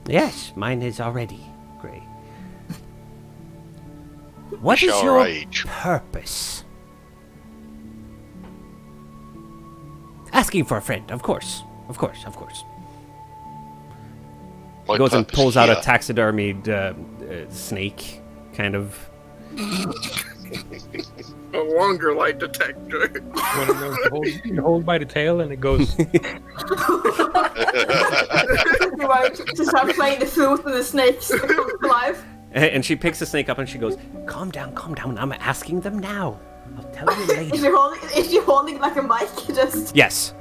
Yes, mine is already grey. What is Show our your age. purpose? Asking for a friend, of course. Of course. My Goes and purpose pulls out a here- taxidermied snake, kind of. A longer light detector. One of those you hold by the tail and it goes. You want to start playing the flute and the snakes alive. And she picks the snake up and she goes, calm down. I'm asking them now. I'll tell you If later. you're holding like a mic, just Yes.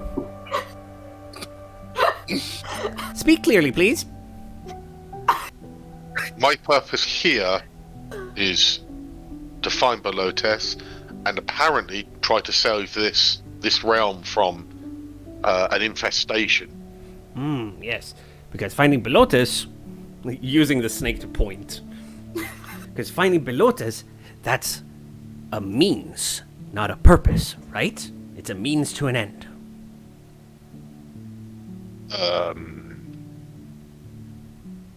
Speak clearly, please. My purpose here is to find Velentos and apparently try to save this realm from an infestation. Yes. Because finding Velentos, using the snake to point. Because finding Velentos, that's a means, not a purpose, right? It's a means to an end.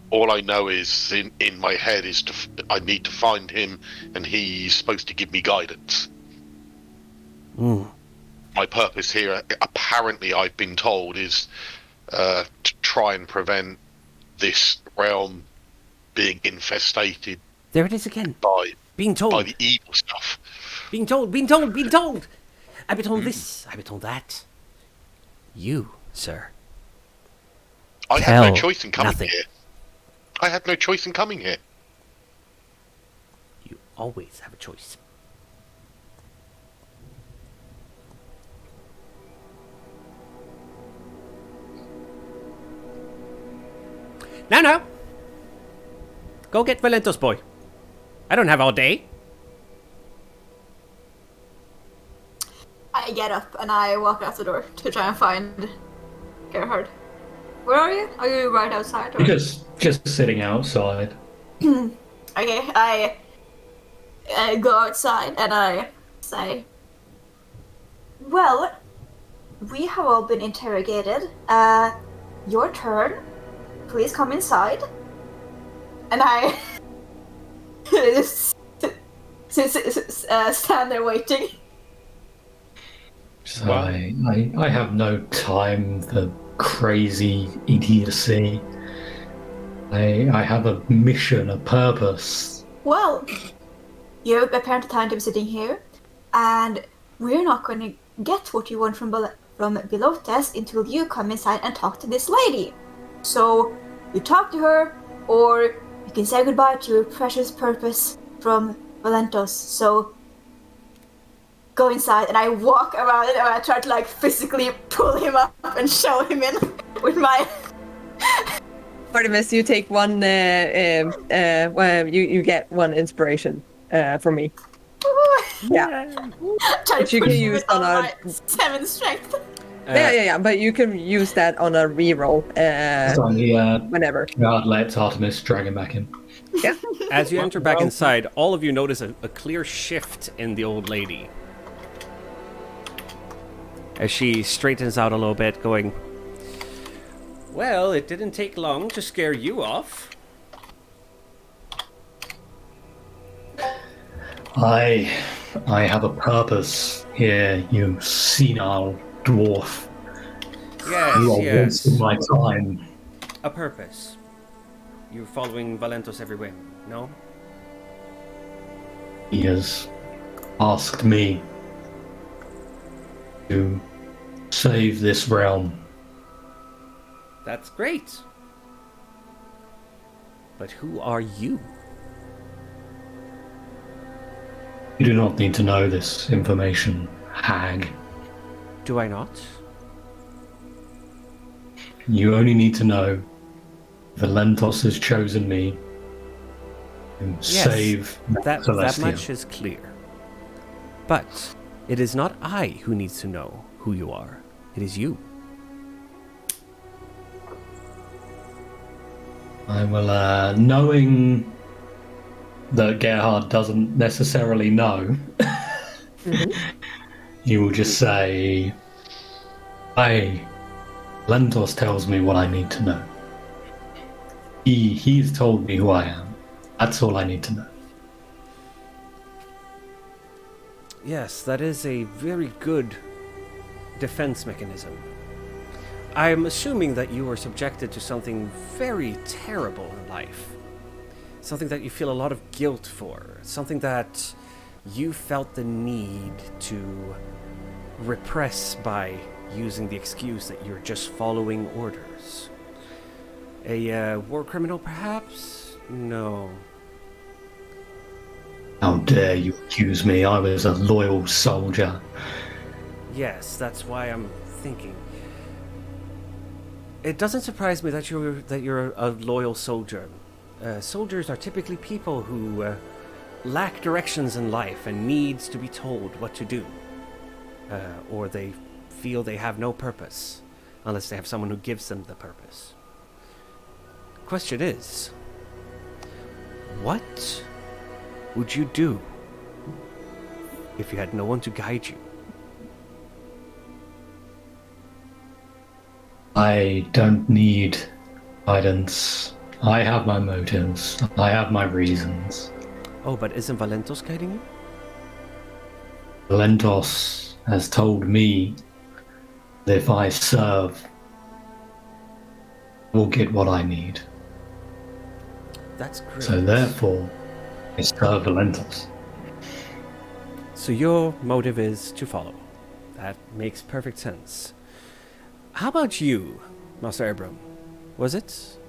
All I know is in my head is I need to find him, and he's supposed to give me guidance. My purpose here, apparently, I've been told, is to try and prevent this realm being infestated There it is again. by Being told. the evil stuff. Being told. I've been told this. I've been told that. You, sir. I had no Tell choice in coming nothing. here. I had no choice in coming here. You always have a choice. Now. Go get Valentos boy. I don't have all day. I get up and I walk out the door to try and find Gerhart. Where are you? Are you right outside? Or? Just sitting outside. Okay, I go outside and I say, well, we have all been interrogated. Your turn. please come inside. And I just stand there waiting. So I have no time for crazy idiocy. I have a mission, a purpose. Well, you have apparently time to be sitting here, and we're not going to get what you want from Velentos until you come inside and talk to this lady. So, you talk to her, or you can say goodbye to your precious purpose from Valentos. So, go inside, and I walk around it, and I try to like physically pull him up and show him in with my... Artemis, you take one. Well, you get one inspiration from me. Yeah, Which you can use on my 7 strength. Yeah. But you can use that on a reroll whenever. God lets Artemis drag him back in. Yeah. As you enter back inside, all of you notice a clear shift in the old lady. As she straightens out a little bit, going, "Well, it didn't take long to scare you off." I have a purpose here, you senile dwarf. You are wasting my time. A purpose. You're following Valentos every whim, no? He has asked me to save this realm. That's great. But who are you? You do not need to know this information, hag. Do I not? You only need to know Valentos has chosen me to save Mount that Celestia. much is clear. But it is not I who needs to know who you are. It is you. I will, knowing that Gerhart doesn't necessarily know, he will just say, Valentos tells me what I need to know. He's told me who I am. That's all I need to know. Yes, that is a very good defense mechanism. I'm assuming that you were subjected to something very terrible in life. Something that you feel a lot of guilt for. Something that you felt the need to repress by using the excuse that you're just following orders. A war criminal, perhaps? No. How dare you accuse me? I was a loyal soldier. Yes, that's why I'm thinking. It doesn't surprise me that you're a loyal soldier. Soldiers are typically people who lack directions in life and needs to be told what to do. Or they feel they have no purpose, unless they have someone who gives them the purpose. Question is, what would you do if you had no one to guide you? I don't need guidance. I have my motives. I have my reasons. Oh, but isn't Valentos guiding you? Valentos has told me that if I serve, I will get what I need. That's great. So therefore, I serve Valentos. So your motive is to follow. That makes perfect sense. How about you, Master Abram? Was it?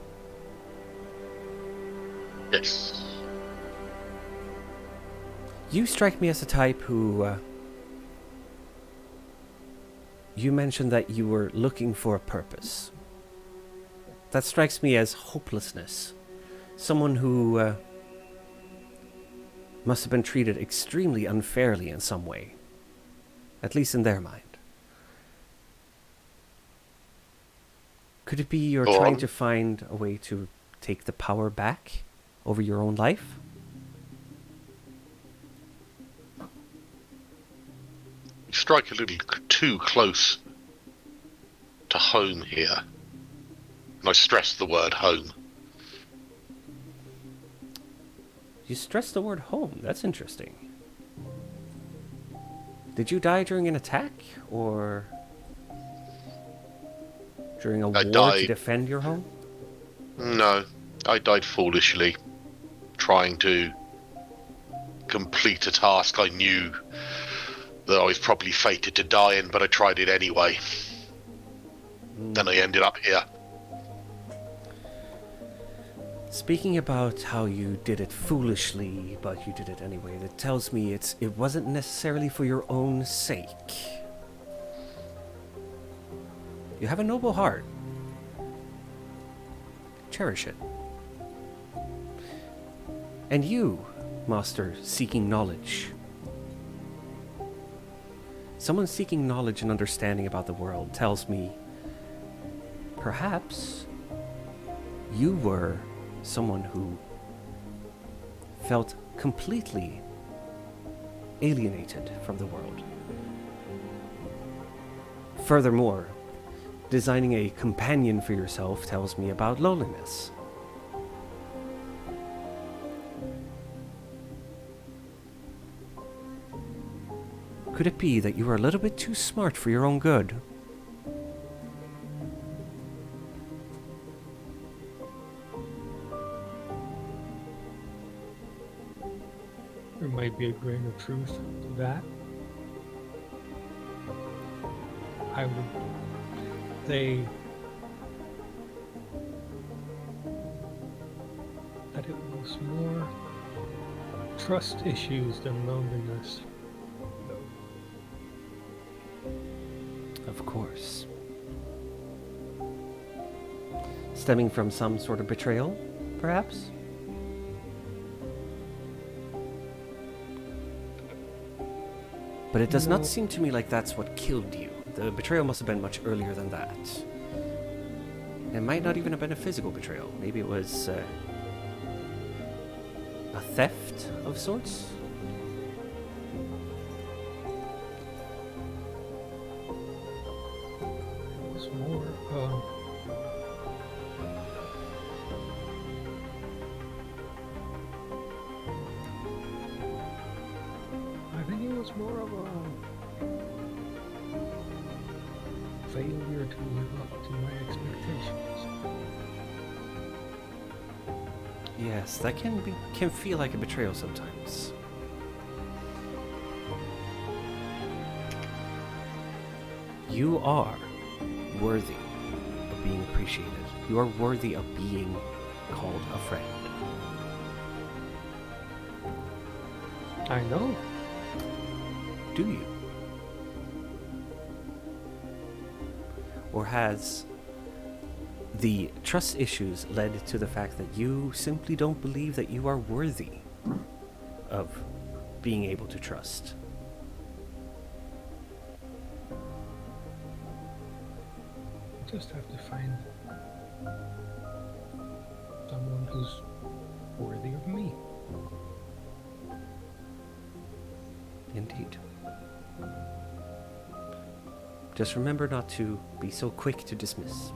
Yes. You strike me as a type who... you mentioned that you were looking for a purpose. That strikes me as hopelessness. Someone who must have been treated extremely unfairly in some way. At least in their mind. Could it be you're trying to find a way to take the power back over your own life? You strike a little too close to home here. And I stress the word home. You stressed the word home. That's interesting. Did you die during an attack, or during a war to defend your home? No, I died foolishly, trying to complete a task I knew that I was probably fated to die in, but I tried it anyway. Then I ended up here. Speaking about how you did it foolishly, but you did it anyway, that tells me it wasn't necessarily for your own sake. You have a noble heart. Cherish it. And you, Master, seeking knowledge. Someone seeking knowledge and understanding about the world tells me perhaps you were someone who felt completely alienated from the world. Furthermore, designing a companion for yourself tells me about loneliness. Could it be that you are a little bit too smart for your own good? There might be a grain of truth to that. I would say that it was more trust issues than loneliness. Of course. Stemming from some sort of betrayal, perhaps? But it does not seem to me like that's what killed you. The betrayal must have been much earlier than that. It might not even have been a physical betrayal. Maybe it was a theft of sorts? It was more, I think it was more of a failure to live up to my expectations. Yes, that can feel like a betrayal sometimes. You are worthy of being appreciated. You are worthy of being called a friend. I know. Do you? Or has the trust issues led to the fact that you simply don't believe that you are worthy of being able to trust? Just have to find someone who's worthy of me. Indeed. Just remember not to be so quick to dismiss.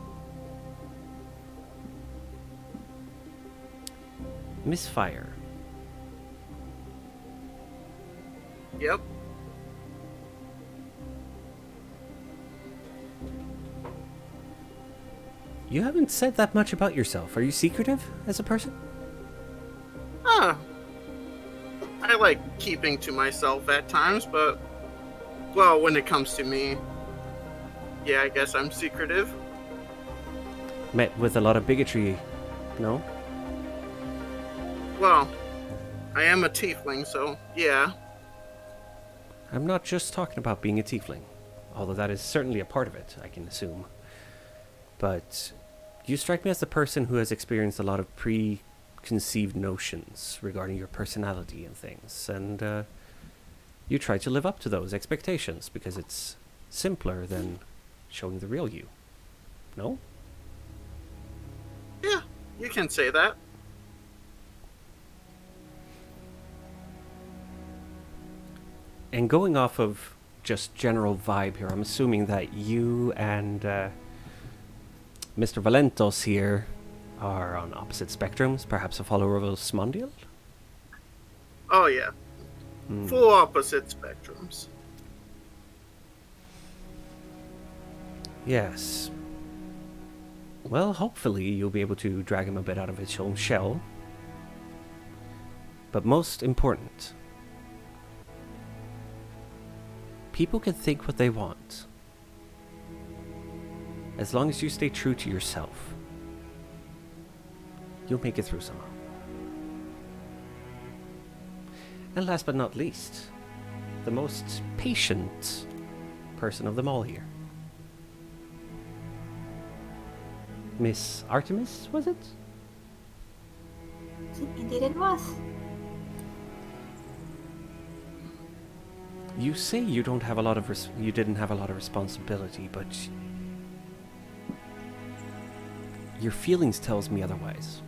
Misfire. Yep. You haven't said that much about yourself. Are you secretive as a person? I like keeping to myself at times, but, well, when it comes to me, yeah, I guess I'm secretive. Met with a lot of bigotry, no? Well, I am a tiefling, so, yeah. I'm not just talking about being a tiefling, although that is certainly a part of it, I can assume. But you strike me as the person who has experienced a lot of preconceived notions regarding your personality and things, and you try to live up to those expectations because it's simpler than showing the real you. No? Yeah, you can say that. And going off of just general vibe here, I'm assuming that you and Mr. Valentos here are on opposite spectrums, perhaps a follower of Osmondial? Oh yeah, full opposite spectrums. Yes. Well, hopefully you'll be able to drag him a bit out of his own shell. But most important, people can think what they want. As long as you stay true to yourself, you'll make it through somehow. And last but not least, the most patient person of them all here. Miss Artemis, was it? Indeed it was. You say you don't have a lot of you didn't have a lot of responsibility, but your feelings tells me otherwise.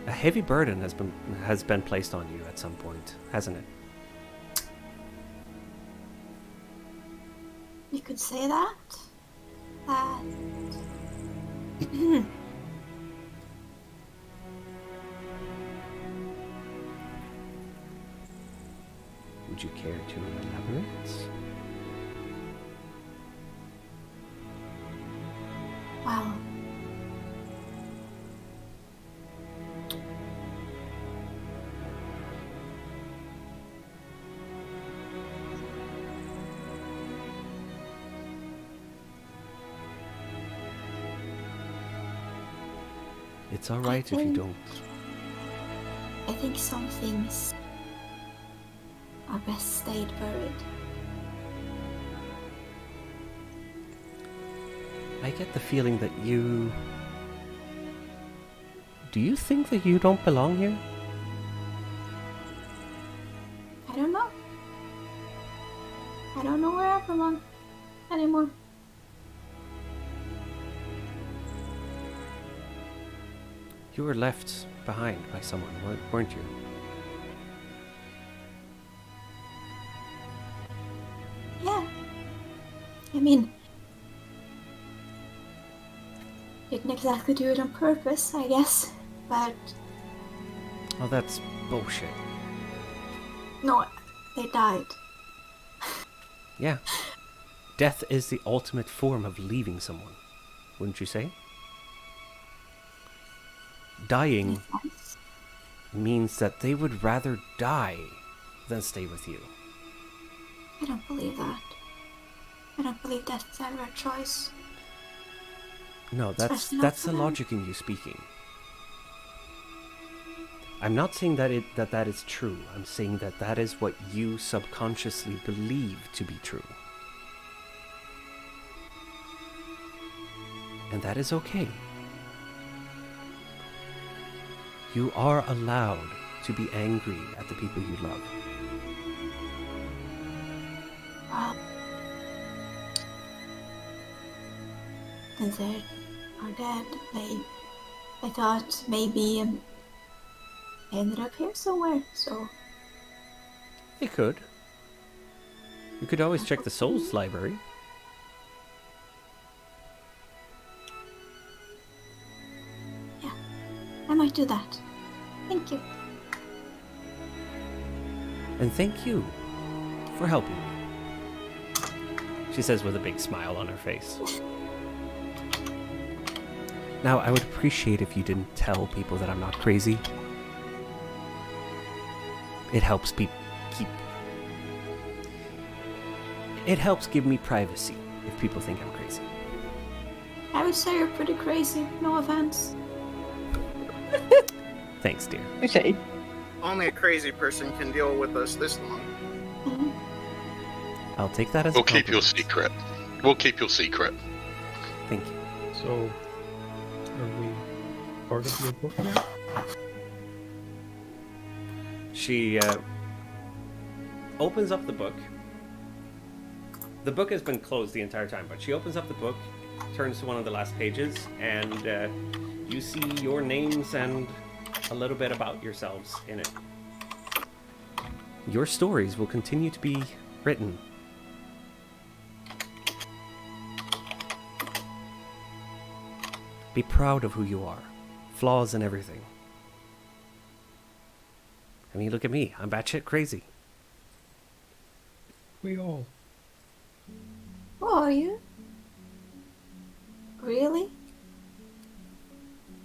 A heavy burden has been placed on you at some point, hasn't it? You could say that. Would you care to elaborate? Well, It's all right if you don't. I think some things are best stayed buried. I get the feeling that you... Do you think that you don't belong here? I don't know. I don't know where I belong anymore. You were left behind by someone, weren't you? Yeah. I mean, didn't exactly do it on purpose, I guess, but... Oh, that's bullshit. No, they died. Yeah. Death is the ultimate form of leaving someone, wouldn't you say? Dying means that they would rather die than stay with you. I don't believe that. I don't believe death is ever a choice. No, that's the logic in you speaking. I'm not saying that is true. I'm saying that is what you subconsciously believe to be true. And that is okay. You are allowed to be angry at the people you love. Well, since they are dead, I thought maybe they ended up here somewhere, so... They could. You could always check the Souls library. Yeah, I might do that. Thank you. And thank you for helping me, she says with a big smile on her face. Now, I would appreciate if you didn't tell people that I'm not crazy. It helps It helps give me privacy if people think I'm crazy. I would say you're pretty crazy, no offense. Thanks, dear. Okay. Only a crazy person can deal with us this long. Mhm. I'll take that as We'll a keep your compliment. secret. We'll keep your secret. Thank you. So, are we part of your book now? She opens up the book. The book has been closed the entire time, but she opens up the book, turns to one of the last pages, and you see your names and a little bit about yourselves in it. Your stories will continue to be written. Be proud of who you are. Flaws and everything. I mean, look at me. I'm batshit crazy. We all. Oh, are you? Really?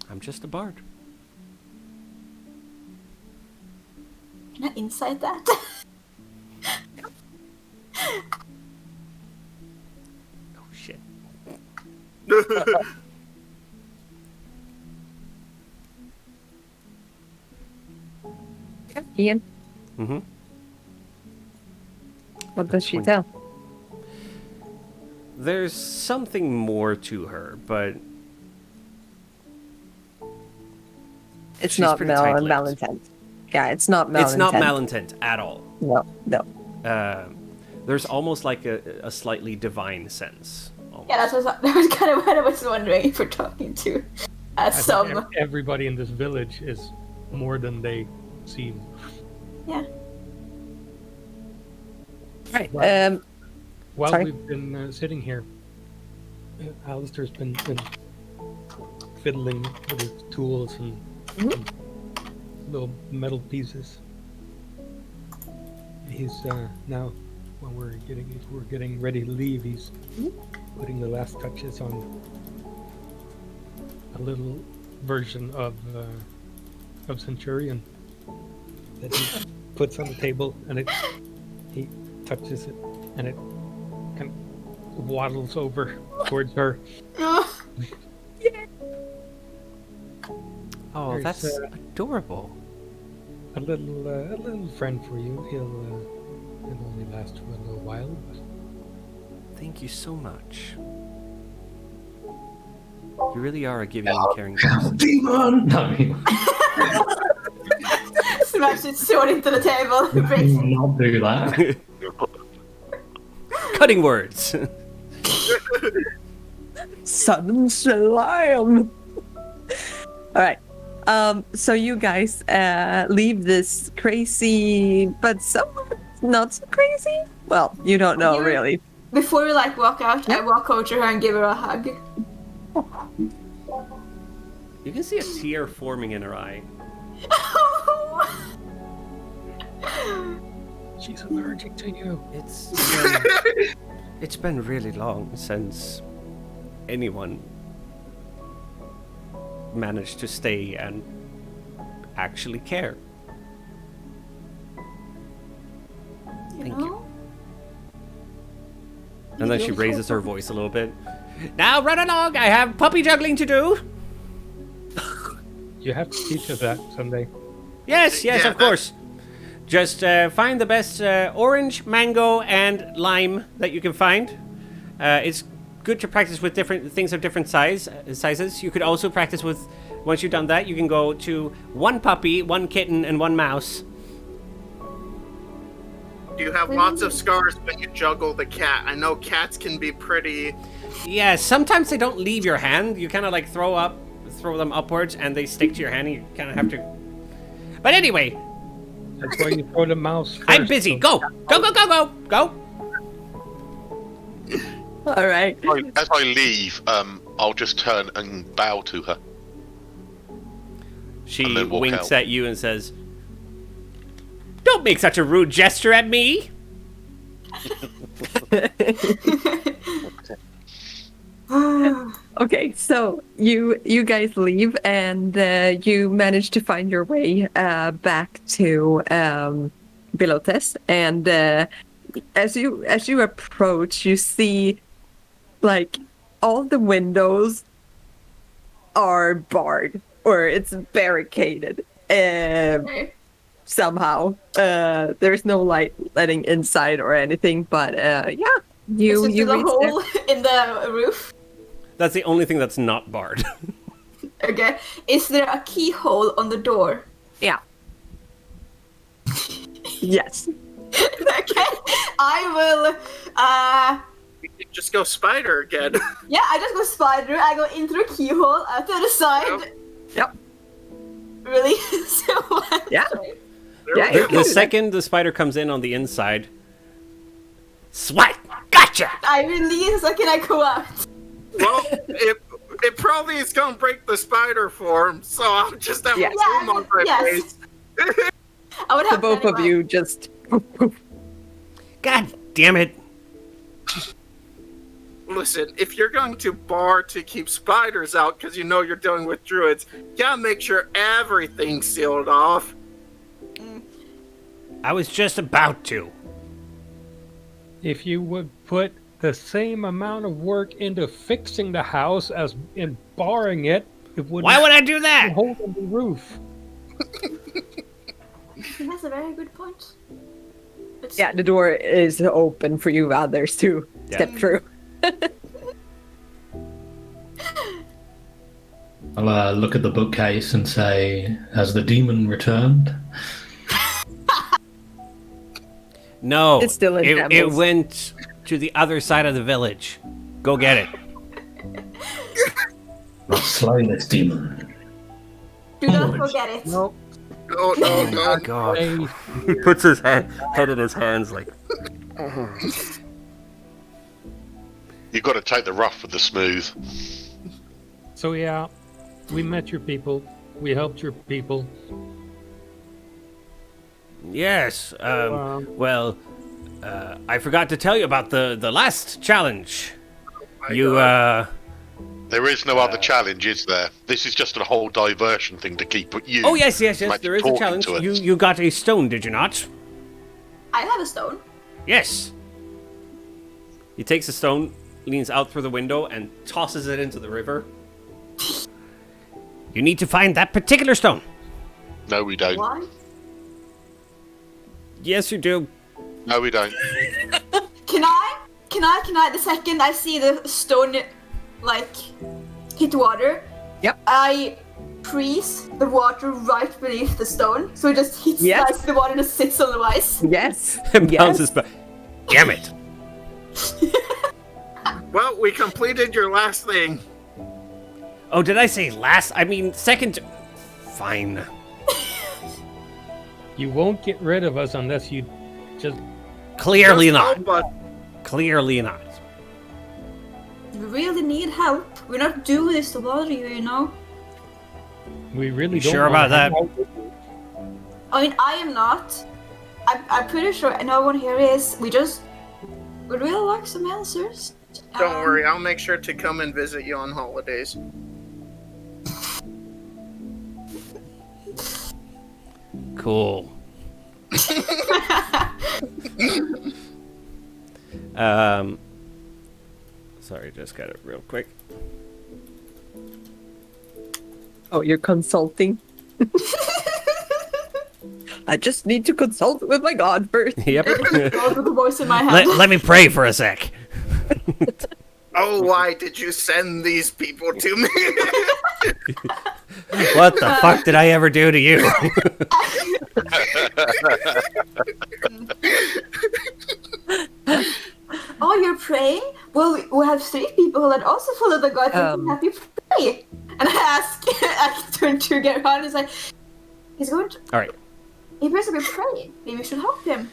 I'm just a bard. Can I insight that? Oh, shit. Ian, Mm-hmm. what does she Point. tell? There's something more to her, but It's she's not pretty tight-lipped. malintent. Yeah, it's not malintent. It's not malintent at all. No. There's almost like a slightly divine sense. Almost. Yeah, that was kind of what I was wondering if we're talking to. I think Some. everybody in this village is more than they seem. Yeah. Right. Well, While Sorry? we've been sitting here, Alistair's been fiddling with his tools and little metal pieces. He's now, when we're getting ready to leave, he's putting the last touches on a little version of Centurion that he puts on the table, and he touches it, and it kind of waddles over towards her. Oh, There's, that's adorable. A little friend for you. He'll only last for a little while. But Thank you so much. You really are a giving and caring person. Demon! No, Smash its sword into the table. do not do that. Cutting words. Sudden slam. All right. So you guys leave this crazy, but somewhat not so crazy. Well, you don't know You- really. Before we walk out, I walk over to her and give her a hug. You can see a tear forming in her eye. she's allergic to you. It's been really long since anyone managed to stay and actually care. Thank you. And then she raises her voice a little bit. Now run along, I have puppy juggling to do. You have to teach us that someday. Yes, Yeah, of course. Just find the best orange, mango, and lime that you can find. It's good to practice with different things of different sizes. You could also practice with, once you've done that, you can go to one puppy, one kitten, and one mouse. Do you have lots of scars when you juggle the cat? I know cats can be pretty. Yeah, sometimes they don't leave your hand. You kind of like throw them upwards, and they stick to your hand. And you kind of have to. But anyway, That's why you throw the mouse first. I'm busy. Go. All right. As I leave, I'll just turn and bow to her. She And then walk winks out. at you and says, "Don't make such a rude gesture at me." Okay, so you guys leave and you manage to find your way back to Velentos, and as you approach, you see like all the windows are barred or it's barricaded somehow. There's no light letting inside or anything, but yeah, you Is it a reach there. hole in the roof? That's the only thing that's not barred. Okay. Is there a keyhole on the door? Yeah. Yes. Okay. I will. You can just go spider again. Yeah, I just go spider. I go in through a keyhole, out to the side. Yep. Really? So Yeah. There Yeah, we you go. The second the spider comes in on the inside, swat! Gotcha! I release. So can I go out? Well, it probably is gonna break the spider form, so I'll just have Yes. a bloom on my Yes. face. I would The have both of anyway. you just. God damn it! Listen, if you're going to bar to keep spiders out because you know you're dealing with druids, you gotta make sure everything's sealed off. I was just about to. If you would put the same amount of work into fixing the house as in barring it, it would Why would I do that? hold on the roof. That's a very good point. It's, Yeah, the door is open for you others to step through. I'll look at the bookcase and say, "Has the demon returned?" No, It's still in it shambles. went to the other side of the village. Go get it. Not slay this demon. do not Onwards. forget it. No, no, Oh no. my god. Hey, He puts his head in his hands like... You've got to take the rough with the smooth. so yeah, we met your people. We helped your people. Yes, well, I forgot to tell you about the last challenge. There is no other challenge, is there? This is just a whole diversion thing to keep you. Oh, yes, there is a talking challenge. to us. You got a stone, did you not? I have a stone. Yes. He takes a stone, leans out through the window, and tosses it into the river. You need to find that particular stone. No, we don't. Why? Yes, you do. No, we don't. Can I, the second I see the stone, like, hit water, Yep. I freeze the water right beneath the stone, so it just hits, Yes. like, the water just sits on the ice. Yes. And yes. bounces back. Damn it. Well, we completed your last thing. Oh, did I say last? I mean, second. Fine. You won't get rid of us unless you just. Clearly Just not. help us. Clearly not. We really need help. We're not doing this to bother you, you know? We really You don't. sure wanna about that? hang out with you. I mean, I am not. I'm pretty sure no one here is. We would really like some answers. Don't worry, I'll make sure to come and visit you on holidays. Cool. Sorry, just got it real quick. Oh, you're consulting? I just need to consult with my god first. Yep. Those were the voice in my head. let me pray for a sec. Oh, why did you send these people to me? What the fuck did I ever do to you? Oh, you're praying? Well, we have 3 people that also follow the god and can happy pray. And I turn to Gerhart and say, he's going to, All right. he appears to be praying. Maybe we should help him.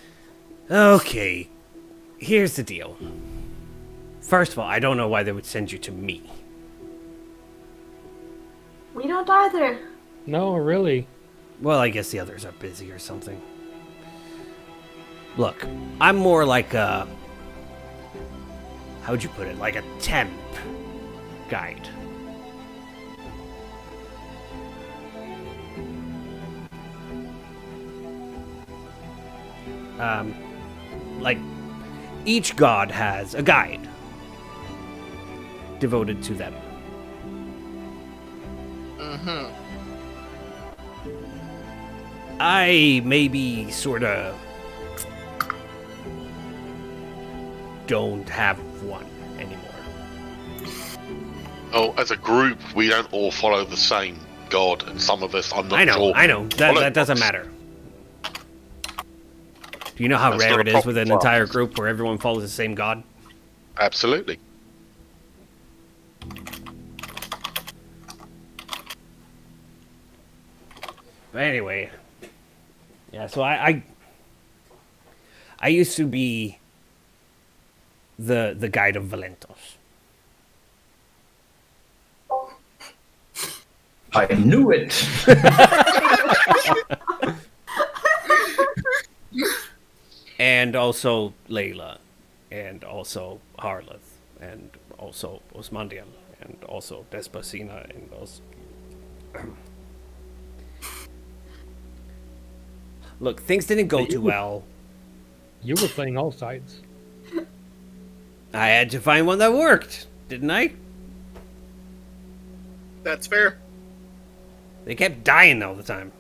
Okay. Here's the deal. First of all, I don't know why they would send you to me. We don't either. No, really. Well, I guess the others are busy or something. Look, I'm more like a... How'd you put it? Like a temp guide. Like, each god has a guide devoted to them. Mm-hmm. I maybe sorta don't have one anymore. Oh, as a group, we don't all follow the same god, and some of us, I'm not I know, sure. I know. follow That doesn't us. matter. Do you know how That's rare not it a is problem with an for us. entire group where everyone follows the same god? Absolutely. But anyway, yeah. So I used to be the guide of Valentos. I knew it. And also Layla, and also Harleth, and also Osmandiel, and also Despacina, and also... Look, things didn't go too well. You were playing all sides. I had to find one that worked, didn't I? That's fair. They kept dying all the time.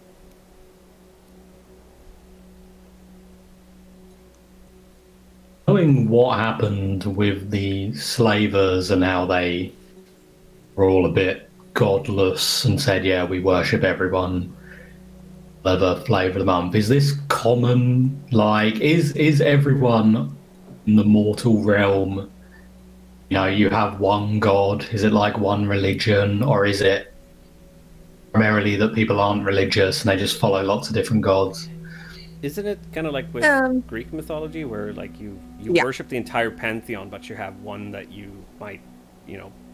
Knowing what happened with the slavers and how they were all a bit godless and said, yeah, we worship everyone, whatever flavor of the month, is this common? Like, is everyone in the mortal realm, you know, you have one god? Is it like one religion, or is it primarily that people aren't religious and they just follow lots of different gods? Isn't it kind of like with Greek mythology, where like you worship the entire pantheon, but you have one that you might,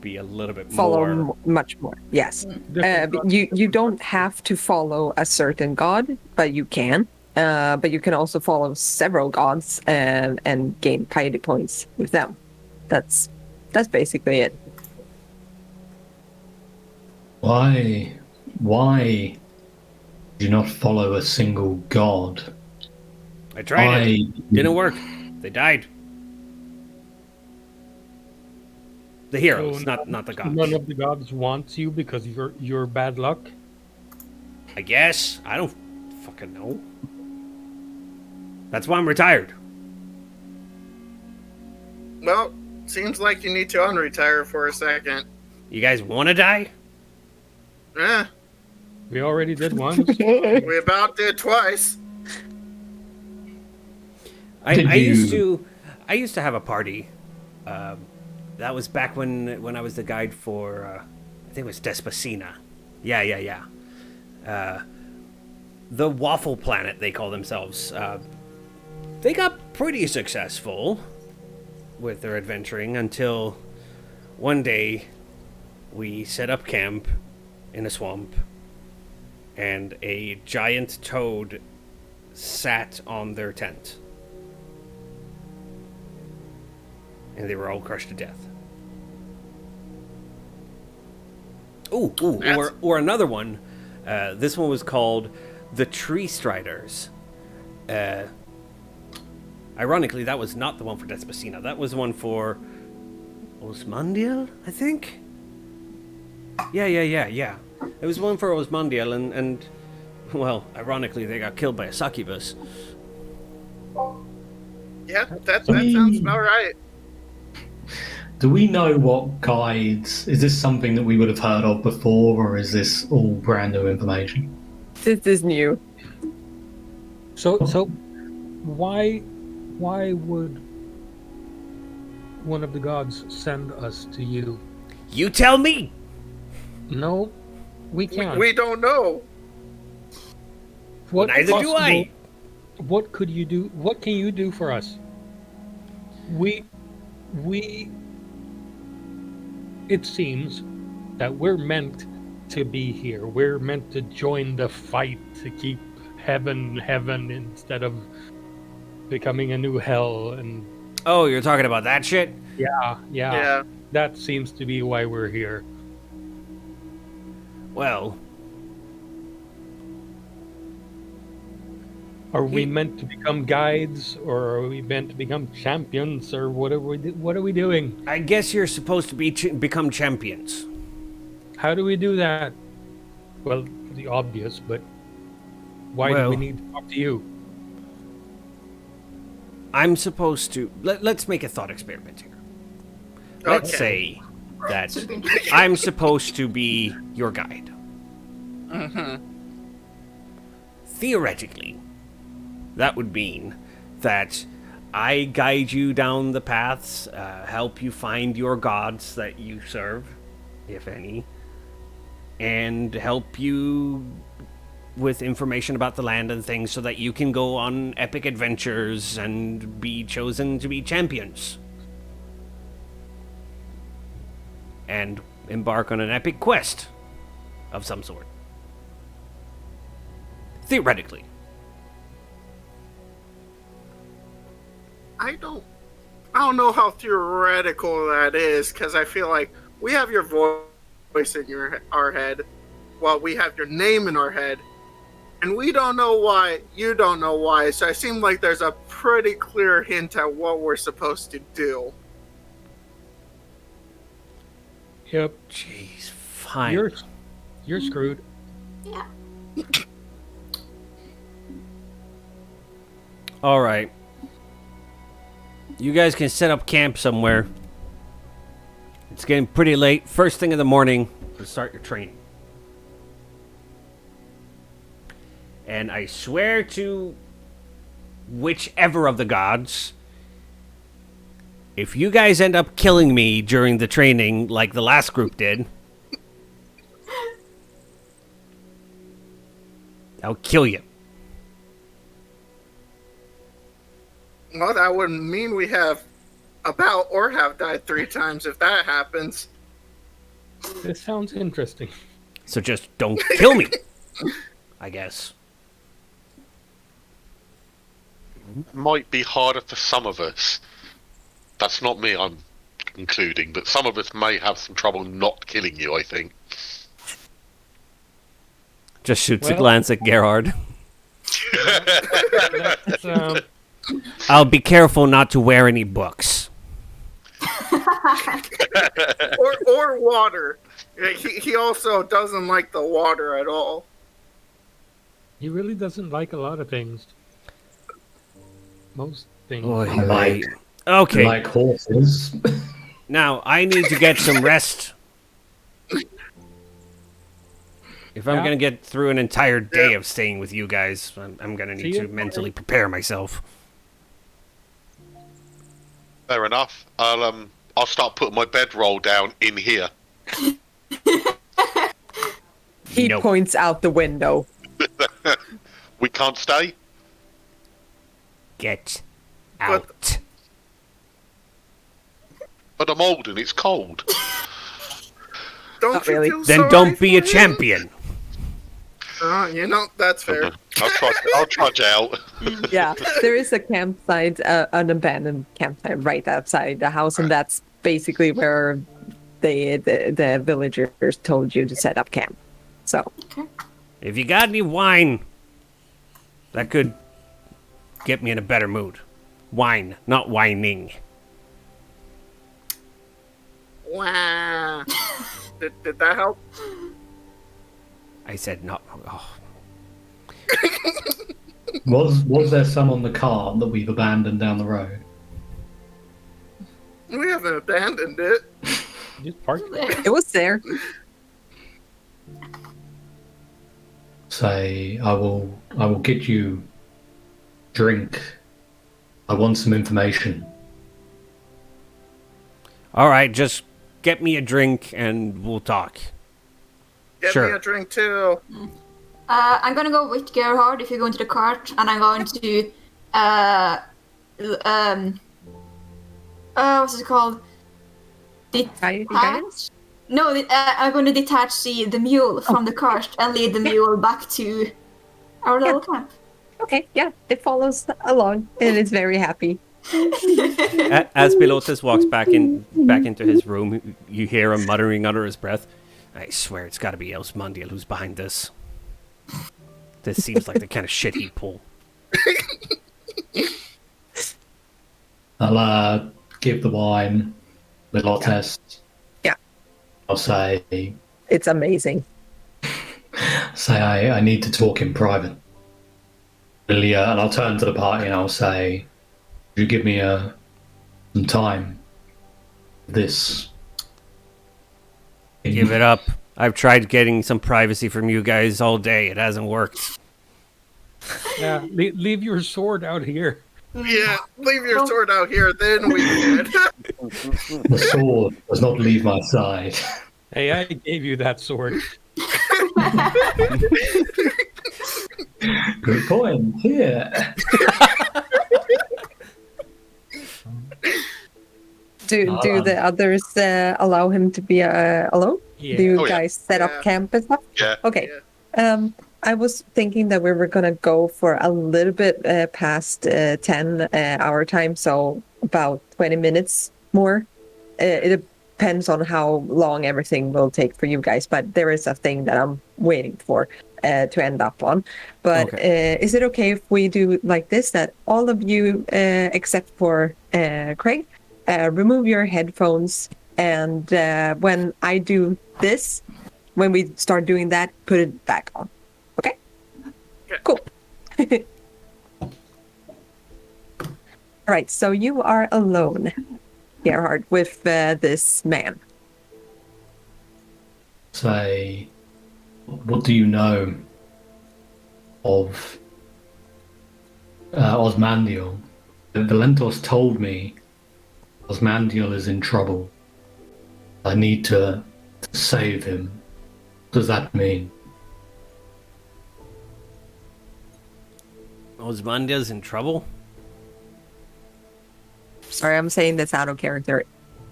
be a little bit more... much more? Yes. You don't have to follow a certain god, but you can. But you can also follow several gods and gain piety points with them. That's basically it. Why do you not follow a single god? I tried it. Didn't work. They died. The heroes, So not the gods. None of the gods wants you because you're bad luck. I guess. I don't fucking know. That's why I'm retired. Well, seems like you need to unretire for a second. You guys want to die? Eh, We already did once. we about did twice. I used to have a party. That was back when I was the guide for I think it was Despacina. Yeah. The Waffle Planet, they call themselves. They got pretty successful with their adventuring until one day we set up camp in a swamp and a giant toad sat on their tent. And they were all crushed to death. Or another one. This one was called the Tree Striders. Ironically, that was not the one for Despacina. That was one for Osmandiel, I think? Yeah. It was one for Osmandiel, and well, ironically, they got killed by a succubus. Yeah, that sounds about right. Do we know what guides? Is this something that we would have heard of before, or is this all brand new information? This is new. So why would one of the gods send us to you? You tell me! No, we can't. We don't know. What Neither do I. What could you do? What can you do for us? We it seems that we're meant to be here. We're meant to join the fight to keep heaven instead of becoming a new hell. And Oh, you're talking about that shit? yeah. That seems to be why we're here. Well, Are we meant to become guides, or are we meant to become champions, or what are we doing? I guess you're supposed to become champions. How do we do that? Well, the obvious, but why do we need to talk to you? I'm supposed to... Let's make a thought experiment here. Let's say that I'm supposed to be your guide. Mm-hmm. Theoretically, that would mean that I guide you down the paths, help you find your gods that you serve, if any, and help you with information about the land and things so that you can go on epic adventures and be chosen to be champions. And embark on an epic quest. of some sort. Theoretically. I don't know how theoretical that is, because I feel like we have your voice in our head, while we have your name in our head, and we don't know why, you don't know why, so it seems like there's a pretty clear hint at what we're supposed to do. Yep. Jeez, fine. You're screwed. Yeah. All right. You guys can set up camp somewhere. It's getting pretty late. First thing in the morning to start your training. And I swear to whichever of the gods, if you guys end up killing me during the training like the last group did, I'll kill you. Well, that wouldn't mean we have died 3 times if that happens. This sounds interesting. So just don't kill me, I guess. Might be harder for some of us. That's not me, I'm concluding, but some of us may have some trouble not killing you, I think. Just shoots a glance at Gerhart. I'll be careful not to wear any books. or water. He also doesn't like the water at all. He really doesn't like a lot of things. Most things. Okay. Like horses. Now, I need to get some rest. If I'm going to get through an entire day of staying with you guys, I'm going to need to mentally prepare myself. Fair enough. I'll start putting my bedroll down in here. He points out the window. We can't stay? Get out. But I'm old and it's cold. Don't you really. feel Then sorry don't be for a him? champion. That's fair. I'll trudge out. Yeah, there is a campsite, an abandoned campsite right outside the house, and that's basically where the villagers told you to set up camp. So, If you got any wine, that could get me in a better mood. Wine, not whining. Wow. Did that help? I said not. Oh. Was there some on the cart that we've abandoned down the road? We haven't abandoned it. Just park there. it was there. Say, I will get you drink. I want some information. All right, just get me a drink and we'll talk. Get Sure. me a drink too. I'm gonna go with Gerhard if you go into the cart, and I'm going to what's it called? Detach? No, I'm going to detach the mule from the cart and lead the mule back to our little camp. Okay, yeah, it follows along and it's very happy. As Velentos walks back into his room, you hear him muttering under his breath, I swear it's got to be Elsmundial who's behind this. This seems like the kind of shit he'd pull. I'll give the wine the lot test. Yeah. I'll say It's amazing. I need to talk in private. And I'll turn to the party and I'll say, "Would you give me some time? This." Give it up. I've tried getting some privacy from you guys all day. It hasn't worked. Yeah, leave your sword out here. Yeah, leave your sword out here, then we can. The sword does not leave my side. Hey, I gave you that sword. Good point. Here. Do the others allow him to be alone? Yeah. Do you Oh, yeah. guys set up Yeah. camp and stuff? Yeah. Okay. I was thinking that we were gonna go for a little bit past 10 our time, so about 20 minutes more. It depends on how long everything will take for you guys, but there is a thing that I'm waiting for to end up on. But is it okay if we do like this, that all of you, except for Craig, remove your headphones, and when I do this, when we start doing that, put it back on. Okay? Cool. All right, so you are alone, Gerhart, with this man. Say, what do you know of Osmandiel? Valentos told me Osmandiel is in trouble. I need to save him. What does that mean? Osmandia's in trouble? Sorry, I'm saying this out of character.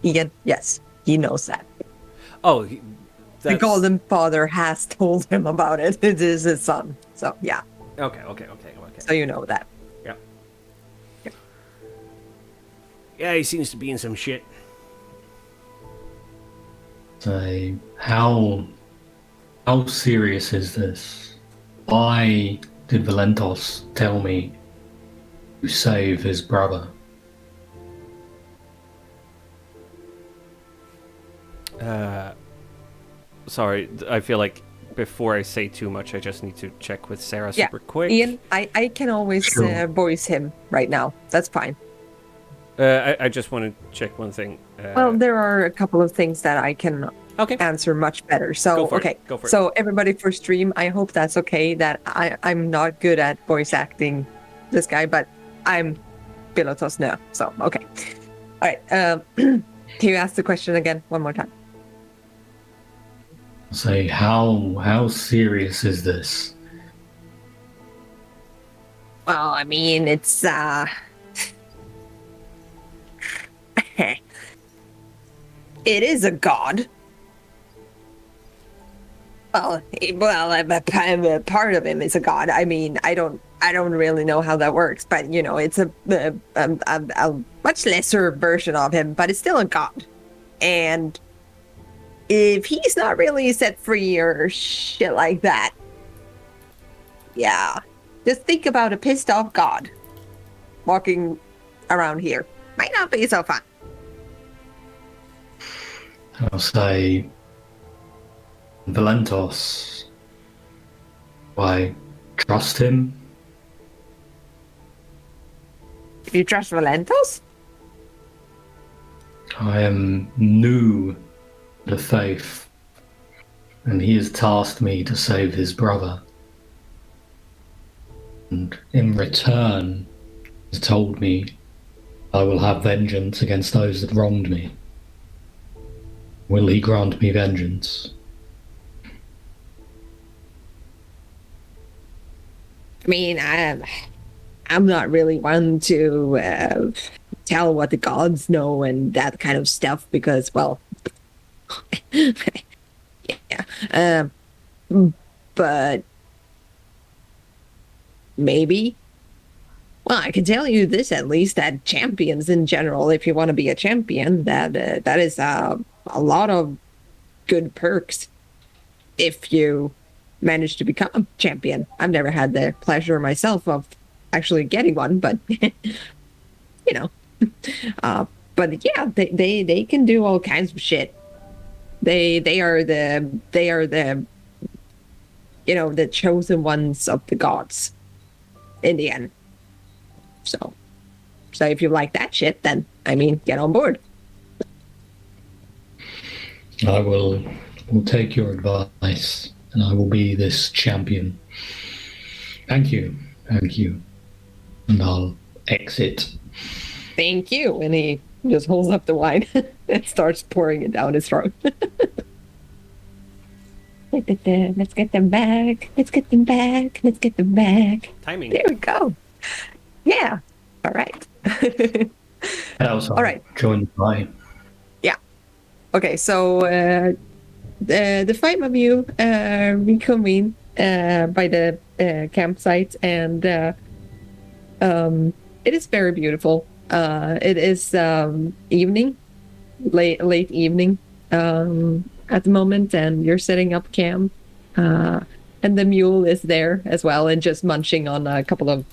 Ian, yes, he knows that. Oh, The Golden Father has told him about it. It is his son. So, yeah. Okay. So you know that. Yeah, he seems to be in some shit. Say, how serious is this? Why did Velentos tell me to save his brother? Sorry, I feel like before I say too much, I just need to check with Sarah Yeah, super quick. Ian, I can always Sure. voice him right now. That's fine. I just want to check one thing. Well, there are a couple of things that I can Okay. answer much better. So, Go for it. okay. Go for it. So, everybody for stream, I hope that's okay that I'm not good at voice acting this guy, but I'm Velentos now. So, okay. All right. Can you ask the question again one more time? Say, how serious is this? Well, I mean, it's it is a god. Well, a part of him is a god. I mean, I don't really know how that works, but you know, it's a much lesser version of him, but it's still a god. And if he's not really set free or shit like that, yeah, just think about a pissed off god walking around here. Might not be so fun. I'll say, Valentos. I trust him. You trust Valentos? I am new to the faith, and he has tasked me to save his brother. And in return, he's told me I will have vengeance against those that wronged me. Will he grant me vengeance? I mean, I'm not really one to tell what the gods know and that kind of stuff because, well, yeah. But maybe. Well, I can tell you this at least, that champions in general, if you want to be a champion, that is a lot of good perks if you manage to become a champion. I've never had the pleasure myself of actually getting one, but you know. But yeah, they can do all kinds of shit. They are the you know, the chosen ones of the gods in the end. So if you like that shit, then I mean, get on board. I will take your advice, and I will be this champion. Thank you, and I'll exit. Thank you. And he just holds up the wine and starts pouring it down his throat. Let's get them back. Let's get them back. Let's get them back. Timing. There we go. Yeah. All right. All right. Join the party. Okay, so the five of you reconvene by the campsite, and it is very beautiful. It is evening, late evening at the moment, and you're setting up camp. And the mule is there as well, and just munching on a couple of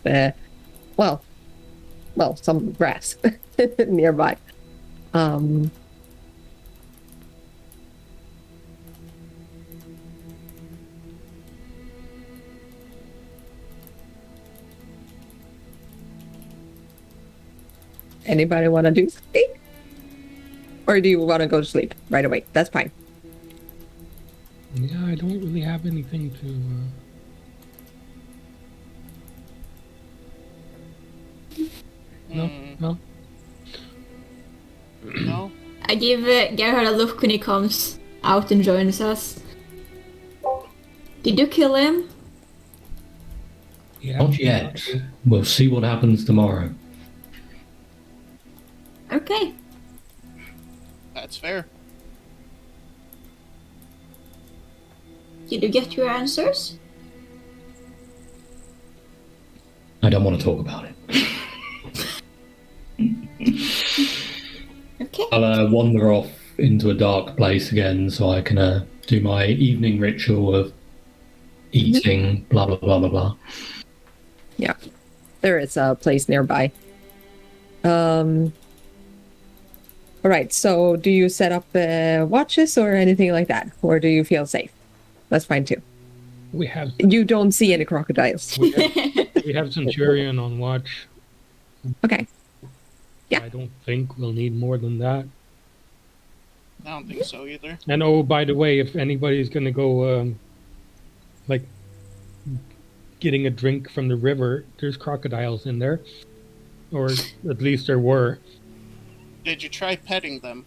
some grass nearby. Anybody want to do something? Or do you want to go to sleep right away? That's fine. Yeah, I don't really have anything to. No. No? I give Gerhard a look when he comes out and joins us. Did you kill him? Yeah. Not yet. We'll see what happens tomorrow. Okay. That's fair. Did you get your answers? I don't want to talk about it. Okay. I'll wander off into a dark place again so I can do my evening ritual of eating, blah, blah, blah, blah, blah. Yeah. There is a place nearby. All right, so do you set up watches or anything like that? Or do you feel safe? That's fine too. We have You don't see any crocodiles. we have Centurion on watch. Okay. Yeah. I don't think we'll need more than that. I don't think so either. And oh, by the way, if anybody's gonna go, getting a drink from the river, there's crocodiles in there, or at least there were. Did you try petting them?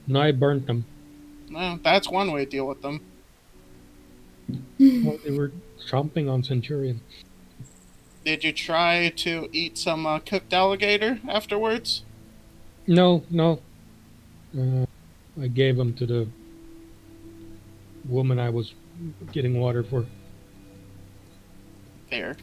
And I burnt them. No, that's one way to deal with them. Well, they were chomping on Centurion. Did you try to eat some cooked alligator afterwards? No. I gave them to the woman I was getting water for. Fair.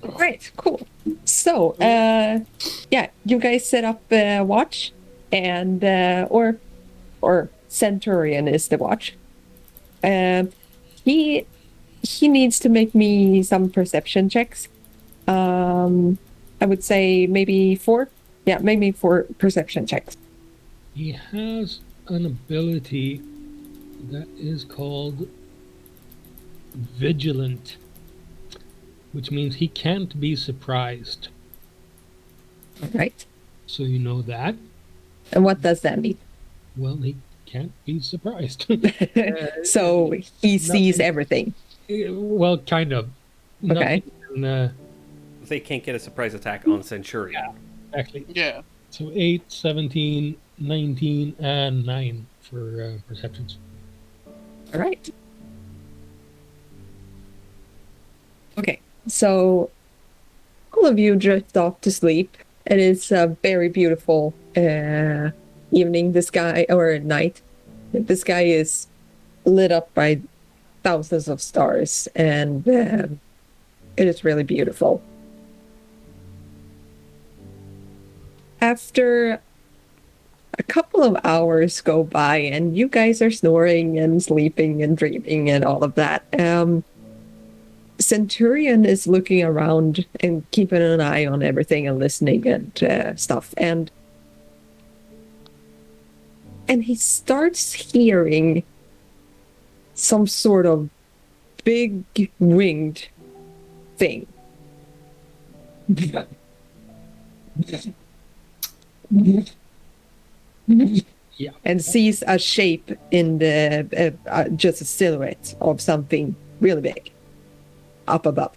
Great, cool. So, you guys set up watch, and or Centurion is the watch. He needs to make me some perception checks. I would say maybe 4. Yeah, maybe 4 perception checks. He has an ability that is called Vigilant, which means he can't be surprised. All right. So you know that. And what does that mean? Well, he can't be surprised. So he sees everything. Well, kind of. Okay. Nothing, They can't get a surprise attack on Centurion. Yeah. Exactly. Yeah. So 8, 17, 19, and 9 for perceptions. All right. Okay, so all of you drift off to sleep. It is a very beautiful evening. The sky, or night. The sky is lit up by thousands of stars, and it is really beautiful. After a couple of hours go by, and you guys are snoring and sleeping and dreaming and all of that, Centurion is looking around and keeping an eye on everything and listening and stuff, and he starts hearing some sort of big winged thing. Yeah. And sees a shape in the just a silhouette of something really big up above.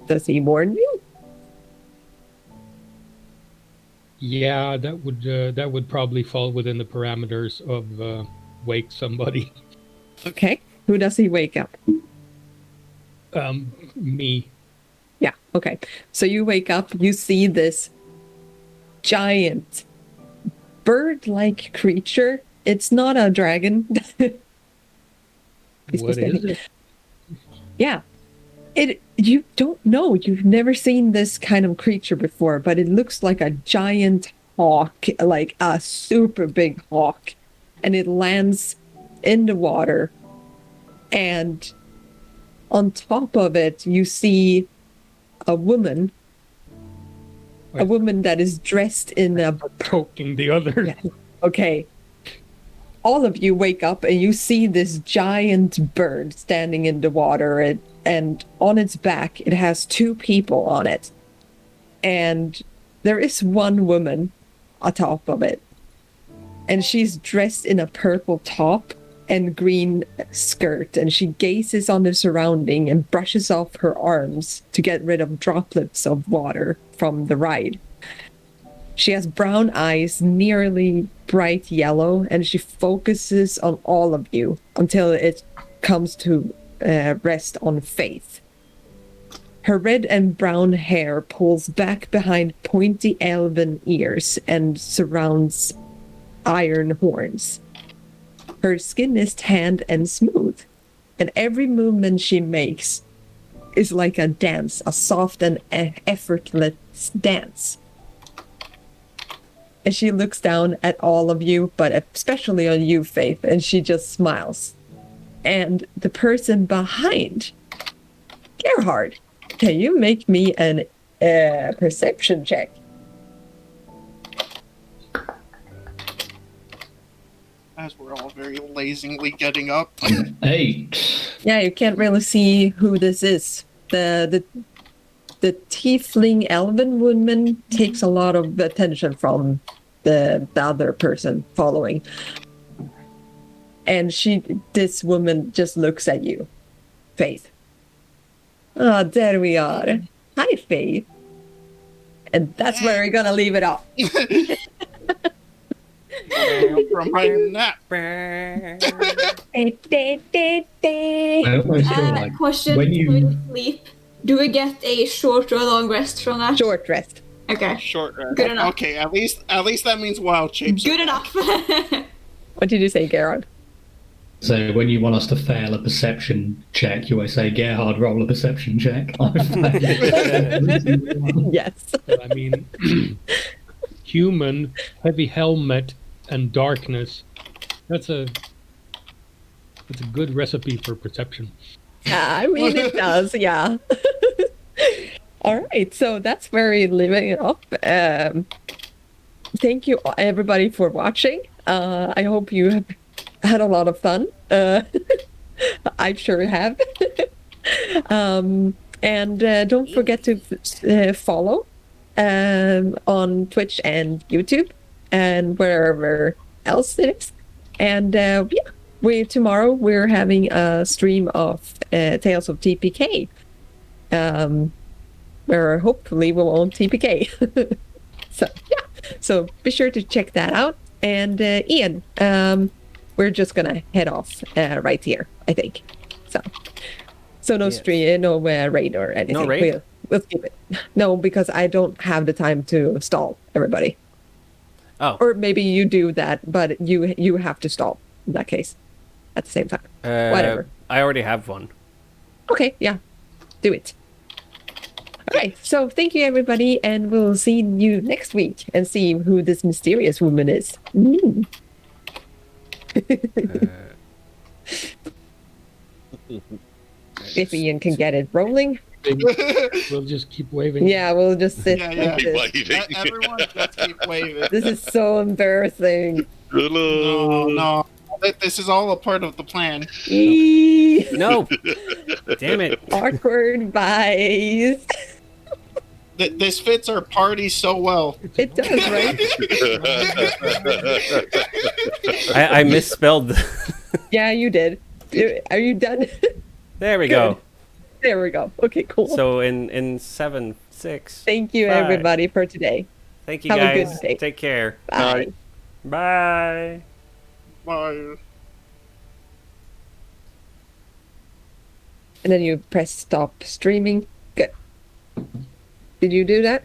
Does he warn you? Yeah, that would probably fall within the parameters of wake somebody. Okay. Who does he wake up? Me. Yeah, okay. So you wake up, you see this giant bird-like creature. It's not a dragon. What is it? Yeah. You don't know. You've never seen this kind of creature before, but it looks like a giant hawk, like a super big hawk. And it lands in the water. And on top of it, you see a woman. Wait. A woman that is dressed in a... Poking the other. Yeah. Okay. All of you wake up and you see this giant bird standing in the water, and on its back it has two people on it, and there is one woman atop of it, and she's dressed in a purple top and green skirt, and she gazes on the surrounding and brushes off her arms to get rid of droplets of water from the ride. She has brown eyes, nearly bright yellow, and she focuses on all of you until it comes to rest on Faith. Her red and brown hair pulls back behind pointy elven ears and surrounds iron horns. Her skin is tanned and smooth, and every movement she makes is like a dance, a soft and effortless dance. And she looks down at all of you, but especially on you, Faith, and she just smiles. And the person behind, Gerhart, can you make me an perception check? As we're all very lazingly getting up. 8. Yeah, you can't really see who this is. The tiefling elven woman takes a lot of attention from the other person following. And this woman just looks at you, Faith. Ah, there we are. Hi, Faith. And that's where we're gonna leave it off. From my nap. I almost feel like Question: when when we sleep, do we get a short or long rest from that? Short rest. Okay. Short rest. Good enough. Okay, at least that means wild shapes. Good enough. What did you say, Gerhart? So when you want us to fail a perception check, you always say, Gerhard, roll a perception check. Yes. I mean, human, heavy helmet, and darkness. That's a good recipe for perception. I mean, it does, yeah. All right, so that's where we're leaving it up. Thank you, everybody, for watching. I hope you have had a lot of fun. I sure have. And don't forget to follow on Twitch and YouTube and wherever else it is. And yeah, tomorrow we're having a stream of Tales of TPK, where hopefully we won't TPK. So yeah, so be sure to check that out. And Ian, we're just gonna head off right here, I think. So no stream, no raid or anything. No raid? We'll skip it. No, because I don't have the time to stall everybody. Oh. Or maybe you do that, but you have to stall in that case at the same time. Whatever. I already have one. Okay, yeah. Do it. All right, so thank you, everybody, and we'll see you next week and see who this mysterious woman is. If Ian can get it rolling. We'll just keep waving. Yeah, we'll just sit Yeah, like this. Everyone just keep waving. This is so embarrassing. No. This is all a part of the plan. No. Damn it. Awkward vibes. This fits our party so well. It does, right? I misspelled. Yeah, you did. Are you done? There we go. There we go. Okay, cool. So in 7, 6. Thank you, 5. everybody, for today. Thank you, Have a guys. good day. Take care. Bye. Bye. Bye. And then you press stop streaming. Good. Did you do that?